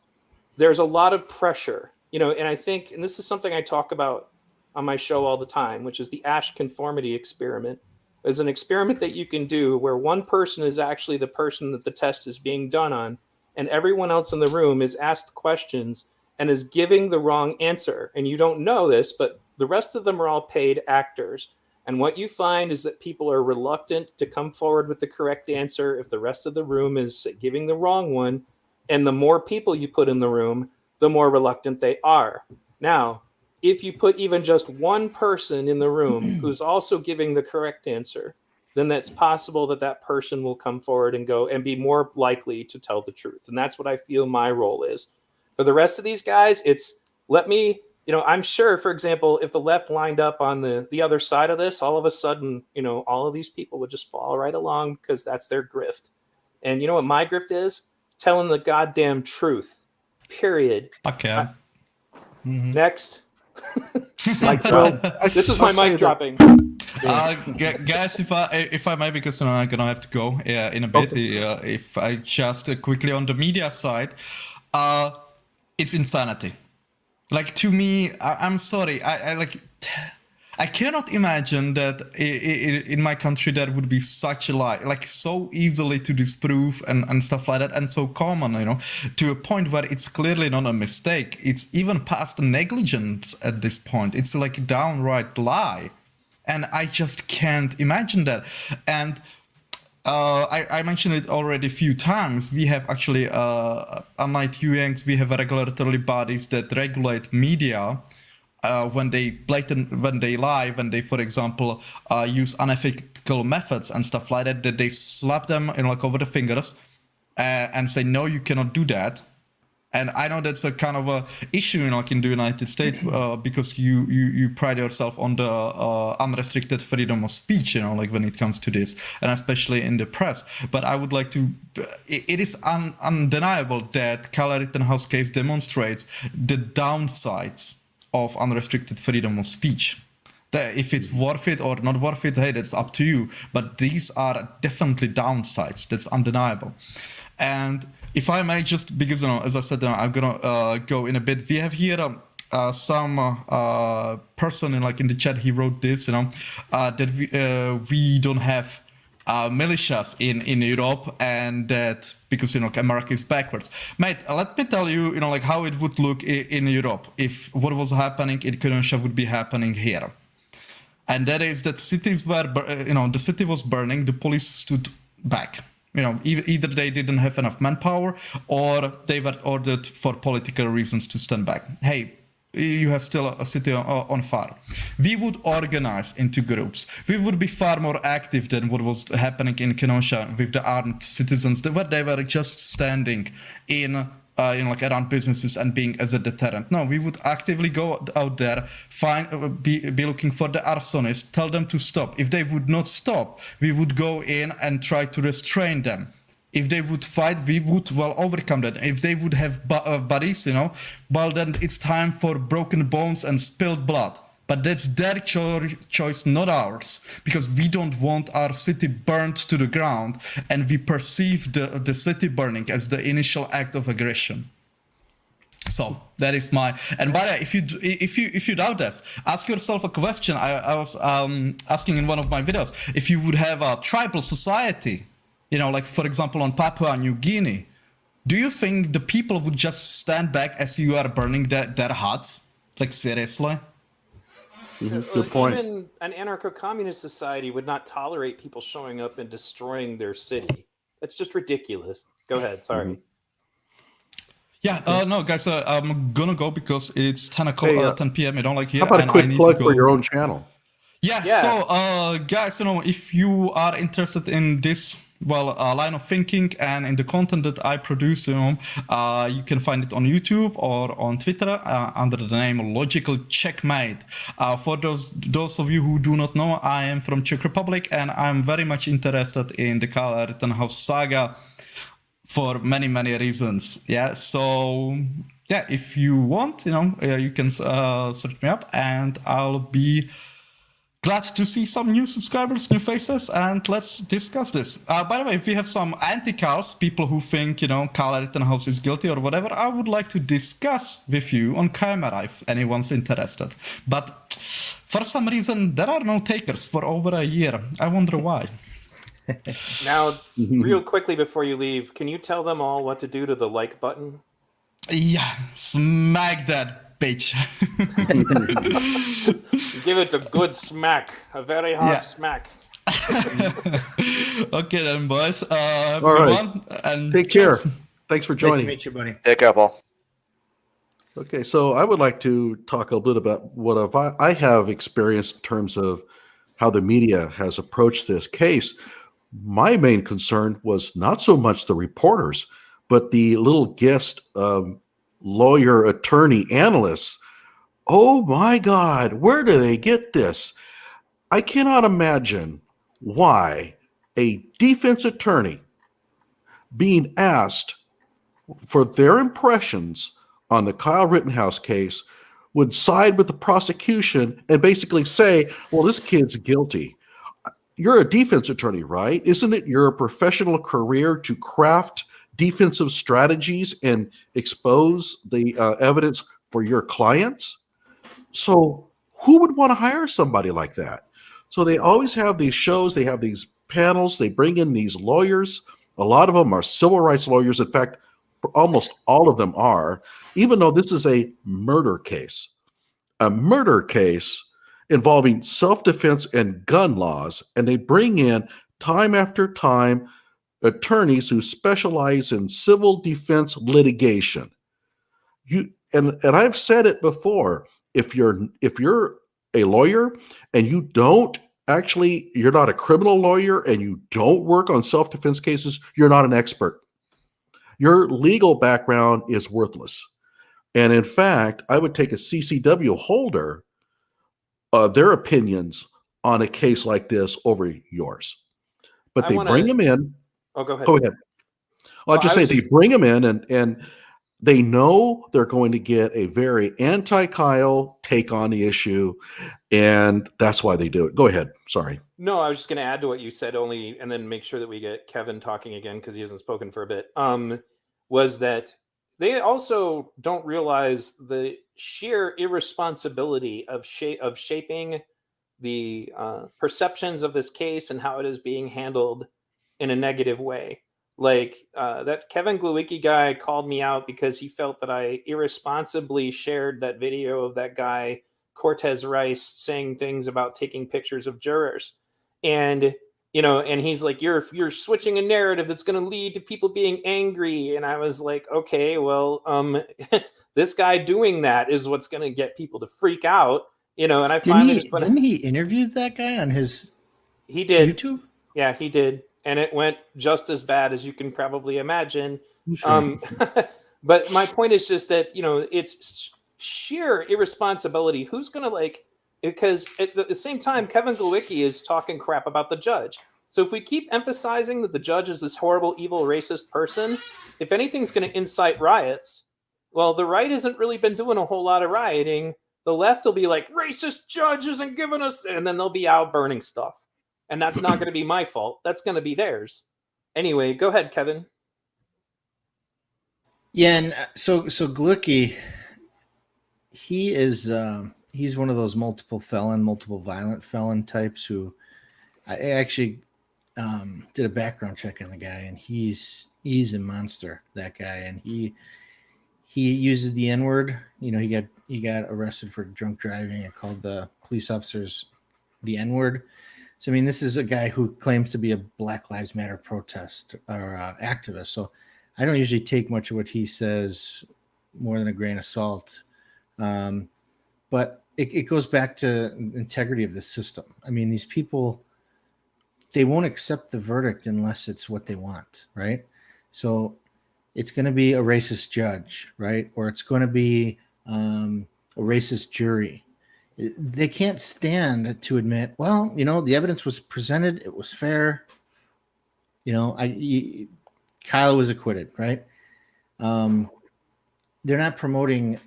there's a lot of pressure, and I think, and this is something I talk about on my show all the time, which is the Asch conformity experiment. Is an experiment that you can do where one person is actually the person that the test is being done on, and everyone else in the room is asked questions and is giving the wrong answer. And you don't know this, but the rest of them are all paid actors. And what you find is that people are reluctant to come forward with the correct answer if the rest of the room is giving the wrong one. And the more people you put in the room, the more reluctant they are. Now, if you put even just one person in the room who's also giving the correct answer, then that's possible that that person will come forward and go and be more likely to tell the truth. And that's what I feel my role is. For the rest of these guys, it's let me, I'm sure, for example, if the left lined up on the other side of this, all of a sudden, all of these people would just fall right along because that's their grift. And you know what my grift is? Telling the goddamn truth. Period. Okay. Next. Mic drop. This is my I'll say mic that- dropping. Guys, if I may, because I'm gonna have to go in a bit. If I just quickly on the media side, it's insanity. Like to me, I'm sorry. I like I cannot imagine that in my country there would be such a lie, like so easily to disprove and stuff like that, and so common, to a point where it's clearly not a mistake. It's even past negligence at this point. It's like a downright lie. And I just can't imagine that. And I mentioned it already a few times. We have actually, unlike UNGs, we have regulatory bodies that regulate media. When they lie, when they, for example, use unethical methods and stuff like that, that they slap them over the fingers and say, no, you cannot do that. And I know that's a kind of a issue in the United States because you pride yourself on the unrestricted freedom of speech, when it comes to this, and especially in the press. But I would like to, it is undeniable that Kyle Rittenhouse case demonstrates the downsides of unrestricted freedom of speech. If it's worth it or not worth it, hey, that's up to you. But these are definitely downsides. That's undeniable. And if I may, just because, as I said, I'm gonna go in a bit. We have here some person in the chat. He wrote this, that we don't have militias in Europe, and that because America is backwards. Mate, let me tell you, how it would look in Europe if what was happening in Kenosha would be happening here. And that is that cities were, the city was burning, the police stood back. Either they didn't have enough manpower or they were ordered for political reasons to stand back. Hey, you have still a city on fire. We would organize into groups. We would be far more active than what was happening in Kenosha with the armed citizens. They were just standing in around businesses and being as a deterrent. No, we would actively go out there, be looking for the arsonists, tell them to stop. If they would not stop, we would go in and try to restrain them. If they would fight, we would overcome that. If they would have buddies, then it's time for broken bones and spilled blood. But that's their choice, not ours, because we don't want our city burned to the ground, and we perceive the city burning as the initial act of aggression. So that is my. And by the way, if you doubt this, ask yourself a question. I was asking in one of my videos, if you would have a tribal society, like for example on Papua New Guinea, do you think the people would just stand back as you are burning their huts? Like seriously? Good point. Even an anarcho-communist society would not tolerate people showing up and destroying their city. That's just ridiculous. Go ahead. Sorry. Yeah, no, guys, I'm gonna go because it's 10 p.m. I don't like here. How about a quick plug for your own channel? Yeah. So, guys, if you are interested in this, line of thinking and in the content that I produce, you can find it on YouTube or on Twitter under the name Logical Checkmate. For those of you who do not know, I am from Czech Republic, and I'm very much interested in the Kyle Rittenhouse saga for many, many reasons. Yeah. So, yeah, if you want, you can search me up, and I'll be glad to see some new subscribers, new faces, and let's discuss this. By the way, if we have some anti-Kyles, people who think, Kyle Rittenhouse is guilty or whatever, I would like to discuss with you on camera if anyone's interested. But for some reason, there are no takers for over a year. I wonder why. Now, real quickly before you leave, can you tell them all what to do to the like button? Yeah, smack that bitch. Give it a good smack, a very hard smack. Okay then, boys. Have all a good right. one, and take care. Thanks for joining. Nice to meet you, buddy. Take care, Paul. Okay, so I would like to talk a bit about what I have experienced in terms of how the media has approached this case. My main concern was not so much the reporters, but the little guest lawyer, attorney, analysts. Oh my God, where do they get this? I cannot imagine why a defense attorney being asked for their impressions on the Kyle Rittenhouse case would side with the prosecution and basically say, well, this kid's guilty. You're a defense attorney, right? Isn't it your professional career to craft defensive strategies and expose the evidence for your clients? So Who would want to hire somebody like that? So they always have these shows, they have these panels, they bring in these lawyers. A lot of them are civil rights lawyers. In fact, almost all of them are, even though this is a murder case involving self-defense and gun laws, and they bring in time after time attorneys who specialize in civil defense litigation. And I've said it before, if you're a lawyer and you're not a criminal lawyer and you don't work on self-defense cases, you're not an expert. Your legal background is worthless. And in fact, I would take a CCW holder, their opinions on a case like this over yours. But they bring them in. Oh, go ahead. Go ahead. I'll just say they bring them in and they know they're going to get a very anti-Kyle take on the issue, and that's why they do it. Go ahead. Sorry. No, I was just going to add to what you said and then make sure that we get Kevin talking again because he hasn't spoken for a bit, was that they also don't realize the sheer irresponsibility of shaping the perceptions of this case and how it is being handled in a negative way. Like that Kevin Glowicki guy called me out because he felt that I irresponsibly shared that video of that guy Cortez Rice saying things about taking pictures of jurors, and and he's like, you're switching a narrative that's going to lead to people being angry, and I was like, okay, well, this guy doing that is what's going to get people to freak out, and I didn't he interview that guy on his YouTube? Yeah, he did. And it went just as bad as you can probably imagine. Sure. But my point is just that, it's sheer irresponsibility. Who's going to because at the same time, Kevin Glowicki is talking crap about the judge. So if we keep emphasizing that the judge is this horrible, evil, racist person, if anything's going to incite riots, well, the right hasn't really been doing a whole lot of rioting. The left will be like, racist judge isn't giving us, and then they'll be out burning stuff. And that's not going to be my fault. That's going to be theirs. Anyway, go ahead, Kevin. Yeah, and so Glowicki, he is he's one of those multiple violent felon types who I actually did a background check on the guy, and he's a monster, that guy, and he uses the N-word. He got arrested for drunk driving and called the police officers the N-word. So, I mean, this is a guy who claims to be a Black Lives Matter protest or activist. So I don't usually take much of what he says more than a grain of salt. But it goes back to integrity of the system. I mean, these people, they won't accept the verdict unless it's what they want, right? So it's going to be a racist judge, right? Or it's going to be a racist jury. They can't stand to admit, well, the evidence was presented, it was fair. Kyle was acquitted, right? They're not promoting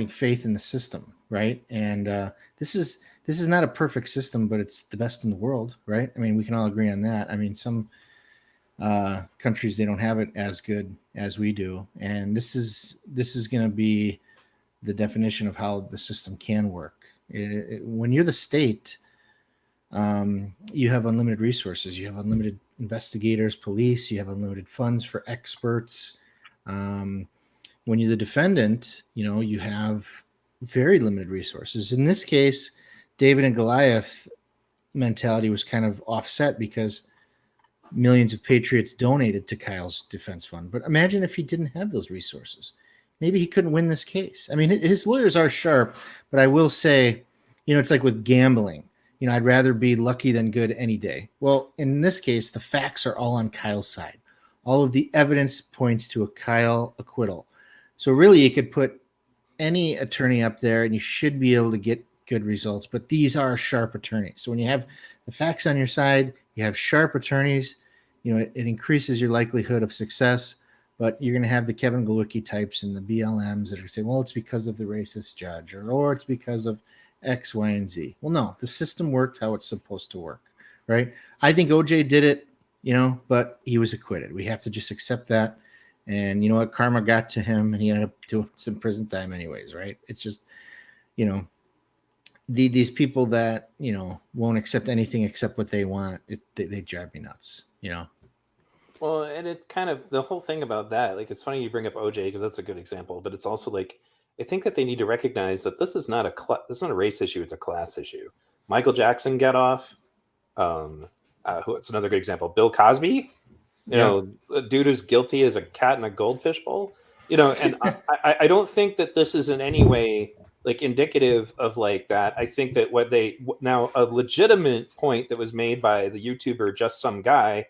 faith in the system, right? And this is not a perfect system, but it's the best in the world, right? I mean, we can all agree on that. I mean, some countries, they don't have it as good as we do, and this is going to be the definition of how the system can work. When you're the state, you have unlimited resources. You have unlimited investigators, police. You have unlimited funds for experts. When you're the defendant, you have very limited resources. In this case, David and Goliath mentality was kind of offset because millions of patriots donated to Kyle's defense fund. But imagine if he didn't have those resources. Maybe he couldn't win this case. I mean, his lawyers are sharp, but I will say, it's like with gambling. I'd rather be lucky than good any day. Well, in this case, the facts are all on Kyle's side. All of the evidence points to a Kyle acquittal. So really, you could put any attorney up there and you should be able to get good results. But these are sharp attorneys. So when you have the facts on your side, you have sharp attorneys, it increases your likelihood of success. But you're going to have the Kevin Glowicki types and the BLMs that are going to say, well, it's because of the racist judge or it's because of X, Y, and Z. Well, no, the system worked how it's supposed to work, right? I think OJ did it, but he was acquitted. We have to just accept that And you know what? Karma got to him, and he ended up doing some prison time anyways, right? It's just, you know, these people that, you know, won't accept anything except what they want, they drive me nuts, you know? Well, and it kind of the whole thing about that, like it's funny you bring up OJ because that's a good example, but it's also like I think that they need to recognize that this is not this is not a race issue; it's a class issue. Michael Jackson got off. It's another good example. Bill Cosby, you know, a dude who's guilty as a cat in a goldfish bowl. You know, and I don't think that this is in any way like indicative of like that. I think that now a legitimate point that was made by the YouTuber Just Some Guy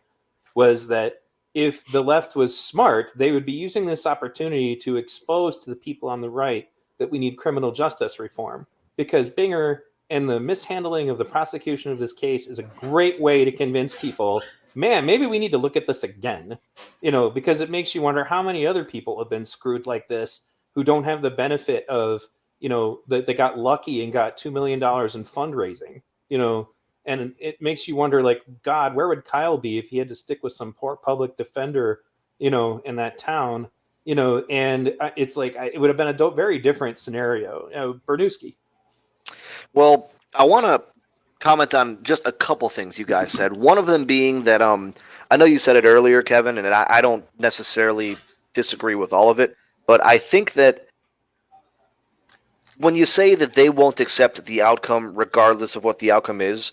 was that if the left was smart, they would be using this opportunity to expose to the people on the right that we need criminal justice reform, because Binger and the mishandling of the prosecution of this case is a great way to convince people, man, maybe we need to look at this again, you know, because it makes you wonder how many other people have been screwed like this who don't have the benefit of, you know, that they got lucky and got $2 million in fundraising, you know, and it makes you wonder, like, God, where would Kyle be if he had to stick with some poor public defender, you know, in that town, you know, and it's like, it would have been a very different scenario. You know, Bernooski. Well, I want to comment on just a couple things you guys said. One of them being that I know you said it earlier, Kevin, and I don't necessarily disagree with all of it, but I think that when you say that they won't accept the outcome regardless of what the outcome is,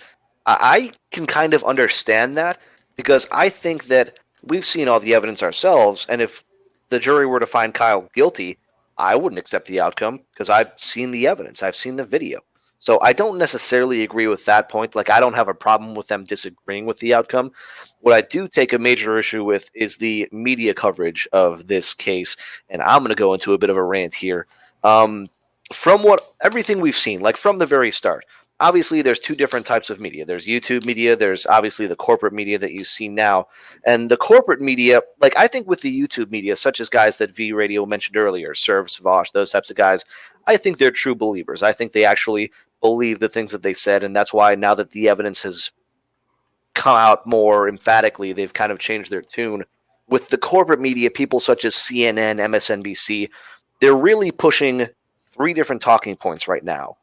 I can kind of understand that, because I think that we've seen all the evidence ourselves, and if the jury were to find Kyle guilty, I wouldn't accept the outcome because I've seen the evidence. I've seen the video. So I don't necessarily agree with that point. Like, I don't have a problem with them disagreeing with the outcome. What I do take a major issue with is the media coverage of this case, and I'm going to go into a bit of a rant here. From everything we've seen, like from the very start, obviously there's two different types of media. There's YouTube media. There's obviously the corporate media that you see now. And the corporate media, like I think with the YouTube media, such as guys that V Radio mentioned earlier, Serv, Savash, those types of guys, I think they're true believers. I think they actually believe the things that they said. And that's why now that the evidence has come out more emphatically, they've kind of changed their tune. With the corporate media, people such as CNN, MSNBC, they're really pushing three different talking points right now.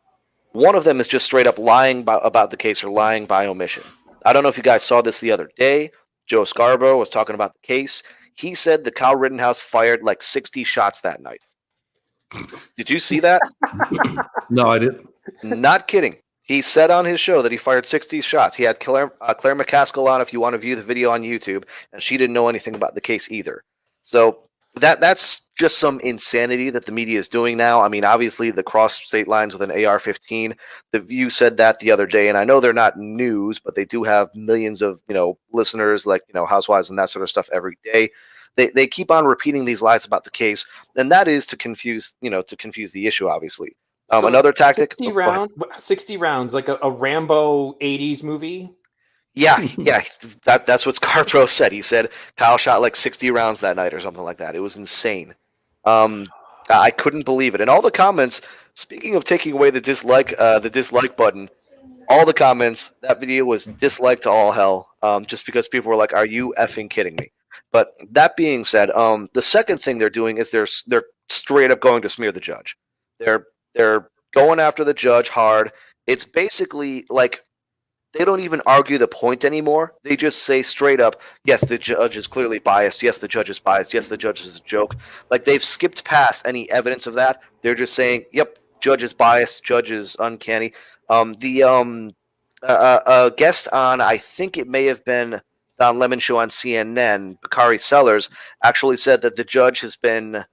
One of them is just straight up lying about the case or lying by omission. I don't know if you guys saw this the other day. Joe Scarborough was talking about the case. He said that Kyle Rittenhouse fired like 60 shots that night. Did you see that? No, I didn't. Not kidding. He said on his show that he fired 60 shots. He had Claire McCaskill on if you want to view the video on YouTube, and she didn't know anything about the case either. So that's just some insanity that the media is doing now. I mean, obviously the cross state lines with an AR-15. The View said that the other day, and I know they're not news, but they do have millions of, you know, listeners, like, you know, housewives and that sort of stuff every day. They keep on repeating these lies about the case, and that is to confuse the issue, obviously. So another tactic. 60 rounds, like a Rambo 80s movie. Yeah. That's what Scarborough said. He said Kyle shot like 60 rounds that night or something like that. It was insane. I couldn't believe it. And all the comments, speaking of taking away the dislike button, all the comments, that video was disliked to all hell, just because people were like, are you effing kidding me? But that being said, the second thing they're doing is they're straight up going to smear the judge. They're going after the judge hard. It's basically like they don't even argue the point anymore. They just say straight up, yes, the judge is clearly biased. Yes, the judge is biased. Yes, the judge is a joke. Like, they've skipped past any evidence of that. They're just saying, yep, judge is biased. Judge is uncanny. The guest on, I think it may have been Don Lemon show on CNN, Bakari Sellers, actually said that the judge has been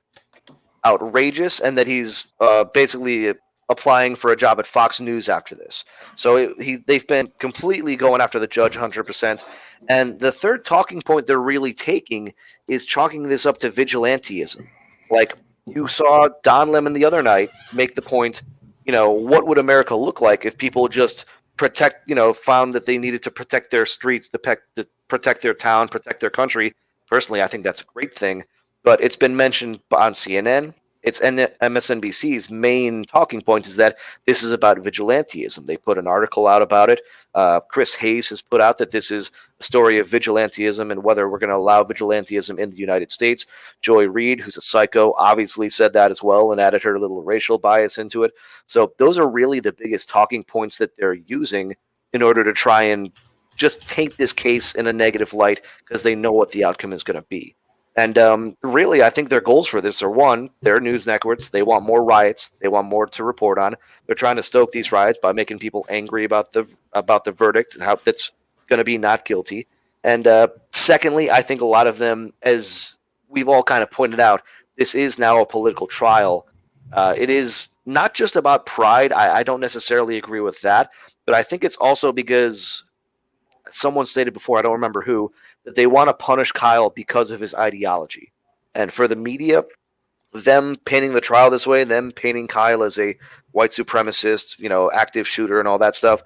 outrageous and that he's basically applying for a job at Fox News after this. So they've been completely going after the judge 100%. And the third talking point they're really taking is chalking this up to vigilantism. Like, you saw Don Lemon the other night make the point, you know, what would America look like if people just found that they needed to protect their streets, to protect their town, protect their country. Personally, I think that's a great thing. But it's been mentioned on CNN. It's MSNBC's main talking point is that this is about vigilantism. They put an article out about it. Chris Hayes has put out that this is story of vigilantism and whether we're going to allow vigilantism in the United States. Joy Reid, who's a psycho, obviously said that as well and added her little racial bias into it. So those are really the biggest talking points that they're using in order to try and just taint this case in a negative light because they know what the outcome is going to be. And really, I think their goals for this are, one, they're news networks. They want more riots. They want more to report on. They're trying to stoke these riots by making people angry about the verdict, how that's going to be not guilty. And secondly, I think a lot of them, as we've all kind of pointed out, this is now a political trial. It is not just about pride. I don't necessarily agree with that, but I think it's also because someone stated before, I don't remember who, that they want to punish Kyle because of his ideology. And for the media, them painting the trial this way, them painting Kyle as a white supremacist, active shooter and all that stuff,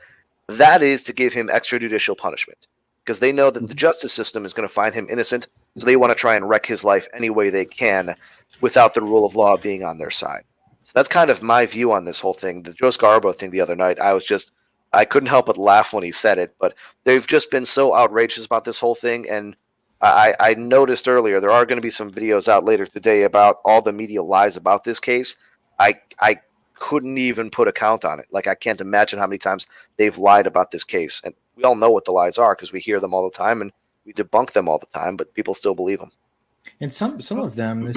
that is to give him extrajudicial punishment because they know that the justice system is going to find him innocent. So they want to try and wreck his life any way they can without the rule of law being on their side. So that's kind of my view on this whole thing. The Joe Scarborough thing the other night, I couldn't help but laugh when he said it, but they've just been so outrageous about this whole thing. And I noticed earlier, there are going to be some videos out later today about all the media lies about this case. I couldn't even put a count on it. Like, I can't imagine how many times they've lied about this case. And we all know what the lies are because we hear them all the time and we debunk them all the time, but people still believe them. And some of them,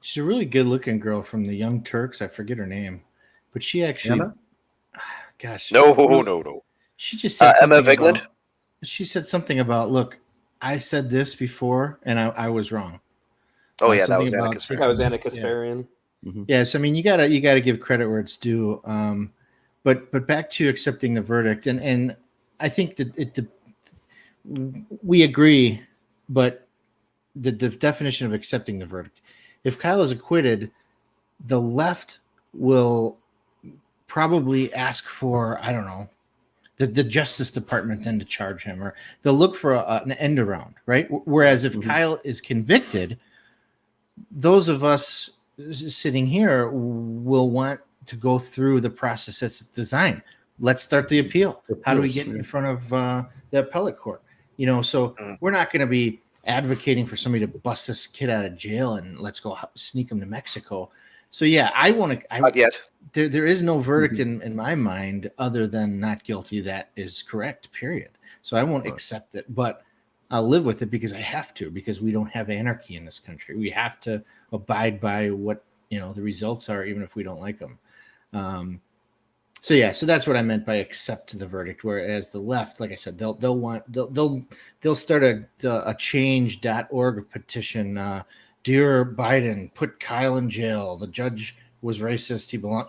she's a really good looking girl from the Young Turks. I forget her name, but she actually, Anna? gosh, No. she just said Emma something Vigland? she said something about, look, I said this before and I was wrong. Oh yeah, that was something Anna about- Kasparian. That was Anna Kasparian. Yes, I mean you gotta give credit where it's due. But back to accepting the verdict, and I think that we agree, but the definition of accepting the verdict. If Kyle is acquitted, the left will probably ask for, I don't know, the Justice Department then to charge him, or they'll look for an end around, right? Whereas if Kyle is convicted, those of us sitting here will want to go through the process that's designed. Let's start the appeal. How do we get in front of the appellate court? So we're not going to be advocating for somebody to bust this kid out of jail and let's go sneak him to Mexico. So yeah, I want to. Not yet. There is no verdict in my mind other than not guilty. That is correct. Period. So I won't accept it, but I'll live with it because I have to. Because we don't have anarchy in this country. We have to abide by what the results are, even if we don't like them. So that's what I meant by accept the verdict. Whereas the left, like I said, they'll start a change.org petition. Dear Biden, put Kyle in jail. The judge was racist. He belonged.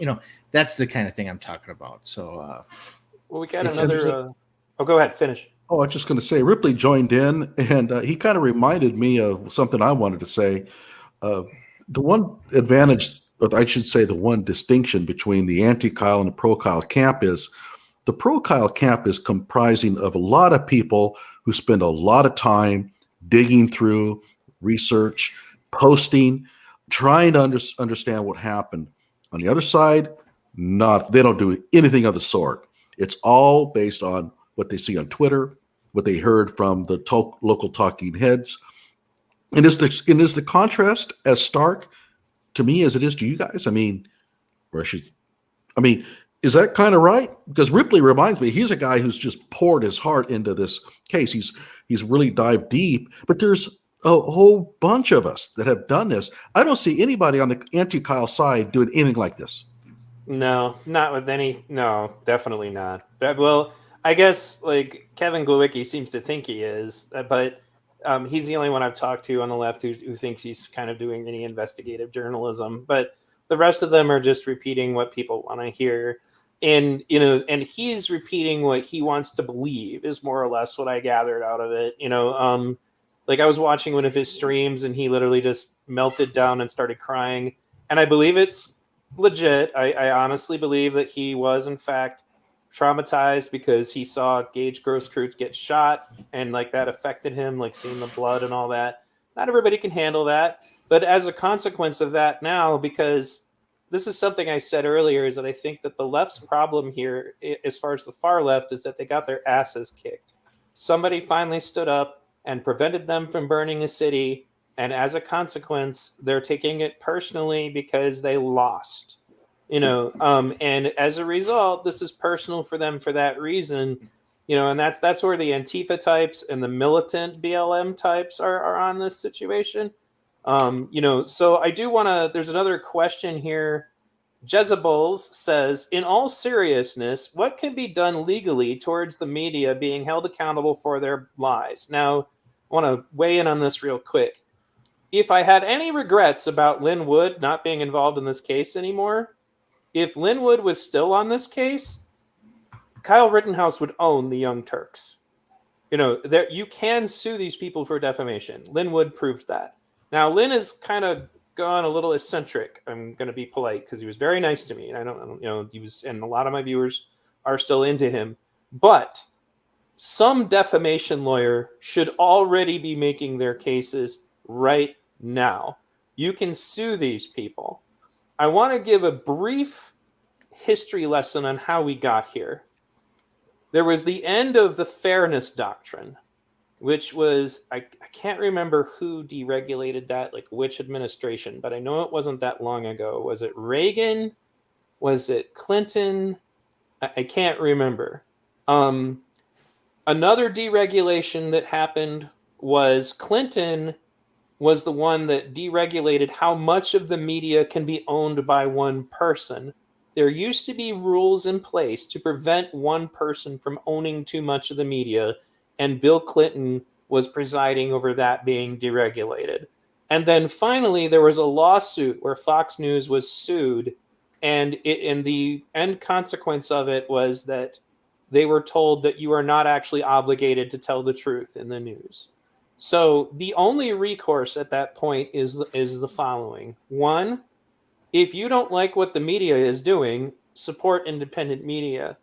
That's the kind of thing I'm talking about. So, well, we got another. Go ahead, finish. Oh, I was just going to say, Ripley joined in, and he kind of reminded me of something I wanted to say. The one advantage, or I should say, the one distinction between the anti-Kyle and the pro-Kyle camp is the pro-Kyle camp is comprising of a lot of people who spend a lot of time digging through research, posting, trying to understand what happened. On the other side, they don't do anything of the sort. It's all based on what they see on Twitter, what they heard from the local talking heads. And is the contrast as stark to me as it is to you guys? Is that kind of right? Because Ripley reminds me, he's a guy who's just poured his heart into this case. He's really dived deep, but there's a whole bunch of us that have done this. I don't see anybody on the anti-Kyle side doing anything like this. No, not with any. No, definitely not. Well, I guess like Kevin Glowicki seems to think he is, but he's the only one I've talked to on the left who thinks he's kind of doing any investigative journalism. But the rest of them are just repeating what people want to hear. And, and he's repeating what he wants to believe is more or less what I gathered out of it. Like I was watching one of his streams and he literally just melted down and started crying. And I believe it's legit. I honestly believe that he was in fact traumatized because he saw Gage Grosskreutz get shot and like that affected him, like seeing the blood and all that. Not everybody can handle that. But as a consequence of that now, because this is something I said earlier, is that I think that the left's problem here, as far as the far left, is that they got their asses kicked somebody finally stood up and prevented them from burning a city. And as a consequence, they're taking it personally because they lost, and as a result, this is personal for them for that reason, and that's where the Antifa types and the militant BLM types are on this situation. So I do want to, there's another question here. Jezebels says, in all seriousness, what can be done legally towards the media being held accountable for their lies? Now, I want to weigh in on this real quick. If I had any regrets about Lynn Wood not being involved in this case anymore, if Lynn Wood was still on this case, Kyle Rittenhouse would own the Young Turks. You can sue these people for defamation. Lynn Wood proved that. Now, Lynn has kind of gone a little eccentric. I'm going to be polite because he was very nice to me, and I don't, he was, and a lot of my viewers are still into him. But some defamation lawyer should already be making their cases right now. You can sue these people. I want to give a brief history lesson on how we got here. There was the end of the fairness doctrine, which was, I can't remember who deregulated that, like which administration, but I know it wasn't that long ago. Was it Reagan? Was it Clinton? I can't remember. Another deregulation that happened was Clinton was the one that deregulated how much of the media can be owned by one person. There used to be rules in place to prevent one person from owning too much of the media, and Bill Clinton was presiding over that being deregulated. And then finally, there was a lawsuit where Fox News was sued, and the end consequence of it was that they were told that you are not actually obligated to tell the truth in the news. So the only recourse at that point is the following. One, if you don't like what the media is doing, support independent media.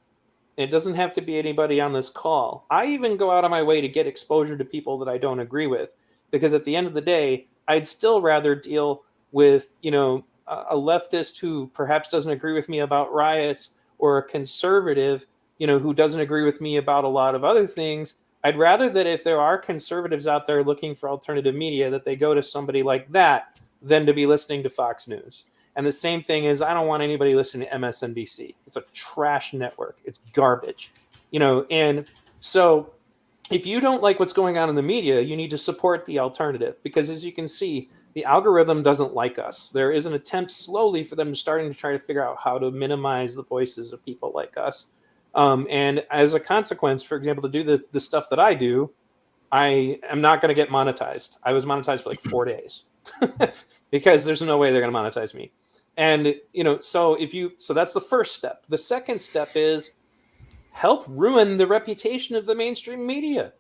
It doesn't have to be anybody on this call. I even go out of my way to get exposure to people that I don't agree with, because at the end of the day, I'd still rather deal with, a leftist who perhaps doesn't agree with me about riots, or a conservative, who doesn't agree with me about a lot of other things. I'd rather that if there are conservatives out there looking for alternative media, that they go to somebody like that than to be listening to Fox News. And the same thing is, I don't want anybody listening to MSNBC. It's a trash network. It's garbage, and so if you don't like what's going on in the media, you need to support the alternative, because as you can see, the algorithm doesn't like us. There is an attempt slowly for them starting to try to figure out how to minimize the voices of people like us. And as a consequence, for example, to do the stuff that I do, I am not going to get monetized. I was monetized for like 4 days because there's no way they're going to monetize me. And, so that's the first step. The second step is help ruin the reputation of the mainstream media.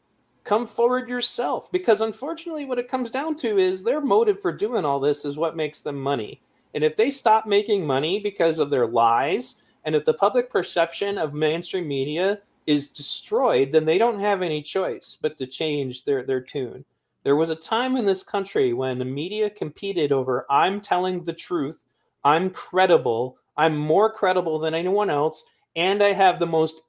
Come forward yourself, because unfortunately what it comes down to is their motive for doing all this is what makes them money. And if they stop making money because of their lies, and if the public perception of mainstream media is destroyed, then they don't have any choice but to change their tune. There was a time in this country when the media competed over, I'm telling the truth, I'm credible, I'm more credible than anyone else, and I have the most,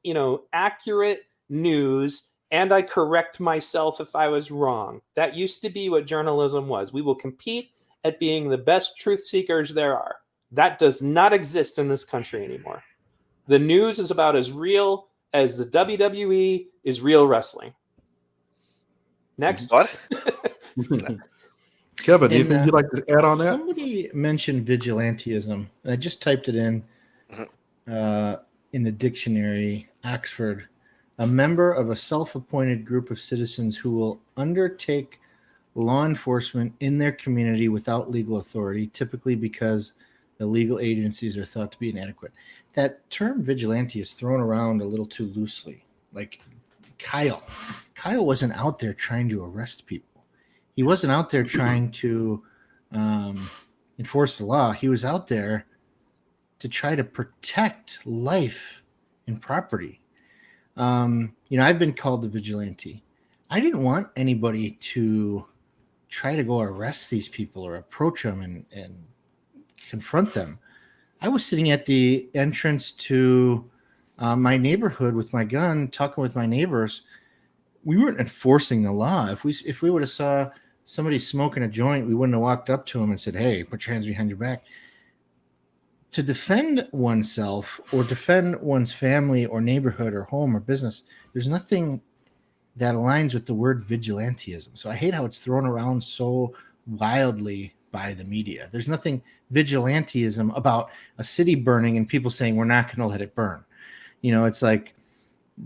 accurate news, and I correct myself if I was wrong. That used to be what journalism was. We will compete at being the best truth seekers there are. That does not exist in this country anymore. The news is about as real as the WWE is real wrestling. Next. What? Kevin, anything you'd like to add on that? Somebody mentioned vigilantism, and I just typed it in the dictionary, Oxford. A member of a self-appointed group of citizens who will undertake law enforcement in their community without legal authority, typically because the legal agencies are thought to be inadequate. That term vigilante is thrown around a little too loosely. Like Kyle wasn't out there trying to arrest people. He wasn't out there trying to enforce the law. He was out there to try to protect life and property. I've been called a vigilante. I didn't want anybody to try to go arrest these people or approach them and confront them. I was sitting at the entrance to my neighborhood with my gun, talking with my neighbors. we weren't enforcing the law. If we would have saw somebody smoking a joint, we wouldn't have walked up to him and said, "Hey, put your hands behind your back." To defend oneself or defend one's family or neighborhood or home or business, there's nothing that aligns with the word vigilantism. So I hate how it's thrown around so wildly by the media. There's nothing vigilantism about a city burning and people saying we're not going to let it burn. It's like,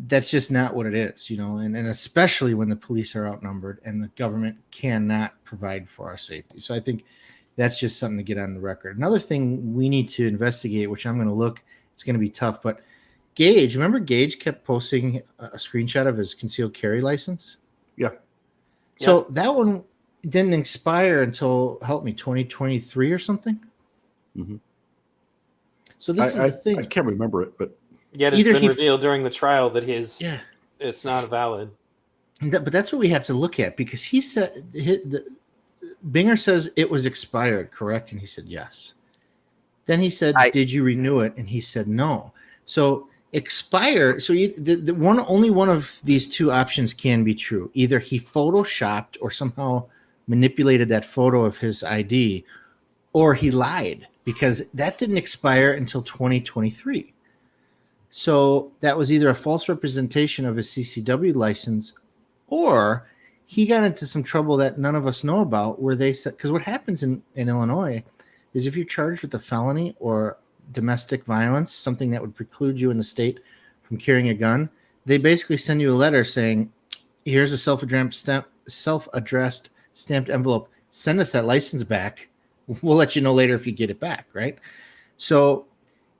that's just not what it is, and especially when the police are outnumbered and the government cannot provide for our safety. So I think that's just something to get on the record. Another thing we need to investigate, which I'm going to look, it's going to be tough, but Gage, remember Gage kept posting a screenshot of his concealed carry license? Yeah. So that one didn't expire until, help me, 2023 or something? Mm-hmm. So this is the thing. I can't remember it, but yet it's been revealed during the trial that it's not valid. But that's what we have to look at, because he said Binger says it was expired, correct? And he said yes. Then he said, "Did you renew it?" And he said no. So expire. So only one of these two options can be true. Either he photoshopped or somehow manipulated that photo of his ID, or he lied, because that didn't expire until 2023. So that was either a false representation of his CCW license, or he got into some trouble that none of us know about, where they said, because what happens in Illinois is if you're charged with a felony or domestic violence, something that would preclude you in the state from carrying a gun, they basically send you a letter saying, here's a self-addressed stamped envelope. Send us that license back. We'll let you know later if you get it back, right? So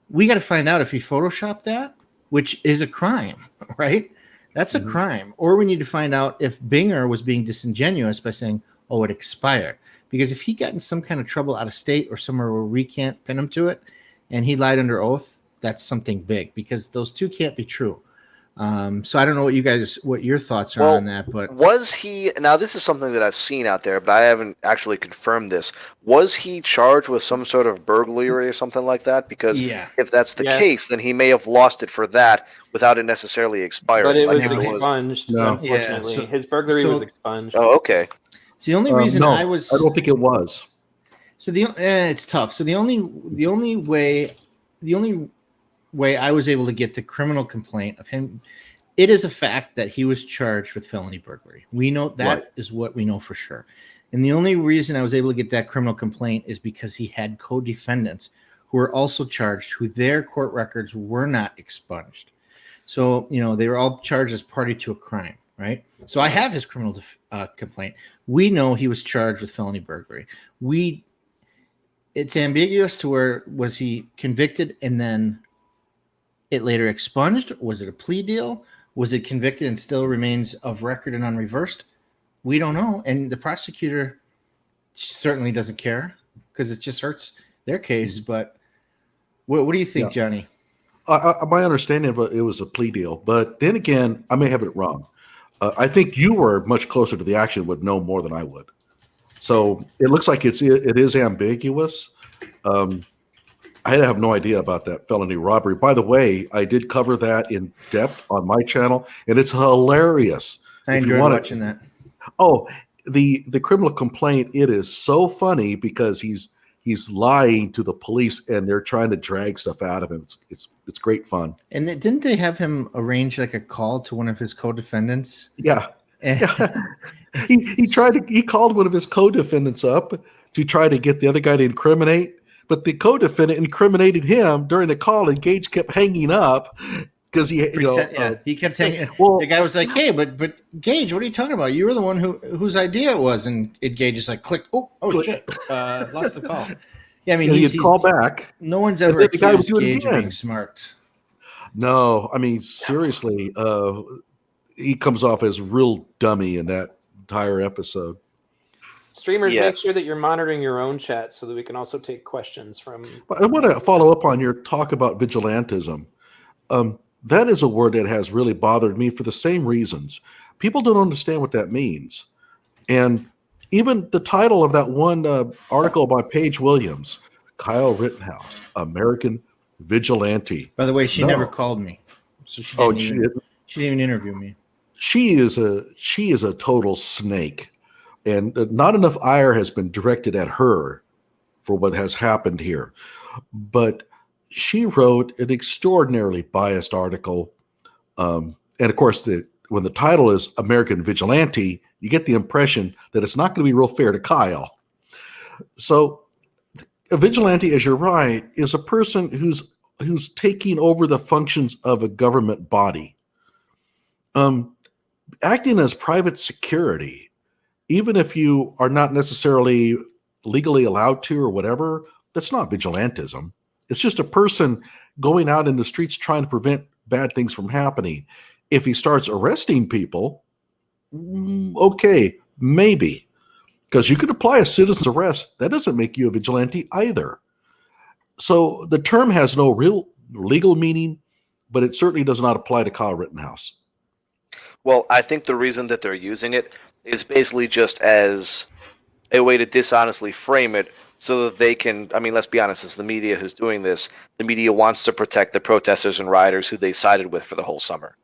we got to find out if he photoshopped that, which is a crime, right? That's a crime. Or we need to find out if Binger was being disingenuous by saying, oh, it expired. Because if he got in some kind of trouble out of state or somewhere where we can't pin him to it, and he lied under oath, that's something big, because those two can't be true. So I don't know what your thoughts are on that, but was he, now this is something that I've seen out there, but I haven't actually confirmed this. Was he charged with some sort of burglary or something like that? Because if that's the case, then he may have lost it for that without it necessarily expiring. But it was expunged, unfortunately. So, his burglary was expunged. Oh, okay. So the only reason I don't think it was. So it's tough. So the only way I was able to get the criminal complaint of him, it is a fact that he was charged with felony burglary. We know that is what we know for sure. And the only reason I was able to get that criminal complaint is because he had co-defendants who were also charged, who their court records were not expunged. So, they were all charged as party to a crime, right? So I have his criminal complaint. We know he was charged with felony burglary. It's ambiguous to where, was he convicted and then it later expunged? Was it a plea deal? Was it convicted and still remains of record and unreversed? We don't know. And the prosecutor certainly doesn't care, because it just hurts their case. But what do you think, Johnny? My understanding of it was a plea deal. But then again, I may have it wrong. I think you were much closer to the action, would know more than I would. So it looks like it is ambiguous. I have no idea about that felony robbery. By the way, I did cover that in depth on my channel, and it's hilarious. I enjoyed watching that. Oh, the criminal complaint, it is so funny because he's lying to the police and they're trying to drag stuff out of him. It's great fun. And didn't they have him arrange like a call to one of his co-defendants? Yeah. He called one of his co-defendants up to try to get the other guy to incriminate. But the co-defendant incriminated him during the call, and Gage kept hanging up because he kept hanging. Well, the guy was like, "Hey, but Gage, what are you talking about? You were the one whose idea it was." And Gage is like, "Click! Oh shit! Lost the call." Yeah, I mean, he's call back. No one's ever accused Gage of being smart. No, I mean, seriously, he comes off as a real dummy in that entire episode. Streamers, make sure that you're monitoring your own chat so that we can also take questions from. I want to follow up on your talk about vigilantism. That is a word that has really bothered me for the same reasons. People don't understand what that means. And even the title of that one article by Paige Williams, Kyle Rittenhouse, American Vigilante. By the way, she never called me. So she didn't even interview me. she is a total snake, and not enough ire has been directed at her for what has happened here. But she wrote an extraordinarily biased article, and of course, when the title is American Vigilante, you get the impression that it's not going to be real fair to Kyle. So a vigilante, as you're right, is a person who's taking over the functions of a government body, acting as private security, even if you are not necessarily legally allowed to or whatever. That's not vigilantism. It's just a person going out in the streets trying to prevent bad things from happening. If he starts arresting people, okay, maybe, because you could apply a citizen's arrest. That doesn't make you a vigilante either. So the term has no real legal meaning, but it certainly does not apply to Kyle Rittenhouse. Well, I think the reason that they're using it is basically just as a way to dishonestly frame it so that they can, I mean, let's be honest, it's the media who's doing this. The media wants to protect the protesters and rioters who they sided with for the whole summer.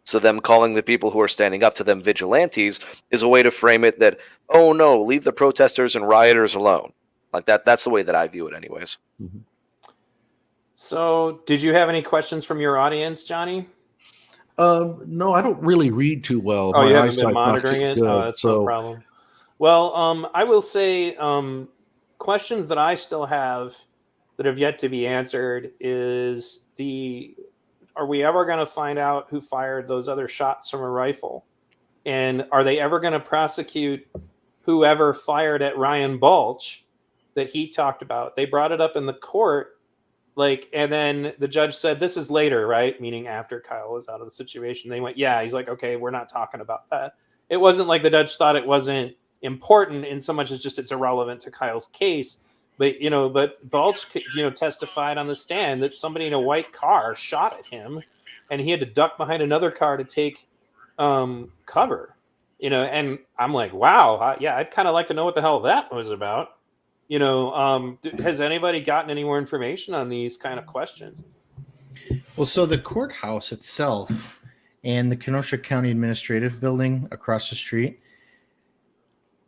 So them calling the people who are standing up to them vigilantes is a way to frame it that, oh no, leave the protesters and rioters alone. Like that's the way that I view it anyways. Mm-hmm. So did you have any questions from your audience, Johnny? No, I don't really read too well. Oh, My you haven't been eyesight's not monitoring just it? good, Oh, that's no problem. Well, I will say questions that I still have that have yet to be answered is are we ever going to find out who fired those other shots from a rifle? And are they ever going to prosecute whoever fired at Ryan Balch that he talked about? They brought it up in the court, and then the judge said, this is later, right? Meaning after Kyle was out of the situation. They went, yeah. He's like, okay, we're not talking about that. It wasn't like the judge thought it wasn't important in so much as just it's irrelevant to Kyle's case. But Balch, testified on the stand that somebody in a white car shot at him, and he had to duck behind another car to take cover. And I'm like, wow, I'd kind of like to know what the hell that was about. Has anybody gotten any more information on these kind of questions? Well, so the courthouse itself and the Kenosha County Administrative Building across the street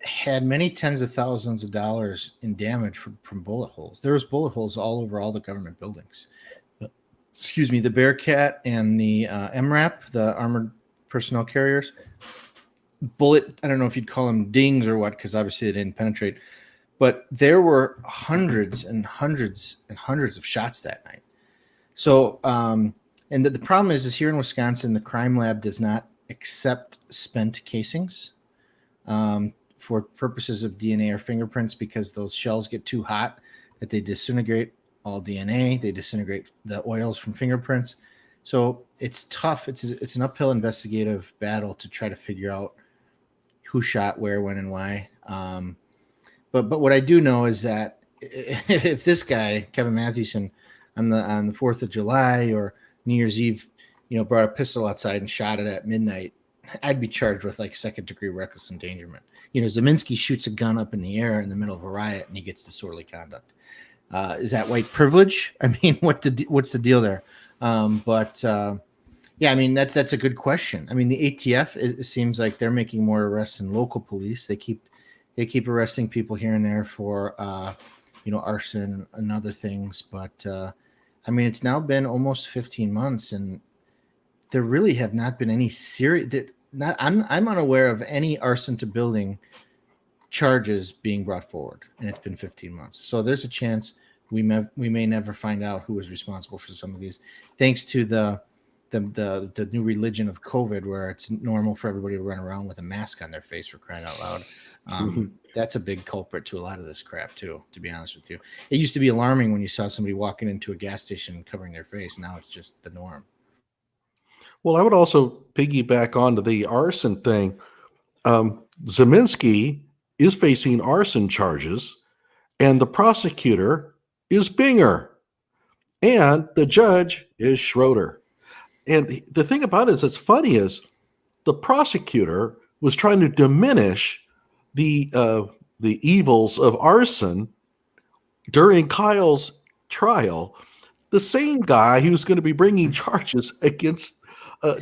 had many tens of thousands of dollars in damage from bullet holes. There was bullet holes all over all the government buildings. The Bearcat and the MRAP, the Armored Personnel Carriers, I don't know if you'd call them dings or what, because obviously they didn't penetrate, but there were hundreds and hundreds and hundreds of shots that night. So, and the problem is here in Wisconsin, the crime lab does not accept spent casings for purposes of DNA or fingerprints, because those shells get too hot that they disintegrate all DNA. They disintegrate the oils from fingerprints. So it's tough. It's an uphill investigative battle to try to figure out who shot where, when, and why. But what I do know is that if this guy, Kevin Mathewson, on the 4th of July or New Year's Eve, brought a pistol outside and shot it at midnight, I'd be charged with second-degree reckless endangerment. Zeminski shoots a gun up in the air in the middle of a riot and he gets disorderly conduct. Is that white privilege? I mean, what's the deal there? Yeah, I mean, that's a good question. I mean, the ATF, it seems like they're making more arrests than local police. They keep arresting people here and there for arson and other things. But I mean, it's now been almost 15 months, and there really have not been any serious. I'm unaware of any arson to building charges being brought forward, and it's been 15 months. So there's a chance we may never find out who was responsible for some of these, thanks to the new religion of COVID, where it's normal for everybody to run around with a mask on their face, for crying out loud. That's a big culprit to a lot of this crap too, to be honest with you. It used to be alarming when you saw somebody walking into a gas station covering their face. Now it's just the norm. Well, I would also piggyback onto the arson thing. Zeminski is facing arson charges, and the prosecutor is Binger, and the judge is Schroeder. And the thing about it that's funny is the prosecutor was trying to diminish the evils of arson during Kyle's trial. The same guy who's going to be bringing charges against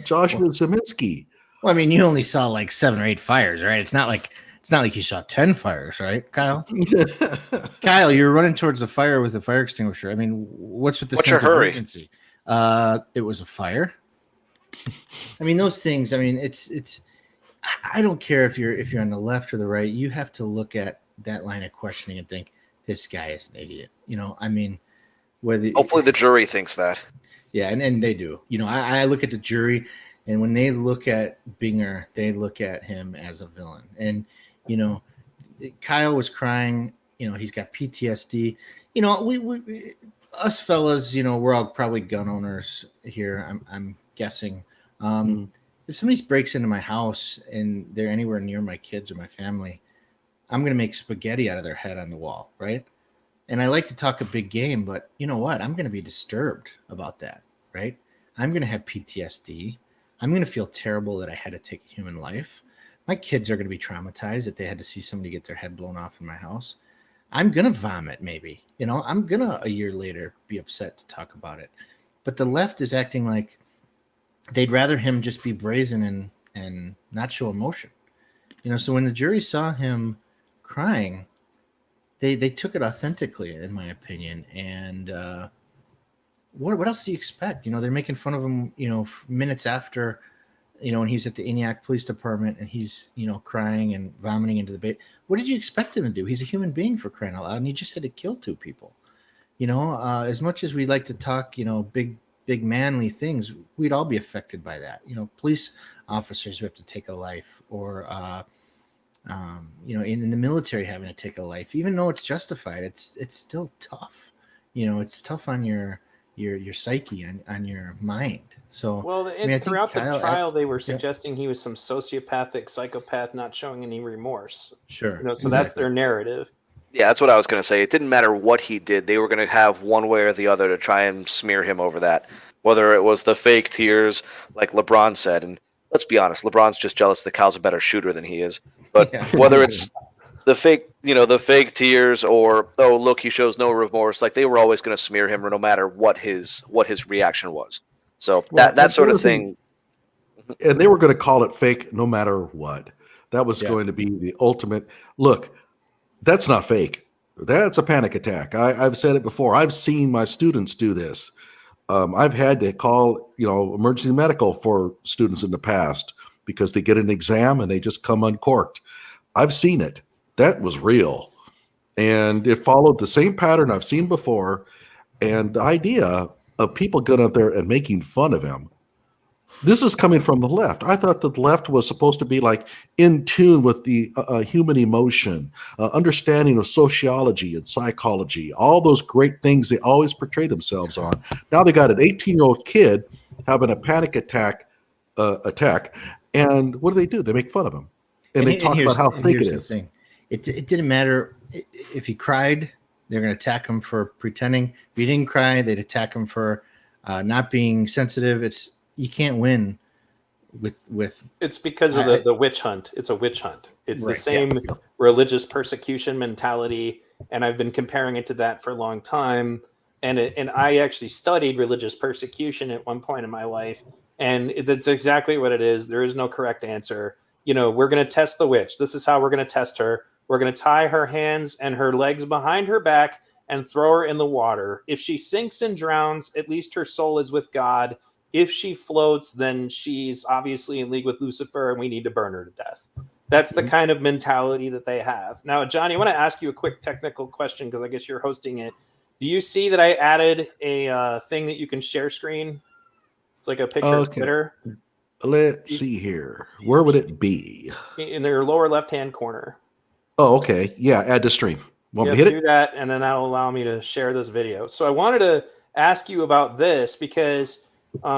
Joshua Zeminski. Well, I mean, you only saw like 7 or 8 fires, right? It's not like you saw 10 fires, right, Kyle? Kyle, you're running towards the fire with a fire extinguisher. I mean, what's with the What's your sense of hurry? urgency? It was a fire. I mean, those things. I mean, it's. I don't care if you're on the left or the right. You have to look at that line of questioning and think, this guy is an idiot. You know, I mean, whether Hopefully the jury thinks that. yeah, and they do. You know, I look at the jury, and when they look at Binger, they look at him as a villain. And you know, Kyle was crying. You know, he's got PTSD. You know, we us fellas, you know, we're all probably gun owners here. I'm guessing. If somebody breaks into my house and they're anywhere near my kids or my family, I'm going to make spaghetti out of their head on the wall, right? And I like to talk a big game, but you know what? I'm going to be disturbed about that, right? I'm going to have PTSD. I'm going to feel terrible that I had to take a human life. My kids are going to be traumatized that they had to see somebody get their head blown off in my house. I'm going to vomit maybe. You know, I'm going to a year later be upset to talk about it. But the left is acting like they'd rather him just be brazen and not show emotion. You know, so when the jury saw him crying, they took it authentically, in my opinion. And what else do you expect? You know, they're making fun of him, you know, minutes after, you know, when he's at the Eniac Police Department and he's, you know, crying and vomiting into the bait. What did you expect him to do? He's a human being, for crying out loud, and he just had to kill 2 people. You know, as much as we like to talk, you know, big manly things, we'd all be affected by that. You know, police officers who have to take a life, or you know, in the military having to take a life, even though it's justified, it's still tough. You know, it's tough on your psyche, on your mind. So Well, I mean, I think throughout the Kyle trial, they were suggesting he was some sociopathic psychopath, not showing any remorse. Sure. You know, so that's their narrative. Yeah, that's what I was going to say. It didn't matter what he did. They were going to have one way or the other to try and smear him over that. Whether it was the fake tears, like LeBron said, and let's be honest, LeBron's just jealous that Kyle's a better shooter than he is. But Yeah. whether it's the fake tears, or, oh, look, he shows no remorse, like, they were always going to smear him no matter what his reaction was. So that sort of thing. And they were going to call it fake no matter what. That was going to be the ultimate. Look, that's not fake. That's a panic attack. I've said it before. I've seen my students do this. I've had to call, you know, emergency medical for students in the past because they get an exam and they just come uncorked. I've seen it. That was real. And it followed the same pattern I've seen before. And the idea of people getting up there and making fun of him, this is coming from the left. I thought that the left was supposed to be like in tune with the human emotion, understanding of sociology and psychology, all those great things they always portray themselves on. Now they got an 18-year-old kid having a panic attack, and what do? They make fun of him. And they talk about how fake it is. It didn't matter if he cried, they're going to attack him for pretending. If he didn't cry, they'd attack him for not being sensitive. You can't win with. It's because of the witch hunt. It's a witch hunt. It's the same religious persecution mentality, and I've been comparing it to that for a long time. And I actually studied religious persecution at one point in my life, and that's exactly what it is. There is no correct answer. You know, we're going to test the witch. This is how we're going to test her. We're going to tie her hands and her legs behind her back and throw her in the water. If she sinks and drowns, at least her soul is with God. If she floats, then she's obviously in league with Lucifer, and we need to burn her to death. That's the kind of mentality that they have. Now, Johnny, I want to ask you a quick technical question because I guess you're hosting it. Do you see that I added a thing that you can share screen? It's like a picture of Twitter. Let's see here. Where would it be? In their lower left-hand corner. Oh, okay. Yeah, add to stream. Want me to hit do that, and then that'll allow me to share this video. So I wanted to ask you about this because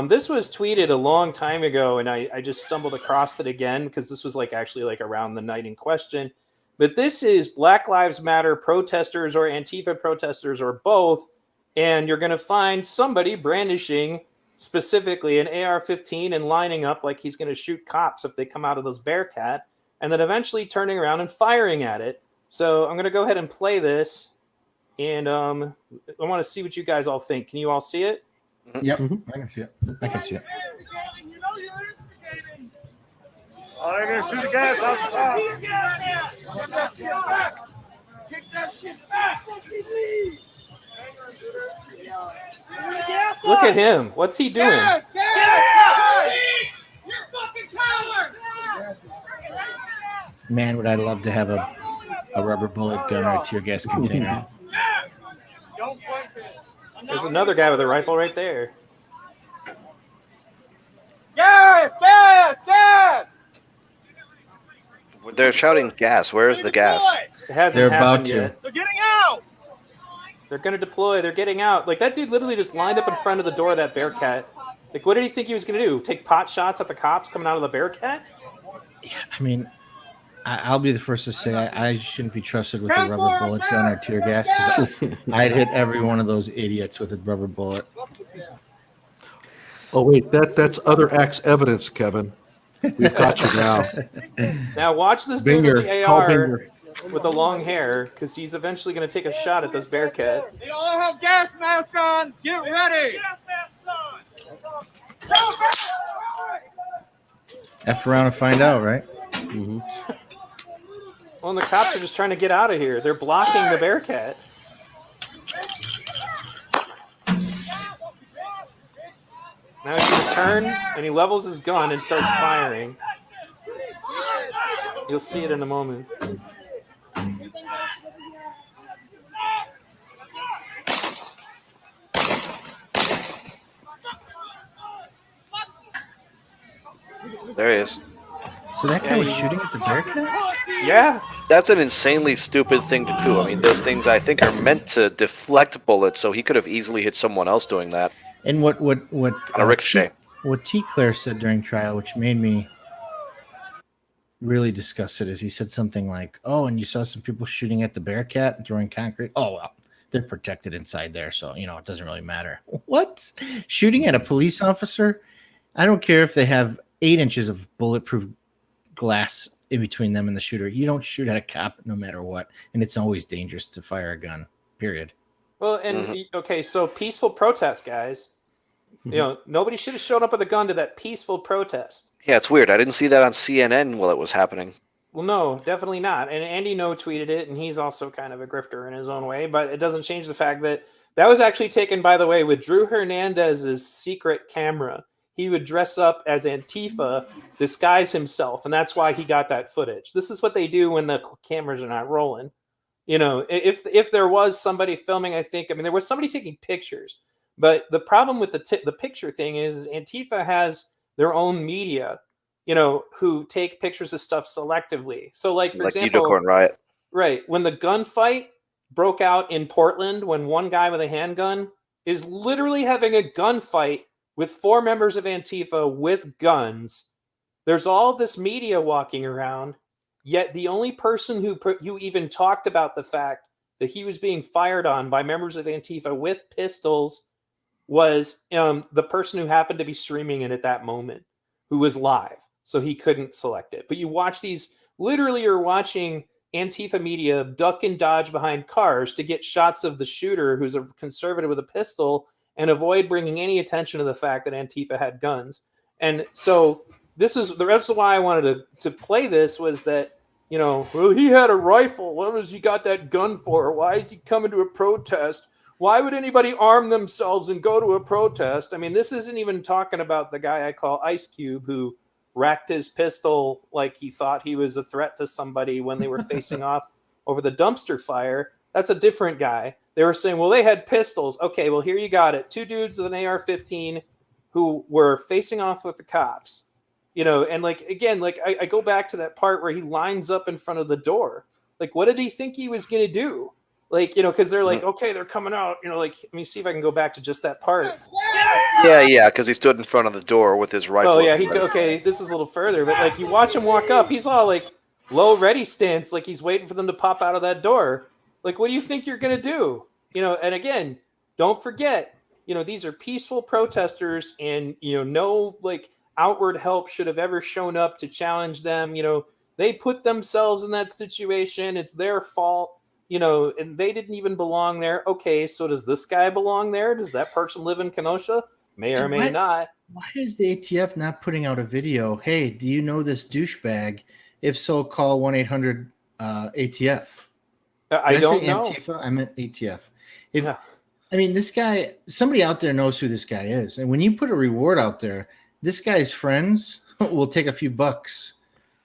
this was tweeted a long time ago, and I just stumbled across it again because this was actually around the night in question. But this is Black Lives Matter protesters or Antifa protesters or both, and you're going to find somebody brandishing specifically an AR-15 and lining up like he's going to shoot cops if they come out of those Bearcat, and then eventually turning around and firing at it. So I'm going to go ahead and play this, and I want to see what you guys all think. Can you all see it? Yep, I can see it. Oh, they're gonna shoot the gas out the top. Kick that shit back. Look at him. What's he doing? You're fucking coward. Man, would I love to have a rubber bullet gun or a tear gas container. There's another guy with a rifle right there. Gas! Gas! Gas! They're shouting gas. Where is the gas? It hasn't They're about happened to. yet. They're getting out! They're going to deploy. They're getting out. Like, that dude literally just lined up in front of the door of that Bearcat. Like, what did he think he was going to do? Take pot shots at the cops coming out of the Bearcat? Yeah, I mean, I'll be the first to say I shouldn't be trusted with a rubber bullet gun or tear gas because I'd hit every one of those idiots with a rubber bullet. Oh wait, that's other acts evidence, Kevin. We've got you now. Now watch this dude with the Binger, call AR Binger. with the long hair because he's eventually going to take a shot at this Bearcat. They all have gas masks on. Get ready. Gas masks on. F around and find out, right? Mm-hmm. Well, and the cops are just trying to get out of here. They're blocking the Bearcat. Now he's going to turn, and he levels his gun and starts firing. You'll see it in a moment. There he is. So that guy was shooting at the Bearcat? Yeah. That's an insanely stupid thing to do. I mean, those things I think are meant to deflect bullets, so he could have easily hit someone else doing that And what on a ricochet. What T. Claire said during trial, which made me really disgusted, is he said something like, "Oh, and you saw some people shooting at the Bearcat and throwing concrete. Oh, well, they're protected inside there, so it doesn't really matter." What? Shooting at a police officer? I don't care if they have 8 inches of bulletproof glass in between them and the shooter. You don't shoot at a cop no matter what, and it's always dangerous to fire a gun. Period. Well, and okay, so peaceful protest, guys. Nobody should have shown up with a gun to that peaceful protest. Yeah, it's weird. I didn't see that on CNN while it was happening. Well, no, definitely not. And Andy No tweeted it, and he's also kind of a grifter in his own way. But it doesn't change the fact that was actually taken, by the way, with Drew Hernandez's secret camera. He would dress up as Antifa, disguise himself, and that's why he got that footage. This is what they do when the cameras are not rolling. If there was somebody filming, there was somebody taking pictures. But the problem with the picture thing is Antifa has their own media, who take pictures of stuff selectively. So, like, for example, Unicorn Riot. Right. When the gunfight broke out in Portland, when one guy with a handgun is literally having a gunfight with 4 members of Antifa with guns, there's all this media walking around, yet the only person who even talked about the fact that he was being fired on by members of Antifa with pistols was the person who happened to be streaming it at that moment, who was live, so he couldn't select it. But you watch these, literally you're watching Antifa media duck and dodge behind cars to get shots of the shooter who's a conservative with a pistol and avoid bringing any attention to the fact that Antifa had guns. And so this is the rest of why I wanted to play this was that, well, he had a rifle. What was he got that gun for? Why is he coming to a protest? Why would anybody arm themselves and go to a protest? I mean, this isn't even talking about the guy I call Ice Cube who racked his pistol like he thought he was a threat to somebody when they were facing off over the dumpster fire. That's a different guy. They were saying, well, they had pistols. Okay, well, here you got it. 2 dudes with an AR-15 who were facing off with the cops. And like, again, like I go back to that part where he lines up in front of the door. Like, what did he think he was going to do? Like, because they're like, okay, they're coming out. Like, let me see if I can go back to just that part. Yeah, because he stood in front of the door with his rifle. Oh, yeah, okay, this is a little further. But, like, you watch him walk up. He's all, like, low ready stance, like he's waiting for them to pop out of that door. Like, what do you think you're going to do? And again, don't forget, these are peaceful protesters and, no, like, outward help should have ever shown up to challenge them. They put themselves in that situation. It's their fault. And they didn't even belong there. Okay, so does this guy belong there? Does that person live in Kenosha? may or may What? not. Why is the ATF not putting out a video? Hey, do you know this douchebag? If so, call 1-800 ATF. I Did don't say know. Antifa? I meant ATF. If Yeah. I mean, this guy, somebody out there knows who this guy is. And when you put a reward out there, this guy's friends will take a few bucks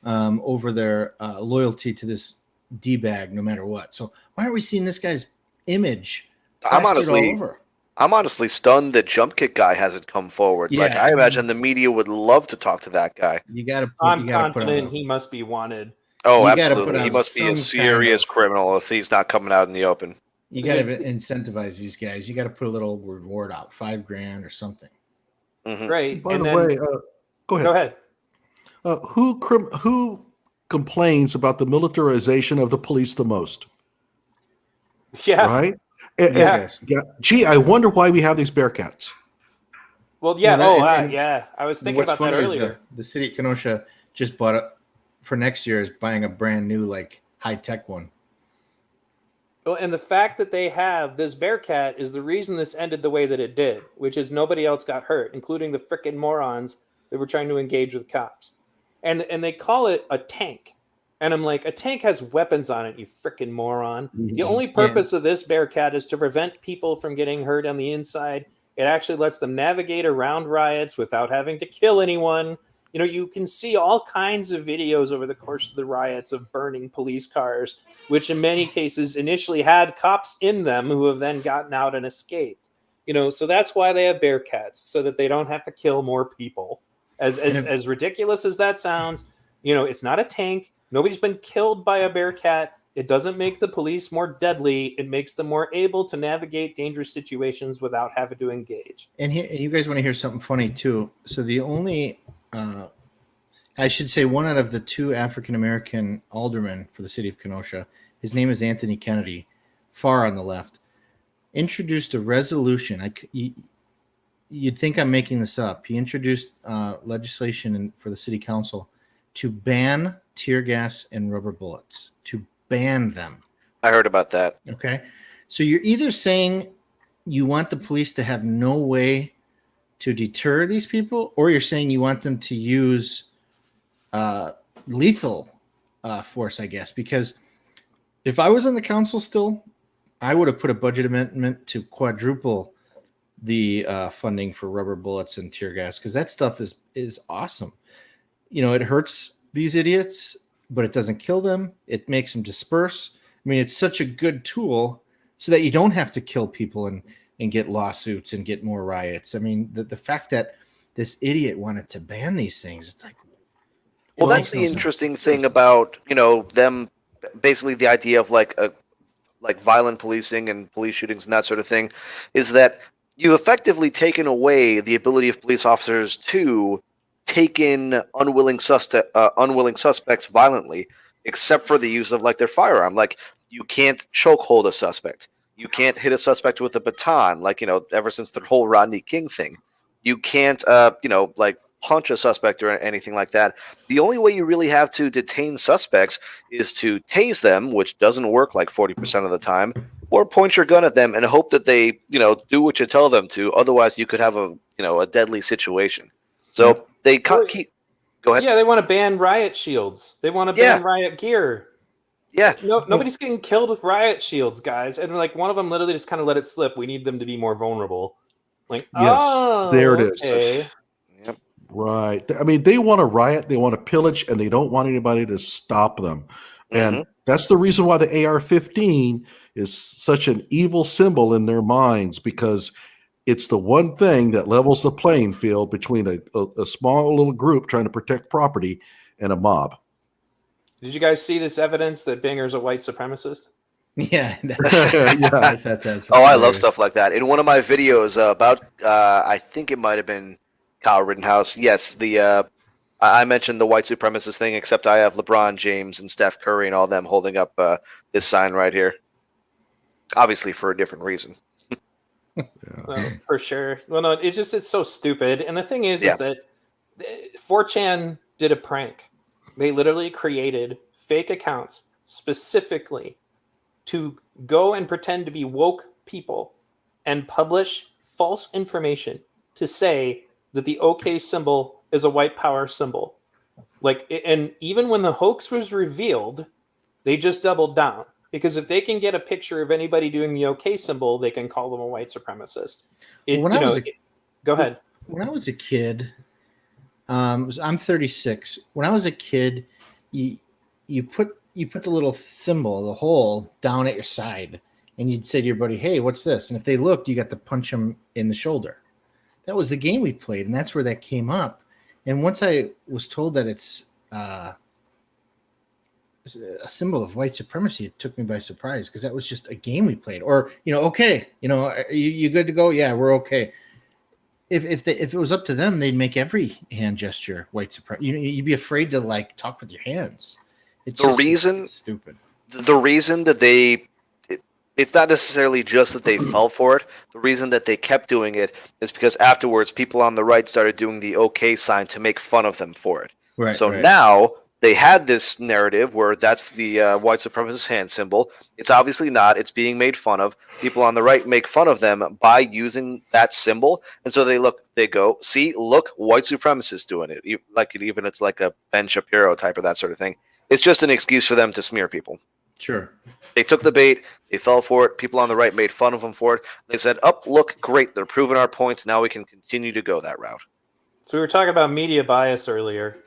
over their loyalty to this D-bag no matter what. So why aren't we seeing this guy's image plastered all over? I'm honestly stunned that Jump Kick guy hasn't come forward. Like, Yeah. I imagine the media would love to talk to that guy. You got to. I'm confident he must be wanted. Oh, You gotta put absolutely. He out must be a some serious kind of- criminal if he's not coming out in the open. You got to incentivize these guys. You got to put a little reward out, $5,000 or something. Mhm. Right. By and the then, way, go ahead. go ahead. Who complains about the militarization of the police the most? Yeah. Right? Yeah. Yeah. Gee, I wonder why we have these Bearcats. Well, yeah. Well, and Yeah. I was thinking What's about that funny is earlier. the city of Kenosha just bought it for next year is buying a brand new like high tech one. Well, and the fact that they have this Bearcat is the reason this ended the way that it did, which is nobody else got hurt, including the frickin' morons that were trying to engage with cops. And they call it a tank. And I'm like, a tank has weapons on it, you frickin' moron. The only purpose of this Bearcat is to prevent people from getting hurt on the inside. It actually lets them navigate around riots without having to kill anyone. You know, you can see all kinds of videos over the course of the riots of burning police cars, which in many cases initially had cops in them who have then gotten out and escaped. You know, so that's why they have Bearcats, so that they don't have to kill more people. As ridiculous as that sounds, you know, it's not a tank. Nobody's been killed by a Bearcat. It doesn't make the police more deadly. It makes them more able to navigate dangerous situations without having to engage. And here, you guys want to hear something funny too? So the only, I should say, one out of the two African American aldermen for the city of Kenosha, his name is Anthony Kennedy, far on the left, introduced a resolution. You'd think I'm making this up. He introduced legislation for the city council to ban tear gas and rubber bullets, to ban them. I heard about that. Okay. So you're either saying you want the police to have no way to deter these people, or you're saying you want them to use lethal force, I guess. Because if I was on the council still, I would have put a budget amendment to quadruple the funding for rubber bullets and tear gas, because that stuff is awesome. You know, it hurts these idiots, but it doesn't kill them. It makes them disperse. I mean, it's such a good tool so that you don't have to kill people and get lawsuits and get more riots. I mean, the fact that this idiot wanted to ban these things, it's like, Well, that's the interesting thing about, you know, them, basically the idea of like violent policing and police shootings and that sort of thing, is that you effectively taken away the ability of police officers to take in unwilling suspects violently, except for the use of like their firearm. Like, you can't chokehold a suspect. You can't hit a suspect with a baton, like, you know, ever since the whole Rodney King thing. You can't, you know, like punch a suspect or anything like that. The only way you really have to detain suspects is to tase them, which doesn't work like 40% of the time, or point your gun at them and hope that they, you know, do what you tell them to. Otherwise, you could have a, you know, a deadly situation. So they keep. Go ahead. Yeah, they want to ban riot shields. They want to ban riot gear. Yeah. Nobody's getting killed with riot shields, guys. And like one of them literally just kind of let it slip. We need them to be more vulnerable. Like, Yes, there it is. Okay. Yep. Right. I mean, they want to riot, they want to pillage, and they don't want anybody to stop them. And that's the reason why the AR-15 is such an evil symbol in their minds, because it's the one thing that levels the playing field between a small little group trying to protect property and a mob. Did you guys see this evidence that Binger's a white supremacist? yeah. Yeah. I thought that's Oh, I love hilarious. stuff like that. In one of my videos about, I think it might have been Kyle Rittenhouse. Yes, I mentioned the white supremacist thing, except I have LeBron James and Steph Curry and all them holding up this sign right here. Obviously for a different reason. Well, for sure. Well, no, it's so stupid. And the thing is that 4chan did a prank. They literally created fake accounts specifically to go and pretend to be woke people and publish false information to say that the OK symbol is a white power symbol. Like, and even when the hoax was revealed, they just doubled down, because if they can get a picture of anybody doing the OK symbol, they can call them a white supremacist. Go ahead. When I was a kid, I'm 36. When I was a kid, you put the little symbol, the hole, down at your side, and you'd say to your buddy, "Hey, what's this?" And if they looked, you got to punch them in the shoulder. That was the game we played, and that's where that came up. And once I was told that it's a symbol of white supremacy, it took me by surprise, because that was just a game we played. Or, okay, you good to go? Yeah, we're okay. If it was up to them, they'd make every hand gesture white supremacy. You'd be afraid to like talk with your hands. It's stupid. The reason that it's not necessarily just that they fell for it. The reason that they kept doing it is because afterwards, people on the right started doing the OK sign to make fun of them for it. Right. So now they had this narrative where that's the white supremacist hand symbol. It's obviously not. It's being made fun of. People on the right make fun of them by using that symbol. And so they go, see, look, white supremacists doing it. Even it's like a Ben Shapiro type of that sort of thing. It's just an excuse for them to smear people. Sure. They took the bait. They fell for it. People on the right made fun of them for it. They said, look, great. They're proving our points. Now we can continue to go that route. So we were talking about media bias earlier.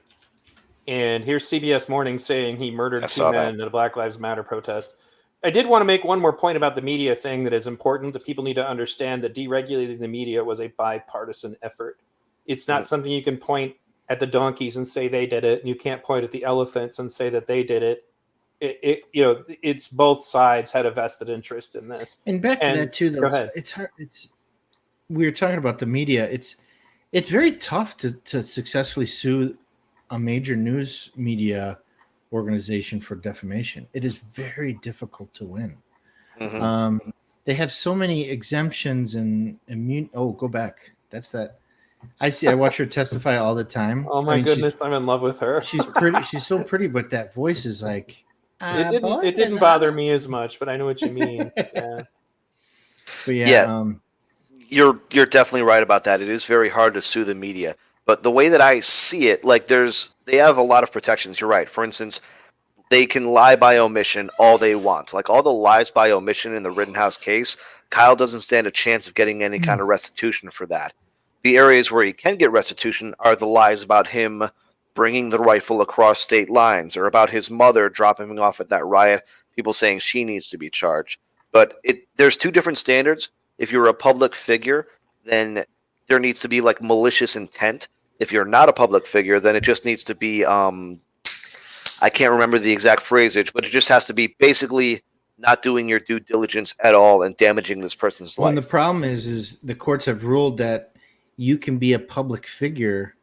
And here's CBS Morning saying he murdered 2 men at a Black Lives Matter protest. I did want to make one more point about the media thing that is important, that people need to understand that deregulating the media was a bipartisan effort. It's not something you can point at the donkeys and say they did it, and you can't point at the elephants and say that they did it. It's both sides had a vested interest in this. And back to that too, though, it's hard. We were talking about the media. It's very tough to successfully sue a major news media organization for defamation. It is very difficult to win. Mm-hmm. They have so many exemptions and immune. Oh, go back. That's that. I watch her testify all the time. Oh my goodness, I'm in love with her. She's pretty. She's so pretty, but that voice is like. It didn't bother me as much, but I know what you mean. Yeah. But yeah. You're definitely right about that. It is very hard to sue the media. But the way that I see it, they have a lot of protections. You're right. For instance, they can lie by omission all they want. Like all the lies by omission in the Rittenhouse case, Kyle doesn't stand a chance of getting any kind of restitution for that. The areas where he can get restitution are the lies about him bringing the rifle across state lines, or about his mother dropping him off at that riot, people saying she needs to be charged. But there's two different standards. If you're a public figure, then there needs to be like malicious intent. If you're not a public figure, then it just needs to be, I can't remember the exact phrasage, but it just has to be basically not doing your due diligence at all and damaging this person's life. And the problem is the courts have ruled that you can be a public figure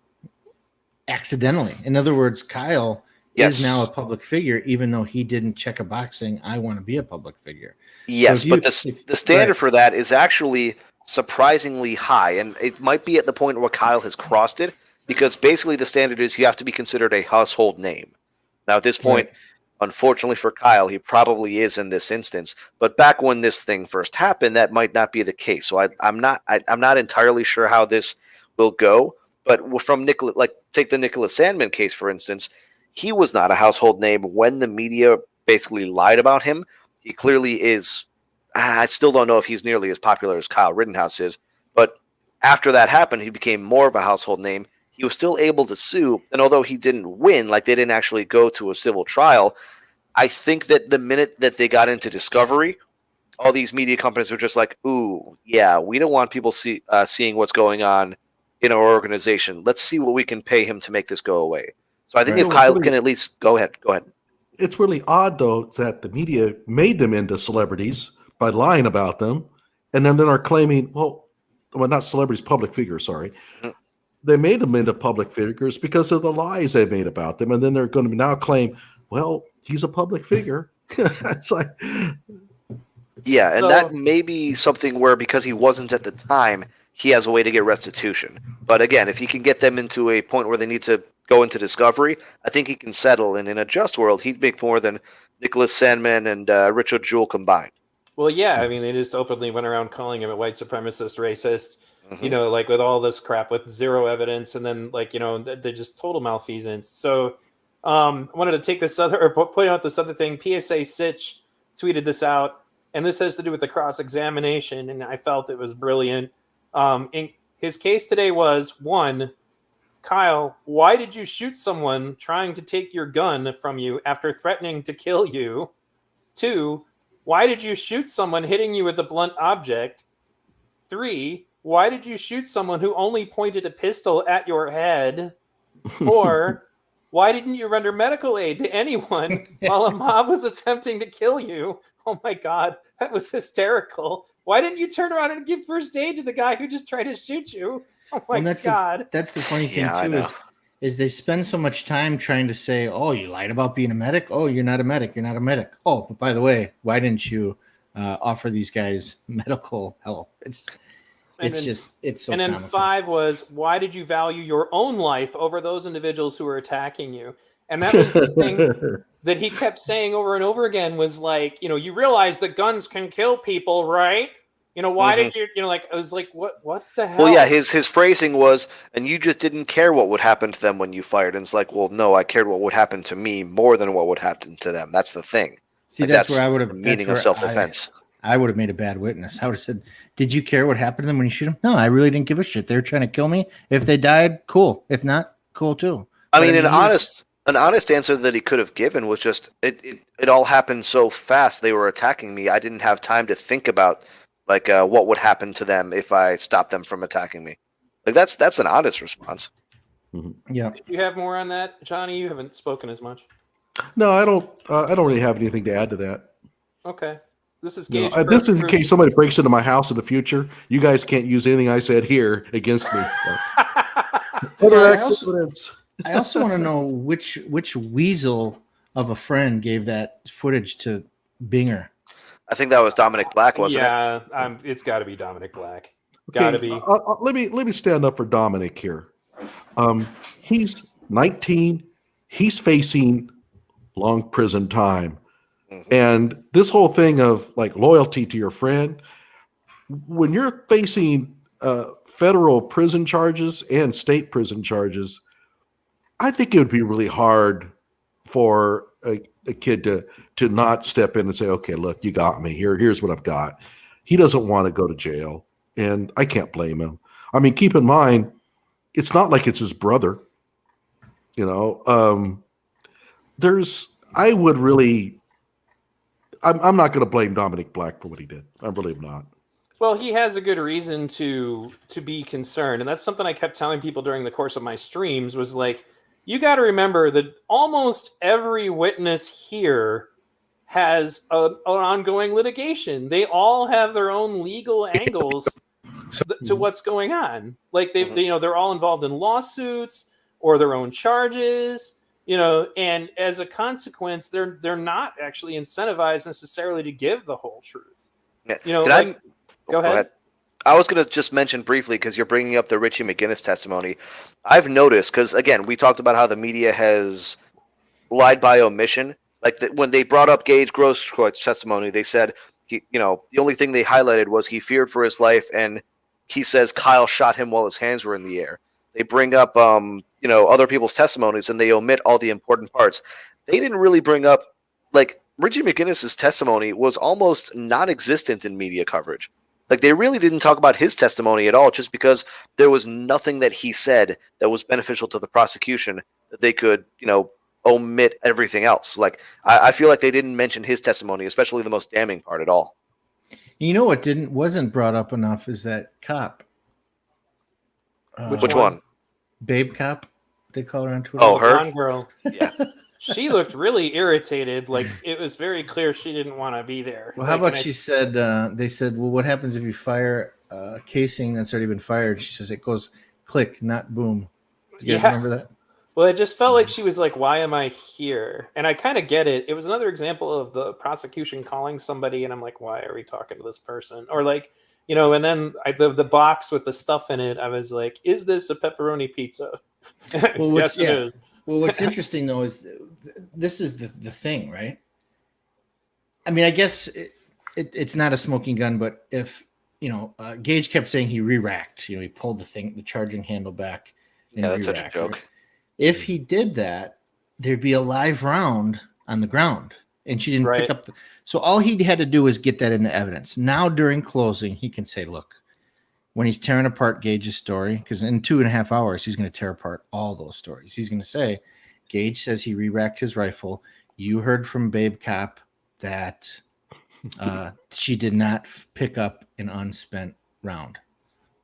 accidentally. In other words, Kyle is now a public figure, even though he didn't check a box saying, I want to be a public figure. Yes, so but the standard for that is actually surprisingly high, and it might be at the point where Kyle has crossed it, because basically the standard is you have to be considered a household name. Now, at this point, unfortunately for Kyle, he probably is in this instance, but back when this thing first happened, that might not be the case. So I'm not entirely sure how this will go. But from take the Nicholas Sandmann case, for instance, he was not a household name when the media basically lied about him. He clearly is. I still don't know if he's nearly as popular as Kyle Rittenhouse is. But after that happened, he became more of a household name. He was still able to sue. And although he didn't win, they didn't actually go to a civil trial, I think that the minute that they got into discovery, all these media companies were just like, ooh, yeah, we don't want people seeing what's going on in our organization. Let's see what we can pay him to make this go away. So I think if Kyle can at least go ahead. It's really odd, though, that the media made them into celebrities by lying about them, and then are claiming, well, not celebrities, public figures, sorry. Mm-hmm. They made them into public figures because of the lies they made about them, and then they're going to now claim, well, he's a public figure. It's like... Yeah, and that may be something where, because he wasn't at the time, he has a way to get restitution. But again, if he can get them into a point where they need to go into discovery, I think he can settle. And in a just world, he'd make more than Nicholas Sandmann and Richard Jewell combined. Well, yeah, I mean, they just openly went around calling him a white supremacist, racist. you know, like with all this crap with zero evidence, and then like, you know, they're just total malfeasance. So I wanted to take this other, or point out this other thing. PSA Sitch tweeted this out, and this has to do with the cross-examination, and I felt it was brilliant. In his case today was, 1, Kyle, why did you shoot someone trying to take your gun from you after threatening to kill you? 2, why did you shoot someone hitting you with a blunt object? 3, why did you shoot someone who only pointed a pistol at your head? 4, why didn't you render medical aid to anyone while a mob was attempting to kill you? Oh my God, that was hysterical. Why didn't you turn around and give first aid to the guy who just tried to shoot you? Oh my God. That's the funny thing too, is they spend so much time trying to say, oh, you lied about being a medic. Oh, you're not a medic. You're not a medic. Oh, but by the way, why didn't you offer these guys medical help? It's so. And then comical. 5 was, why did you value your own life over those individuals who were attacking you? And that was the thing that he kept saying over and over again was like, you know, you realize that guns can kill people, right? You know, why did you, you know, like, I was like, what the hell? Well, yeah, his phrasing was, and you just didn't care what would happen to them when you fired. And it's like, well, no, I cared what would happen to me more than what would happen to them. That's the thing. See, like, that's where I would have, meaning of self-defense. I would have made a bad witness. I would have said, did you care what happened to them when you shoot them? No, I really didn't give a shit. They were trying to kill me. If they died, cool. If not, cool too. I mean, an honest answer that he could have given was just, it all happened so fast. They were attacking me. I didn't have time to think about like what would happen to them if I stopped them from attacking me. Like that's an honest response. Yeah. Did you have more on that, Johnny? You haven't spoken as much. No, I don't. I don't really have anything to add to that. Okay. This is No, Gage. this is in case somebody breaks into my house in the future. You guys can't use anything I said here against me. I also want to know which weasel of a friend gave that footage to Binger. I think that was Dominic Black, wasn't it? Yeah, it's got to be Dominic Black. Got to be. Let me stand up for Dominic here. He's 19. He's facing long prison time. And this whole thing of like loyalty to your friend, when you're facing federal prison charges and state prison charges, I think it would be really hard for a kid to not step in and say, okay, look, you got me. Here's what I've got. He doesn't want to go to jail, and I can't blame him. I mean, keep in mind, it's not like it's his brother. You know, I'm not going to blame Dominic Black for what he did. I really am not. Well, he has a good reason to be concerned, and that's something I kept telling people during the course of my streams was like, you got to remember that almost every witness here has an ongoing litigation. They all have their own legal angles to what's going on. Like they're all involved in lawsuits or their own charges, you know, and as a consequence, they're not actually incentivized necessarily to give the whole truth. Yeah. You know, go ahead. I was going to just mention briefly, because you're bringing up the Richie McGinnis testimony. I've noticed, because, again, we talked about how the media has lied by omission. Like, when they brought up Gage Grosskreuz's testimony, they said, the only thing they highlighted was he feared for his life, and he says Kyle shot him while his hands were in the air. They bring up, other people's testimonies, and they omit all the important parts. They didn't really bring up, like, Richie McGinnis's testimony was almost non-existent in media coverage. Like, they really didn't talk about his testimony at all, just because there was nothing that he said that was beneficial to the prosecution that they could, omit everything else. Like, I feel like they didn't mention his testimony, especially the most damning part at all. You know what wasn't brought up enough is that cop. Which one? Babe cop, they call her on Twitter. Oh, her? Blonde girl. Yeah. She looked really irritated. Like, it was very clear she didn't want to be there. Well, how about she said, they said, well, what happens if you fire a casing that's already been fired? She says it goes click, not boom. Do you guys remember that? Well, it just felt like she was like, why am I here? And I kind of get it. It was another example of the prosecution calling somebody, and I'm like, why are we talking to this person? Or like, and then the box with the stuff in it, I was like, is this a pepperoni pizza? Well, yes, it is. Well, what's interesting, though, is this is the thing, right? I mean, I guess it's not a smoking gun, but if Gage kept saying he re-racked. He pulled the charging handle back. And Yeah, that's such a re-racked, joke. right? If he did that, there'd be a live round on the ground, and she didn't pick up. So all he had to do was get that in the evidence. Now during closing, he can say, "Look, when he's tearing apart Gage's story, because in 2.5 hours he's going to tear apart all those stories. He's going to say, Gage says he re-racked his rifle. You heard from Babe Cop that she did not pick up an unspent round.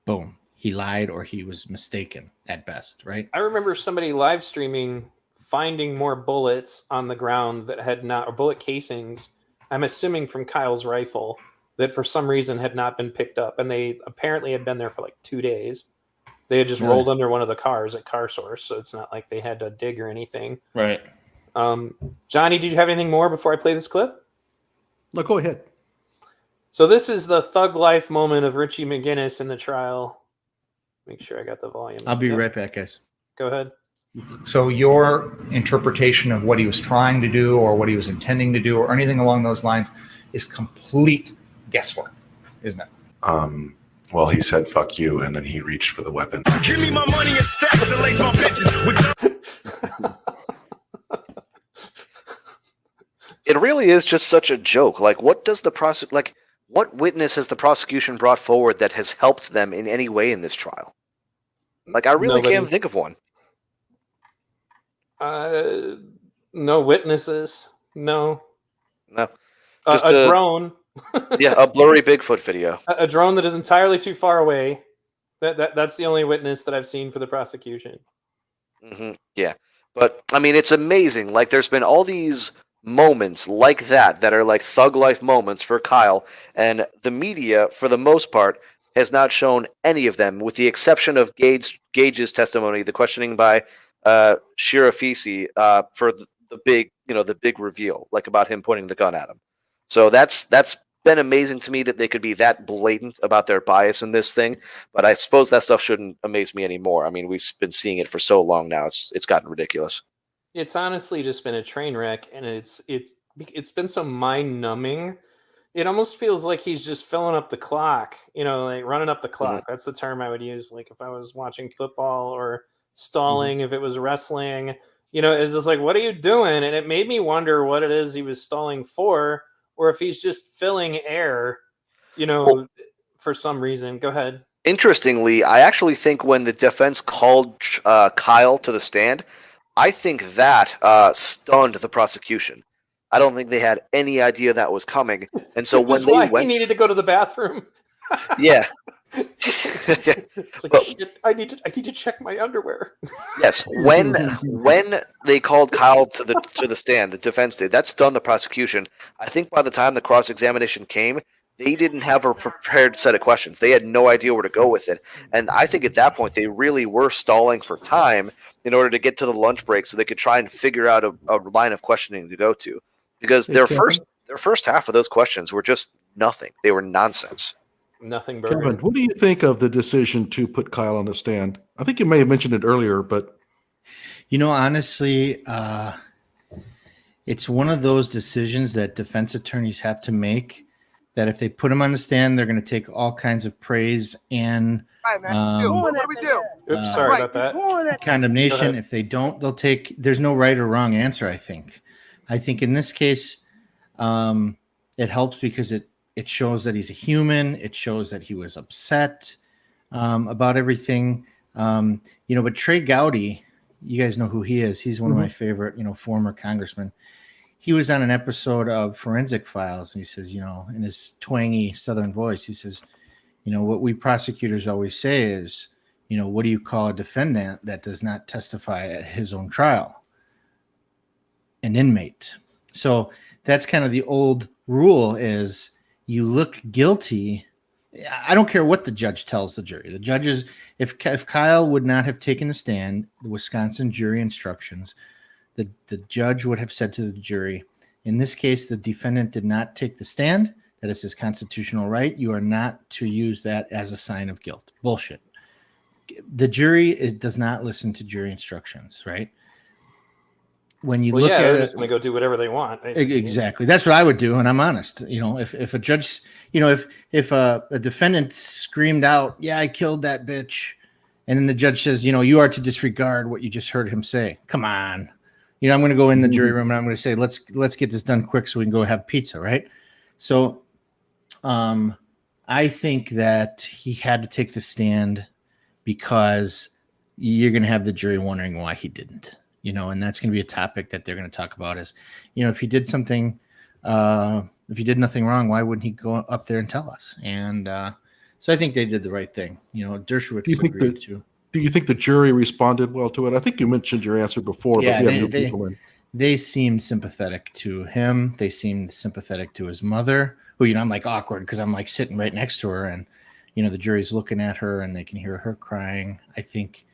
Boom. He lied or he was mistaken at best, right? I remember somebody live streaming finding more bullets on the ground that had not, or bullet casings, I'm assuming from Kyle's rifle, that for some reason had not been picked up. And they apparently had been there for like 2 days. They had just rolled under one of the cars at Car Source, so it's not like they had to dig or anything. Right. Johnny, did you have anything more before I play this clip? No, go ahead. So this is the thug life moment of Richie McGinnis in the trial. Make sure I got the volume. I'll be right back, guys. Go ahead. So your interpretation of what he was trying to do or what he was intending to do or anything along those lines is complete guesswork, isn't it? Well, he said, fuck you, and then he reached for the weapon. Give me my money and stacks and lace my bitches. It really is just such a joke. Like, what witness has the prosecution brought forward that has helped them in any way in this trial? Like, I really can't think of one. No witnesses. No. Just a drone. Yeah, a blurry Bigfoot video. A drone that is entirely too far away. That's the only witness that I've seen for the prosecution. Mm-hmm. Yeah, but I mean, it's amazing. Like, there's been all these moments like that are like thug life moments for Kyle, and the media, for the most part, has not shown any of them, with the exception of Gage's testimony, the questioning by Shirafisi for the big reveal, like about him pointing the gun at him. So that's been amazing to me that they could be that blatant about their bias in this thing. But I suppose that stuff shouldn't amaze me anymore. I mean, we've been seeing it for so long now; it's gotten ridiculous. It's honestly just been a train wreck, and it's been so mind-numbing. It almost feels like he's just filling up the clock, like running up the clock. Mm-hmm. That's the term I would use. Like if I was watching football, or stalling, if it was wrestling, it's just like, what are you doing? And it made me wonder what it is he was stalling for, or if he's just filling air, for some reason. Go ahead. Interestingly, I actually think when the defense called Kyle to the stand, I think that stunned the prosecution. I don't think they had any idea that was coming, and so when they went, he needed to go to the bathroom. Yeah. It's like, shit, I need to check my underwear. Yes, when they called Kyle to the stand, the defense did. That stunned the prosecution. I think by the time the cross-examination came, they didn't have a prepared set of questions. They had no idea where to go with it, and I think at that point they really were stalling for time in order to get to the lunch break so they could try and figure out a line of questioning to go to, because their first half of those questions were just nothing. They were nonsense. Nothing. Kevin, what do you think of the decision to put Kyle on the stand? I think you may have mentioned it earlier, but honestly, it's one of those decisions that defense attorneys have to make, that if they put him on the stand, they're going to take all kinds of praise and what do we do? Oops, sorry about that. Condemnation. If they don't, they'll take. There's no right or wrong answer. I think in this case, it helps because it shows that he's a human. It shows that he was upset about everything. But Trey Gowdy, you guys know who he is. He's one of my favorite, former congressmen. He was on an episode of Forensic Files, and he says, in his twangy Southern voice, he says, what we prosecutors always say is, what do you call a defendant that does not testify at his own trial? An inmate. So that's kind of the old rule is, you look guilty. I don't care what the judge tells the jury. The judges, if Kyle would not have taken the stand, the Wisconsin jury instructions, the judge would have said to the jury, in this case, the defendant did not take the stand. That is his constitutional right. You are not to use that as a sign of guilt. Bullshit. The jury does not listen to jury instructions, right? when you Well, look yeah, at they're it, just going to go do whatever they want. basically. exactly. That's what I would do, and I'm honest. If a judge, if a defendant screamed out, "Yeah, I killed that bitch," and then the judge says, "You are to disregard what you just heard him say." Come on, I'm going to go in the jury room and I'm going to say, "Let's get this done quick so we can go have pizza," right? So, I think that he had to take the stand because you're going to have the jury wondering why he didn't. And that's going to be a topic that they're going to talk about is, if he did something, if he did nothing wrong, why wouldn't he go up there and tell us? And so I think they did the right thing. Dershowitz agreed to. Do you think the jury responded well to it? I think you mentioned your answer before. Yeah, but they seemed sympathetic to him. They seemed sympathetic to his mother, who, I'm like awkward because I'm like sitting right next to her and, the jury's looking at her and they can hear her crying. I think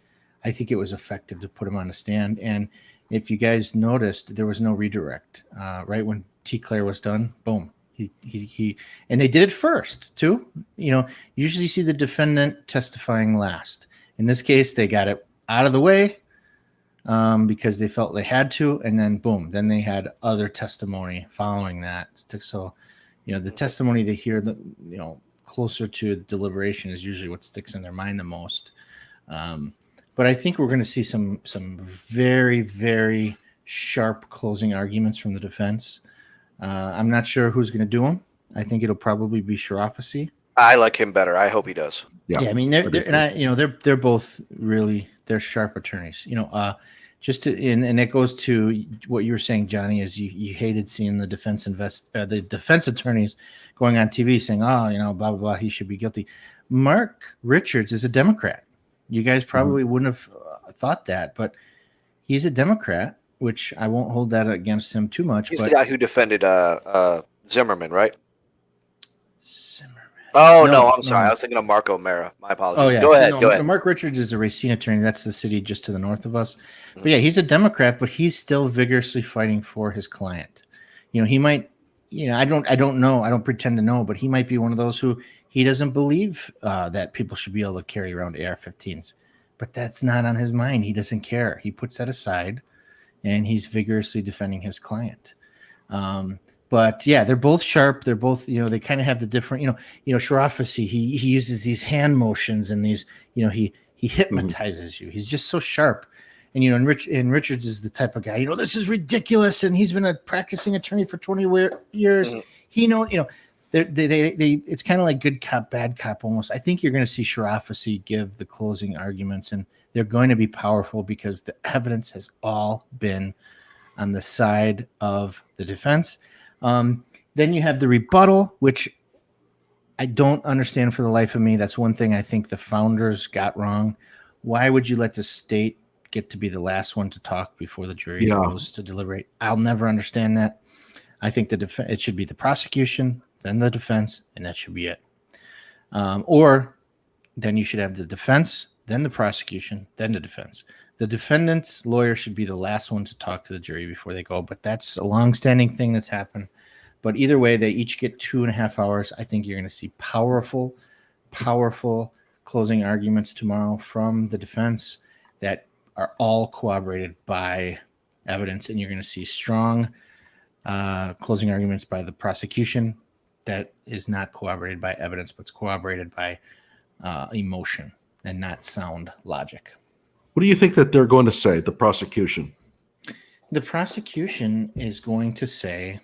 it was effective to put him on the stand. And if you guys noticed, there was no redirect. Right when T. Claire was done, boom. He and they did it first too. Usually you see the defendant testifying last. In this case, they got it out of the way because they felt they had to, and then boom, then they had other testimony following that. So, the testimony they hear, closer to the deliberation is usually what sticks in their mind the most. But I think we're going to see some very, very sharp closing arguments from the defense. I'm not sure who's going to do them. I think it'll probably be Sharafi. I like him better. I hope he does. Yeah, I mean, they're both really sharp attorneys. And it goes to what you were saying, Johnny, is you hated seeing the defense attorneys going on TV saying, blah blah blah, he should be guilty. Mark Richards is a Democrat. You guys probably wouldn't have thought that, but he's a Democrat, which I won't hold that against him too much. He's but the guy who defended Zimmerman, right? Zimmerman. Oh, no, I'm sorry. I was thinking of Mark O'Mara. My apologies. Oh, yeah. Go ahead. Mark Richards is a Racine attorney. That's the city just to the north of us. But yeah, he's a Democrat, but he's still vigorously fighting for his client. He might, I don't know. I don't pretend to know, but he might be one of those who he doesn't believe that people should be able to carry around AR-15s. But that's not on his mind. He doesn't care. He puts that aside, and he's vigorously defending his client. But yeah, they're both sharp. They're both, they kind of have the different, Sharafi, he uses these hand motions and these, he hypnotizes you. He's just so sharp. And, and Richards is the type of guy, this is ridiculous. And he's been a practicing attorney for 20 years. He it's kind of like good cop, bad cop almost. I think you're going to see Sharafi give the closing arguments, and they're going to be powerful because the evidence has all been on the side of the defense. Then you have the rebuttal, which I don't understand for the life of me. That's one thing I think the founders got wrong. Why would you let the state get to be the last one to talk before the jury goes to deliberate? I'll never understand that. I think it should be the prosecution, then the defense, and that should be it. Or then you should have the defense, then the prosecution, then the defense. The defendant's lawyer should be the last one to talk to the jury before they go, but that's a long-standing thing that's happened. But either way, they each get 2.5 hours. I think you're going to see powerful closing arguments tomorrow from the defense that are all corroborated by evidence, and you're going to see strong closing arguments by the prosecution that is not corroborated by evidence, but it's corroborated by emotion and not sound logic. What do you think that they're going to say, the prosecution? The prosecution is going to say,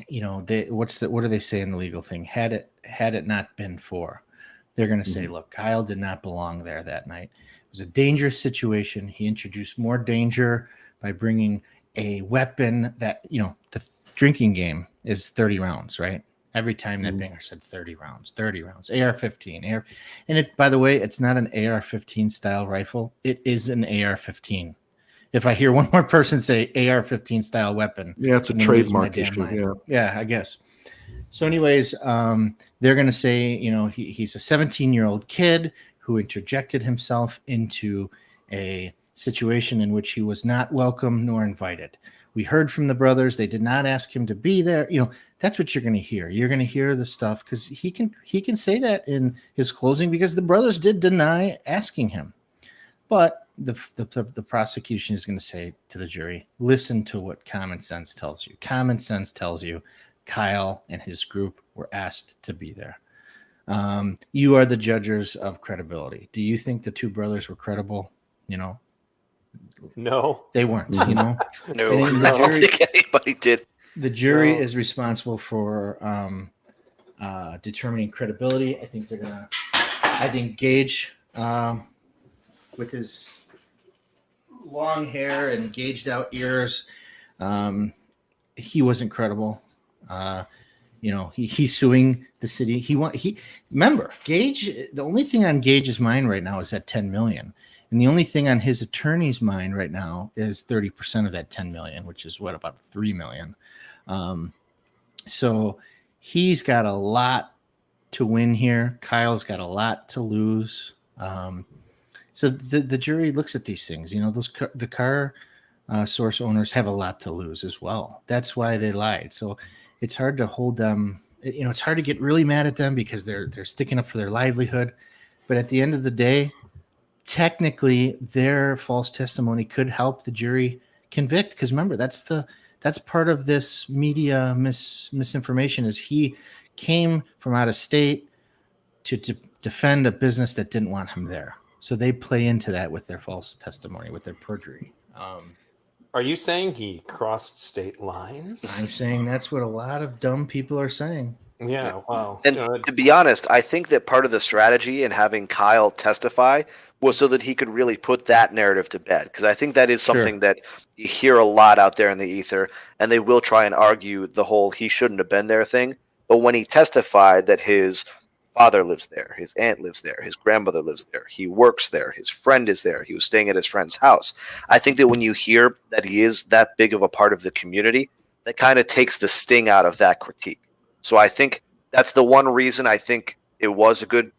what do they say in the legal thing? Had it not been for, they're going to say, look, Kyle did not belong there that night. It was a dangerous situation. He introduced more danger by bringing a weapon that, the drinking game is 30 rounds, right? Every time that banger said 30 rounds, AR-15. And by the way, it's not an AR-15 style rifle. It is an AR-15. If I hear one more person say AR-15 style weapon. Yeah, it's a trademark issue. Yeah, I guess. So anyways, they're going to say, he's a 17-year-old kid who interjected himself into a situation in which he was not welcome nor invited. We heard from the brothers. They did not ask him to be there. That's what you're going to hear. You're going to hear the stuff because he can say that in his closing because the brothers did deny asking him. But the prosecution is going to say to the jury, listen to what common sense tells you. Common sense tells you Kyle and his group were asked to be there. You are the judges of credibility. Do you think the two brothers were credible? No, they weren't. No, And I don't think anybody did. The jury is responsible for determining credibility. I think they're gonna. I think Gage, with his long hair and gauged out ears, he wasn't credible. He's suing the city. Remember, Gage. The only thing on Gage's mind right now is that $10 million, and the only thing on his attorney's mind right now is 30% of that $10 million, which is about $3 million. So he's got a lot to win here. Kyle's got a lot to lose. So the jury looks at these things. The car source owners have a lot to lose as well. That's why they lied. So it's hard to hold them. It's hard to get really mad at them because they're sticking up for their livelihood. But at the end of the day, technically, their false testimony could help the jury convict. Because remember, that's part of this media misinformation is he came from out of state to defend a business that didn't want him there. So they play into that with their false testimony, with their perjury. Are you saying he crossed state lines? I'm saying that's what a lot of dumb people are saying. Yeah, wow. And to be honest, I think that part of the strategy in having Kyle testify was so that he could really put that narrative to bed. Because I think that is something that you hear a lot out there in the ether, and they will try and argue the whole he shouldn't have been there thing. But when he testified that his father lives there, his aunt lives there, his grandmother lives there, he works there, his friend is there, he was staying at his friend's house. I think that when you hear that he is that big of a part of the community, that kind of takes the sting out of that critique. So I think that's the one reason I think it was a good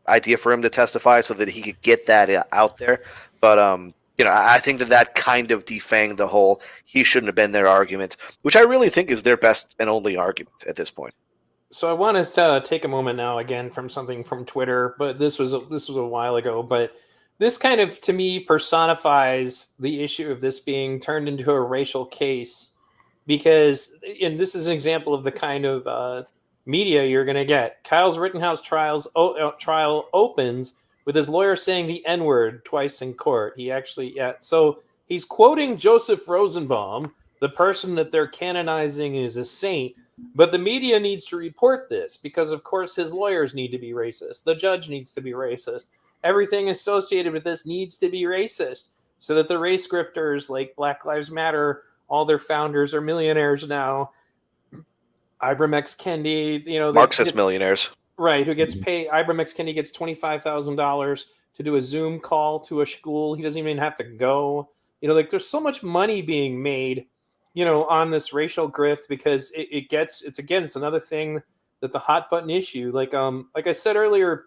idea for him to testify so that he could get that out there. But, I think that kind of defanged the whole he shouldn't have been there argument, which I really think is their best and only argument at this point. So I want to take a moment now again from something from Twitter, but this was a while ago. But this kind of, to me, personifies the issue of this being turned into a racial case, because, and this is an example of the kind of media you're going to get. Kyle's Rittenhouse trial opens with his lawyer saying the N-word twice in court. So he's quoting Joseph Rosenbaum, the person that they're canonizing as a saint. But the media needs to report this because, of course, his lawyers need to be racist. The judge needs to be racist. Everything associated with this needs to be racist so that the race grifters like Black Lives Matter, all their founders are millionaires now. Ibram X. Kendi, Marxist millionaires. Right, who gets paid. Ibram X. Kendi gets $25,000 to do a Zoom call to a school. He doesn't even have to go. There's so much money being made on this racial grift because it's another thing that the hot button issue, like I said earlier,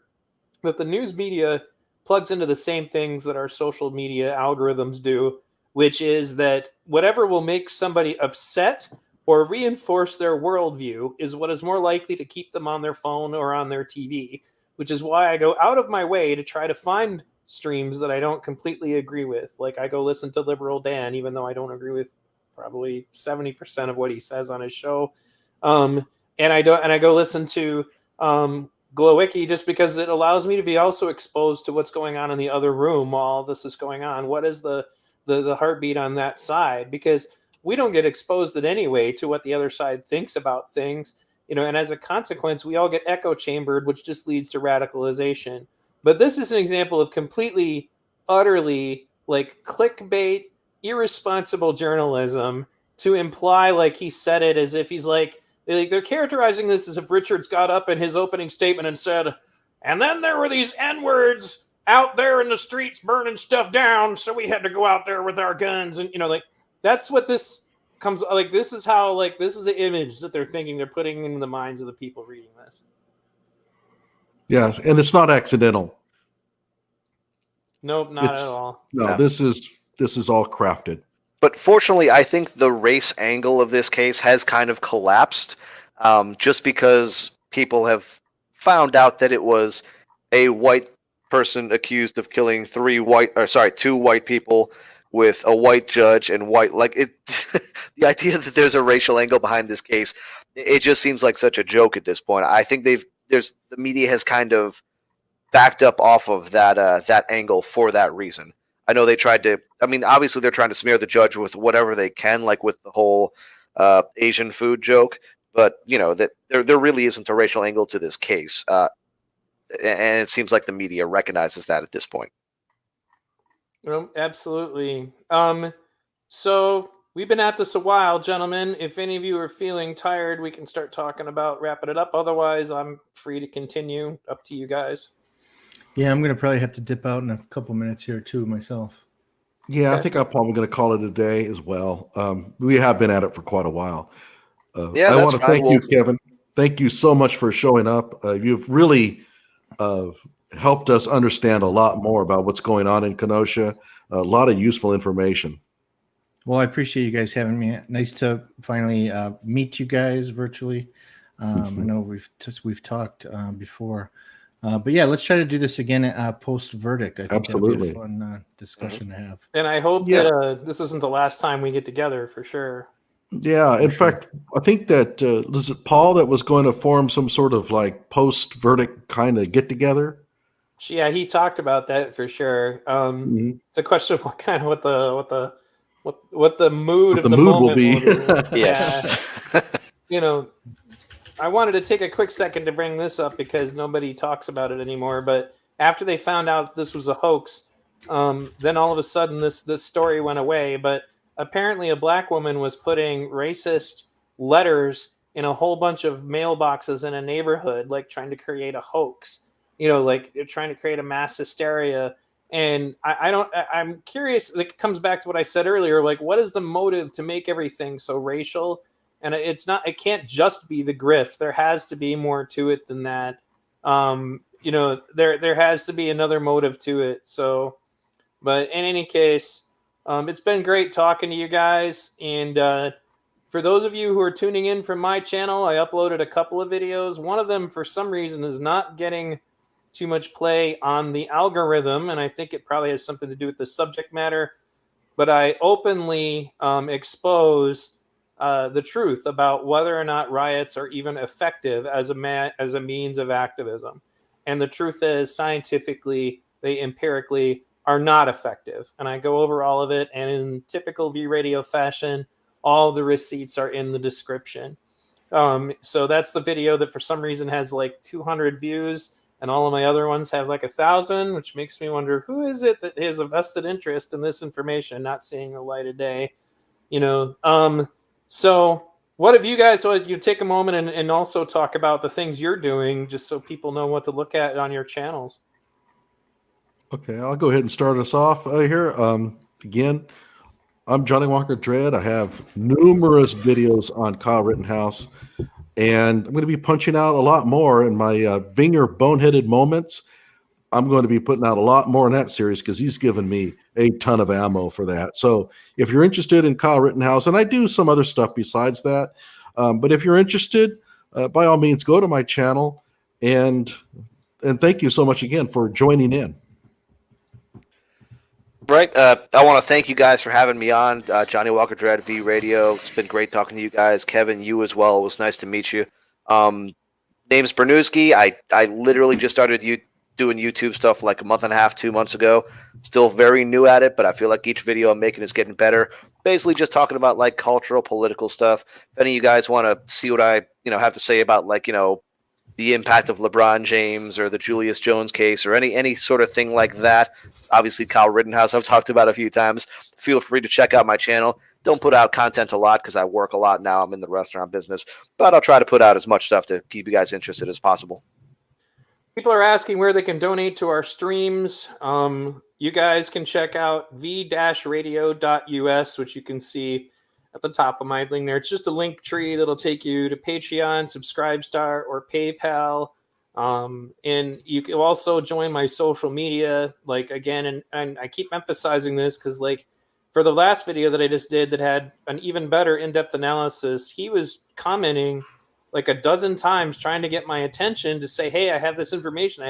that the news media plugs into the same things that our social media algorithms do, which is that whatever will make somebody upset or reinforce their worldview is what is more likely to keep them on their phone or on their TV, which is why I go out of my way to try to find streams that I don't completely agree with. Like I go listen to Liberal Dan, even though I don't agree with probably 70% of what he says on his show. And I go listen to Glowicki just because it allows me to be also exposed to what's going on in the other room while all this is going on. What is the heartbeat on that side? Because we don't get exposed in any way to what the other side thinks about things, and as a consequence, we all get echo chambered, which just leads to radicalization. But this is an example of completely, utterly clickbait, irresponsible journalism to imply like he said it as if he's they're characterizing this as if Richards got up in his opening statement and said, and then there were these N-words out there in the streets burning stuff down, so we had to go out there with our guns. And that's what this comes this is how this is the image that they're thinking they're putting in the minds of the people reading this. Yes, and it's not accidental. Nope, not at all. No, this is all crafted. But fortunately, I think the race angle of this case has kind of collapsed just because people have found out that it was a white person accused of killing two white people with a white judge and white, like it. The idea that there's a racial angle behind this case, it just seems like such a joke at this point. I think the media has kind of backed up off of that angle for that reason. I know they tried to. I mean, obviously they're trying to smear the judge with whatever they can, like with the whole Asian food joke. But that there really isn't a racial angle to this case, and it seems like the media recognizes that at this point. Well, absolutely. So we've been at this a while, gentlemen. If any of you are feeling tired, we can start talking about wrapping it up. Otherwise, I'm free to continue. Up to you guys. Yeah, I'm going to probably have to dip out in a couple minutes here too myself. Yeah, Okay. I think I'm probably going to call it a day as well. We have been at it for quite a while. Yeah, I that's want to fine. thank you, Kevin. Thank you so much for showing up. You've really helped us understand a lot more about what's going on in Kenosha. A lot of useful information. Well, I appreciate you guys having me. Nice to finally meet you guys virtually. I know we've talked before, but yeah, let's try to do this again post verdict. I think Absolutely. that'd be a fun discussion to have. And I hope that this isn't the last time we get together for sure. Yeah, in fact, I think that was it Paul that was going to form some sort of like post verdict kind of get together. Yeah, he talked about that for sure. It's a question of what the mood What of the the mood will moment be. Yes. I wanted to take a quick second to bring this up because nobody talks about it anymore. But after they found out this was a hoax, then all of a sudden this story went away. But apparently a black woman was putting racist letters in a whole bunch of mailboxes in a neighborhood, like trying to create a hoax. Like they're trying to create a mass hysteria. And I'm curious, it comes back to what I said earlier, like what is the motive to make everything so racial? And it can't just be the grift. There has to be more to it than that. There has to be another motive to it. So, but in any case, it's been great talking to you guys. And for those of you who are tuning in from my channel, I uploaded a couple of videos. One of them, for some reason, is not getting too much play on the algorithm, and I think it probably has something to do with the subject matter. But I openly expose the truth about whether or not riots are even effective as a means of activism. And the truth is, scientifically, they empirically are not effective. And I go over all of it, and in typical V Radio fashion, all the receipts are in the description. So that's the video that for some reason has like 200 views, and all of my other ones have like 1,000, which makes me wonder who is it that has a vested interest in this information not seeing the light of day. So what have you guys, so you take a moment and also talk about the things you're doing, just so people know what to look at on your channels. Okay, I'll go ahead and start us off here. Again, I'm Johnny Walker Dread. I have numerous videos on Kyle Rittenhouse, and I'm going to be punching out a lot more in my Binger Boneheaded Moments. I'm going to be putting out a lot more in that series because he's given me a ton of ammo for that. So if you're interested in Kyle Rittenhouse, and I do some other stuff besides that, but if you're interested, by all means, go to my channel, and thank you so much again for joining in. Right. I want to thank you guys for having me on. Johnny Walker Dread V Radio. It's been great talking to you guys. Kevin, you as well. It was nice to meet you. Name's Bernooski. I literally just started doing YouTube stuff like a month and a half, 2 months ago. Still very new at it, but I feel like each video I'm making is getting better. Basically just talking about like cultural, political stuff. If any of you guys want to see what I have to say about like, the impact of LeBron James or the Julius Jones case or any sort of thing like that. Obviously, Kyle Rittenhouse I've talked about a few times. Feel free to check out my channel. Don't put out content a lot because I work a lot now. I'm in the restaurant business. But I'll try to put out as much stuff to keep you guys interested as possible. People are asking where they can donate to our streams. You guys can check out v-radio.us, which you can see at the top of my thing there. It's just a link tree that'll take you to Patreon, Subscribestar, or PayPal. And you can also join my social media, like again, and I keep emphasizing this because like for the last video that I just did that had an even better in-depth analysis, he was commenting like a dozen times trying to get my attention to say, hey, I have this information.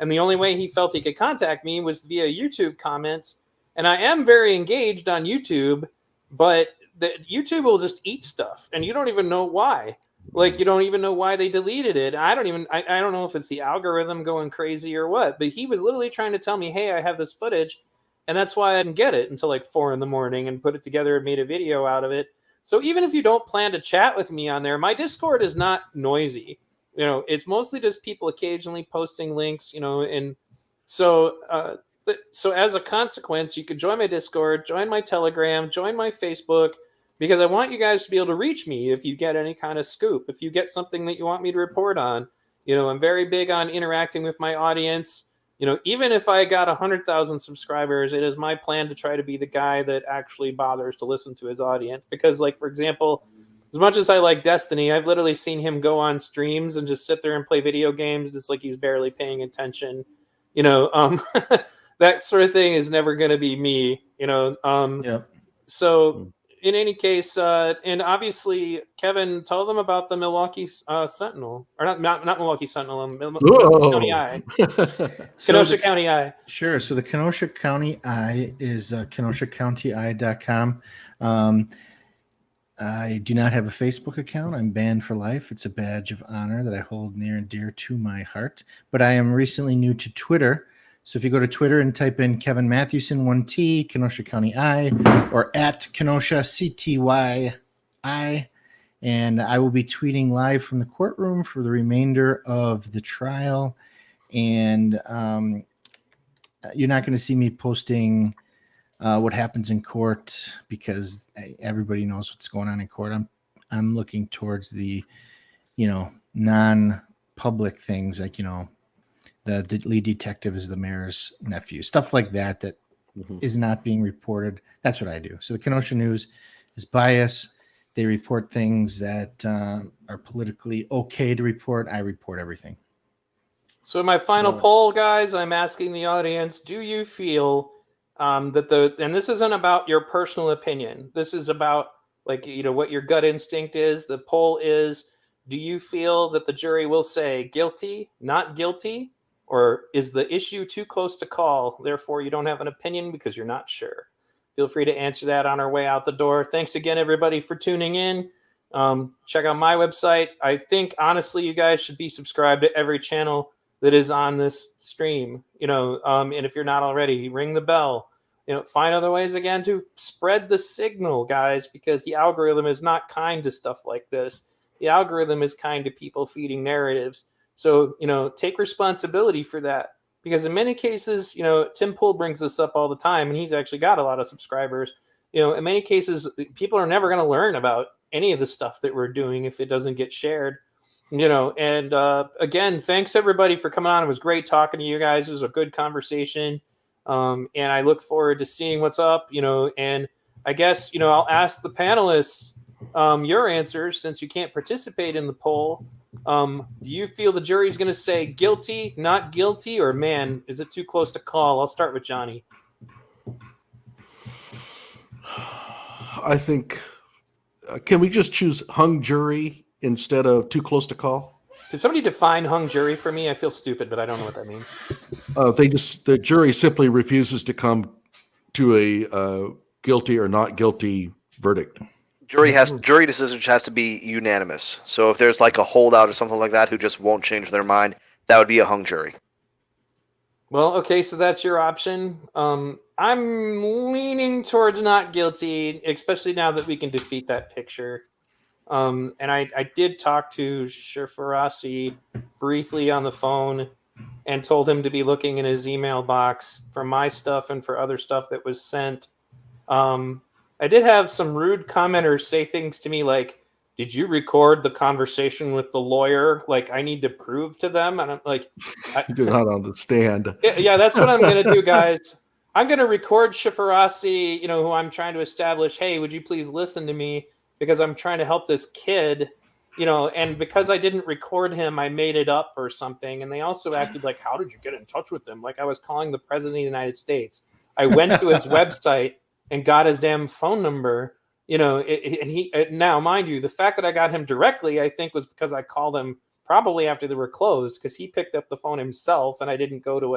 And the only way he felt he could contact me was via YouTube comments. And I am very engaged on YouTube, but YouTube will just eat stuff, and you don't even know why. Like, you don't even know why they deleted it. I don't know if it's the algorithm going crazy or what, but he was literally trying to tell me, hey, I have this footage, and that's why I didn't get it until like 4 a.m. and put it together and made a video out of it. So even if you don't plan to chat with me on there, my Discord is not noisy. You know, it's mostly just people occasionally posting links, you know, and so as a consequence, you could join my Discord, join my Telegram, join my Facebook, because I want you guys to be able to reach me if you get any kind of scoop, if you get something that you want me to report on. You know, I'm very big on interacting with my audience. You know, even if I got 100,000 subscribers, it is my plan to try to be the guy that actually bothers to listen to his audience. Because, like, for example, as much as I like Destiny, I've literally seen him go on streams and just sit there and play video games. It's like he's barely paying attention. You know, that sort of thing is never going to be me, you know. So in any case, and obviously, Kevin, tell them about the Milwaukee Sentinel, or not Milwaukee Sentinel, County Eye. Kenosha County Eye. Sure. So the Kenosha County Eye is KenoshaCountyEye.com. I do not have a Facebook account. I'm banned for life. It's a badge of honor that I hold near and dear to my heart. But I am recently new to Twitter. So if you go to Twitter and type in Kevin Mathewson, 1T, Kenosha County Eye, or at Kenosha CTYI, and I will be tweeting live from the courtroom for the remainder of the trial. And you're not going to see me posting what happens in court, because everybody knows what's going on in court. I'm looking towards the, you know, non-public things, like, you know, the lead detective is the mayor's nephew, stuff like that is not being reported. That's what I do. So the Kenosha News is biased. They report things that are politically okay to report. I report everything. So in my final poll, guys, I'm asking the audience, do you feel that and this isn't about your personal opinion. This is about, like, you know, what your gut instinct is. The poll is, do you feel that the jury will say guilty, not guilty? Or is the issue too close to call, therefore you don't have an opinion because you're not sure? Feel free to answer that on our way out the door. Thanks again, everybody, for tuning in. Check out my website. I think, honestly, you guys should be subscribed to every channel that is on this stream. You know, and if you're not already, ring the bell. You know, find other ways, again, to spread the signal, guys, because the algorithm is not kind to stuff like this. The algorithm is kind to people feeding narratives. So, you know, take responsibility for that, because in many cases, you know, Tim Pool brings this up all the time, and he's actually got a lot of subscribers. You know, in many cases, people are never going to learn about any of the stuff that we're doing if it doesn't get shared, you know. And again, thanks everybody for coming on. It was great talking to you guys. It was a good conversation. And I look forward to seeing what's up, you know, and I guess, you know, I'll ask the panelists your answers, since you can't participate in the poll. Do you feel the jury's going to say guilty, not guilty, or, man, is it too close to call? I'll start with Johnny. I think, can we just choose hung jury instead of too close to call? Can somebody define hung jury for me? I feel stupid, but I don't know what that means. The jury simply refuses to come to a guilty or not guilty verdict. Jury decision has to be unanimous. So if there's like a holdout or something like that who just won't change their mind, that would be a hung jury. Well, okay, so that's your option. I'm leaning towards not guilty, especially now that we can defeat that picture. And I did talk to Shifarasi briefly on the phone and told him to be looking in his email box for my stuff and for other stuff that was sent. I did have some rude commenters say things to me like, did you record the conversation with the lawyer? Like, I need to prove to them. And I'm like, you're not on the stand. Yeah, that's what I'm going to do, guys. I'm going to record Shifarasi, you know, who I'm trying to establish, hey, would you please listen to me? Because I'm trying to help this kid, you know, and because I didn't record him, I made it up or something. And they also acted like, how did you get in touch with him? Like I was calling the president of the United States. I went to his website and got his damn phone number, you know, and he, now, mind you, the fact that I got him directly, I think was because I called him probably after they were closed, because he picked up the phone himself, and I didn't go to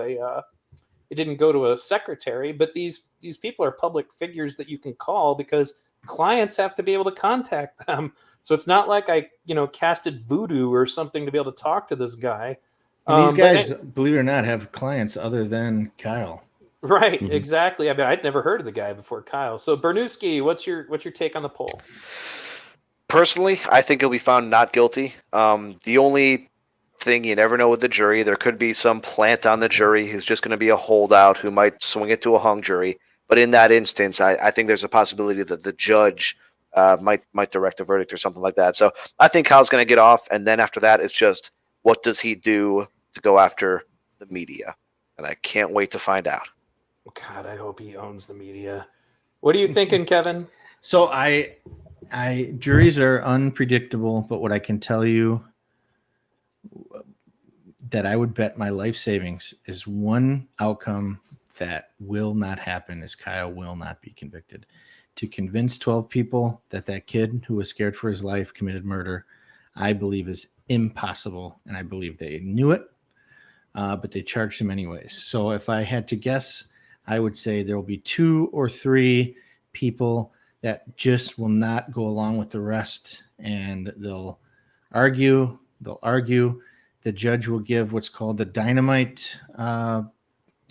a secretary. But these people are public figures that you can call because clients have to be able to contact them. So it's not like I, casted voodoo or something to be able to talk to this guy. These guys, believe it or not, have clients other than Kyle. Right, exactly. I mean, I'd never heard of the guy before Kyle. So Bernooski, what's your take on the poll? Personally, I think he'll be found not guilty. The only thing, you never know with the jury, there could be some plant on the jury who's just going to be a holdout who might swing it to a hung jury. But in that instance, I think there's a possibility that the judge might direct a verdict or something like that. So I think Kyle's going to get off, and then after that, it's just what does he do to go after the media? And I can't wait to find out. God, I hope he owns the media. What are you thinking, Kevin? So juries are unpredictable, but what I can tell you that I would bet my life savings is one outcome that will not happen is Kyle will not be convicted. To convince 12 people that kid who was scared for his life committed murder, I believe is impossible. And I believe they knew it, but they charged him anyways. So if I had to guess, I would say there will be 2 or 3 people that just will not go along with the rest, and they'll argue. The judge will give what's called the dynamite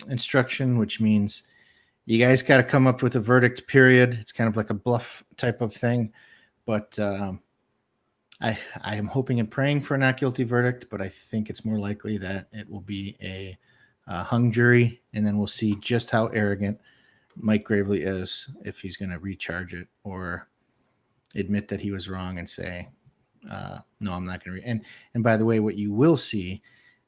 instruction, which means you guys got to come up with a verdict, period. It's kind of like a bluff type of thing. But I am hoping and praying for a not guilty verdict, but I think it's more likely that it will be a hung jury, and then we'll see just how arrogant Mike Gravely is, if he's going to recharge it or admit that he was wrong and say, no, I'm not going to. And by the way, what you will see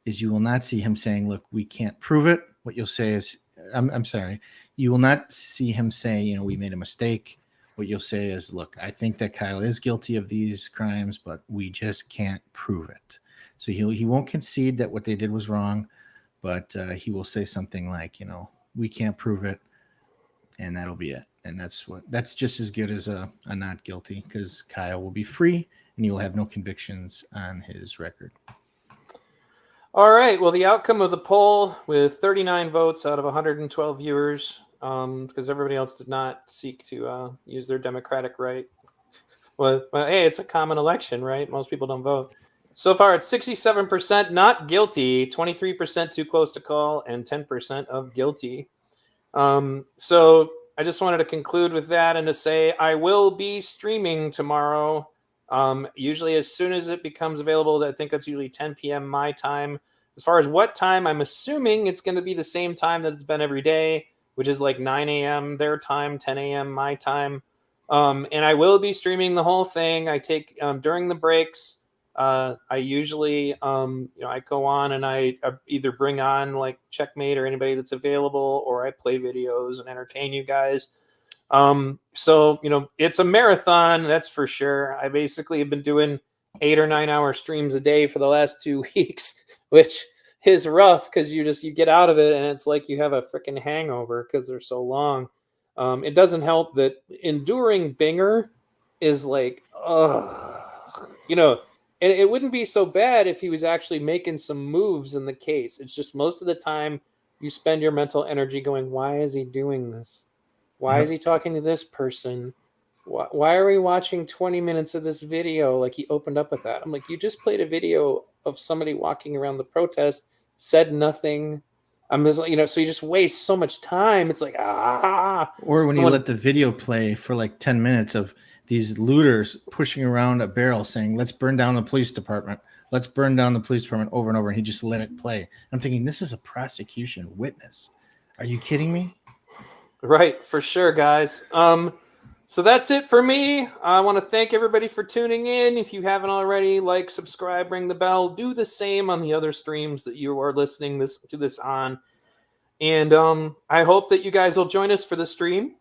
is you will not see him saying, look, we can't prove it. What you'll say is, I'm sorry, you will not see him say, we made a mistake. What you'll say is, look, I think that Kyle is guilty of these crimes, but we just can't prove it. So he won't concede that what they did was wrong, but he will say something like, we can't prove it, and that'll be it. And that's just as good as a not guilty, because Kyle will be free and he will have no convictions on his record. All right. Well, the outcome of the poll with 39 votes out of 112 viewers, because everybody else did not seek to use their democratic right. Well, hey, it's a common election, right? Most people don't vote. So far, it's 67% not guilty, 23% too close to call, and 10% of guilty. So I just wanted to conclude with that and to say I will be streaming tomorrow. Usually as soon as it becomes available. I think that's usually 10 p.m. my time. As far as what time, I'm assuming it's going to be the same time that it's been every day, which is like 9 a.m. their time, 10 a.m. my time. And I will be streaming the whole thing. I take during the breaks. I usually, I go on and I either bring on like Checkmate or anybody that's available, or I play videos and entertain you guys. So, it's a marathon, that's for sure. I basically have been doing 8 or 9 hour streams a day for the last 2 weeks, which is rough because you get out of it and it's like you have a freaking hangover because they're so long. It doesn't help that enduring Binger is like, and it wouldn't be so bad if he was actually making some moves in the case. It's just most of the time you spend your mental energy going, why is he doing this? Why is he talking to this person? Why are we watching 20 minutes of this video? Like he opened up with that. I'm like, you just played a video of somebody walking around the protest, said nothing. I'm just, so you just waste so much time. It's like, Or when you let the video play for like 10 minutes of these looters pushing around a barrel saying, let's burn down the police department. Let's burn down the police department over and over. And he just let it play. I'm thinking, this is a prosecution witness. Are you kidding me? Right, for sure, guys. So that's it for me. I want to thank everybody for tuning in. If you haven't already, like, subscribe, ring the bell, do the same on the other streams that you are listening to this on. And I hope that you guys will join us for the stream.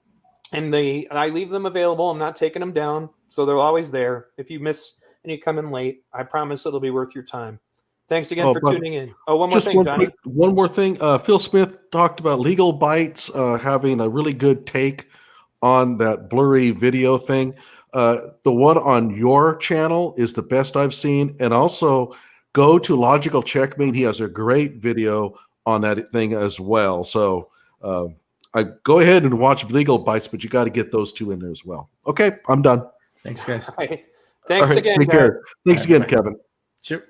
And I leave them available. I'm not taking them down, so they're always there. If you miss and you come in late, I promise it'll be worth your time. Thanks again for tuning in. Oh, one more thing, Johnny. One more thing. Phil Smith talked about Legal Bites having a really good take on that blurry video thing. The one on your channel is the best I've seen. And also go to Logical Checkmate. He has a great video on that thing as well. So I go ahead and watch Legal Bites, but you got to get those two in there as well. Okay, I'm done. Thanks, guys. Thanks All right, again, take guys. care. Thanks All right, again, bye. Kevin. Sure.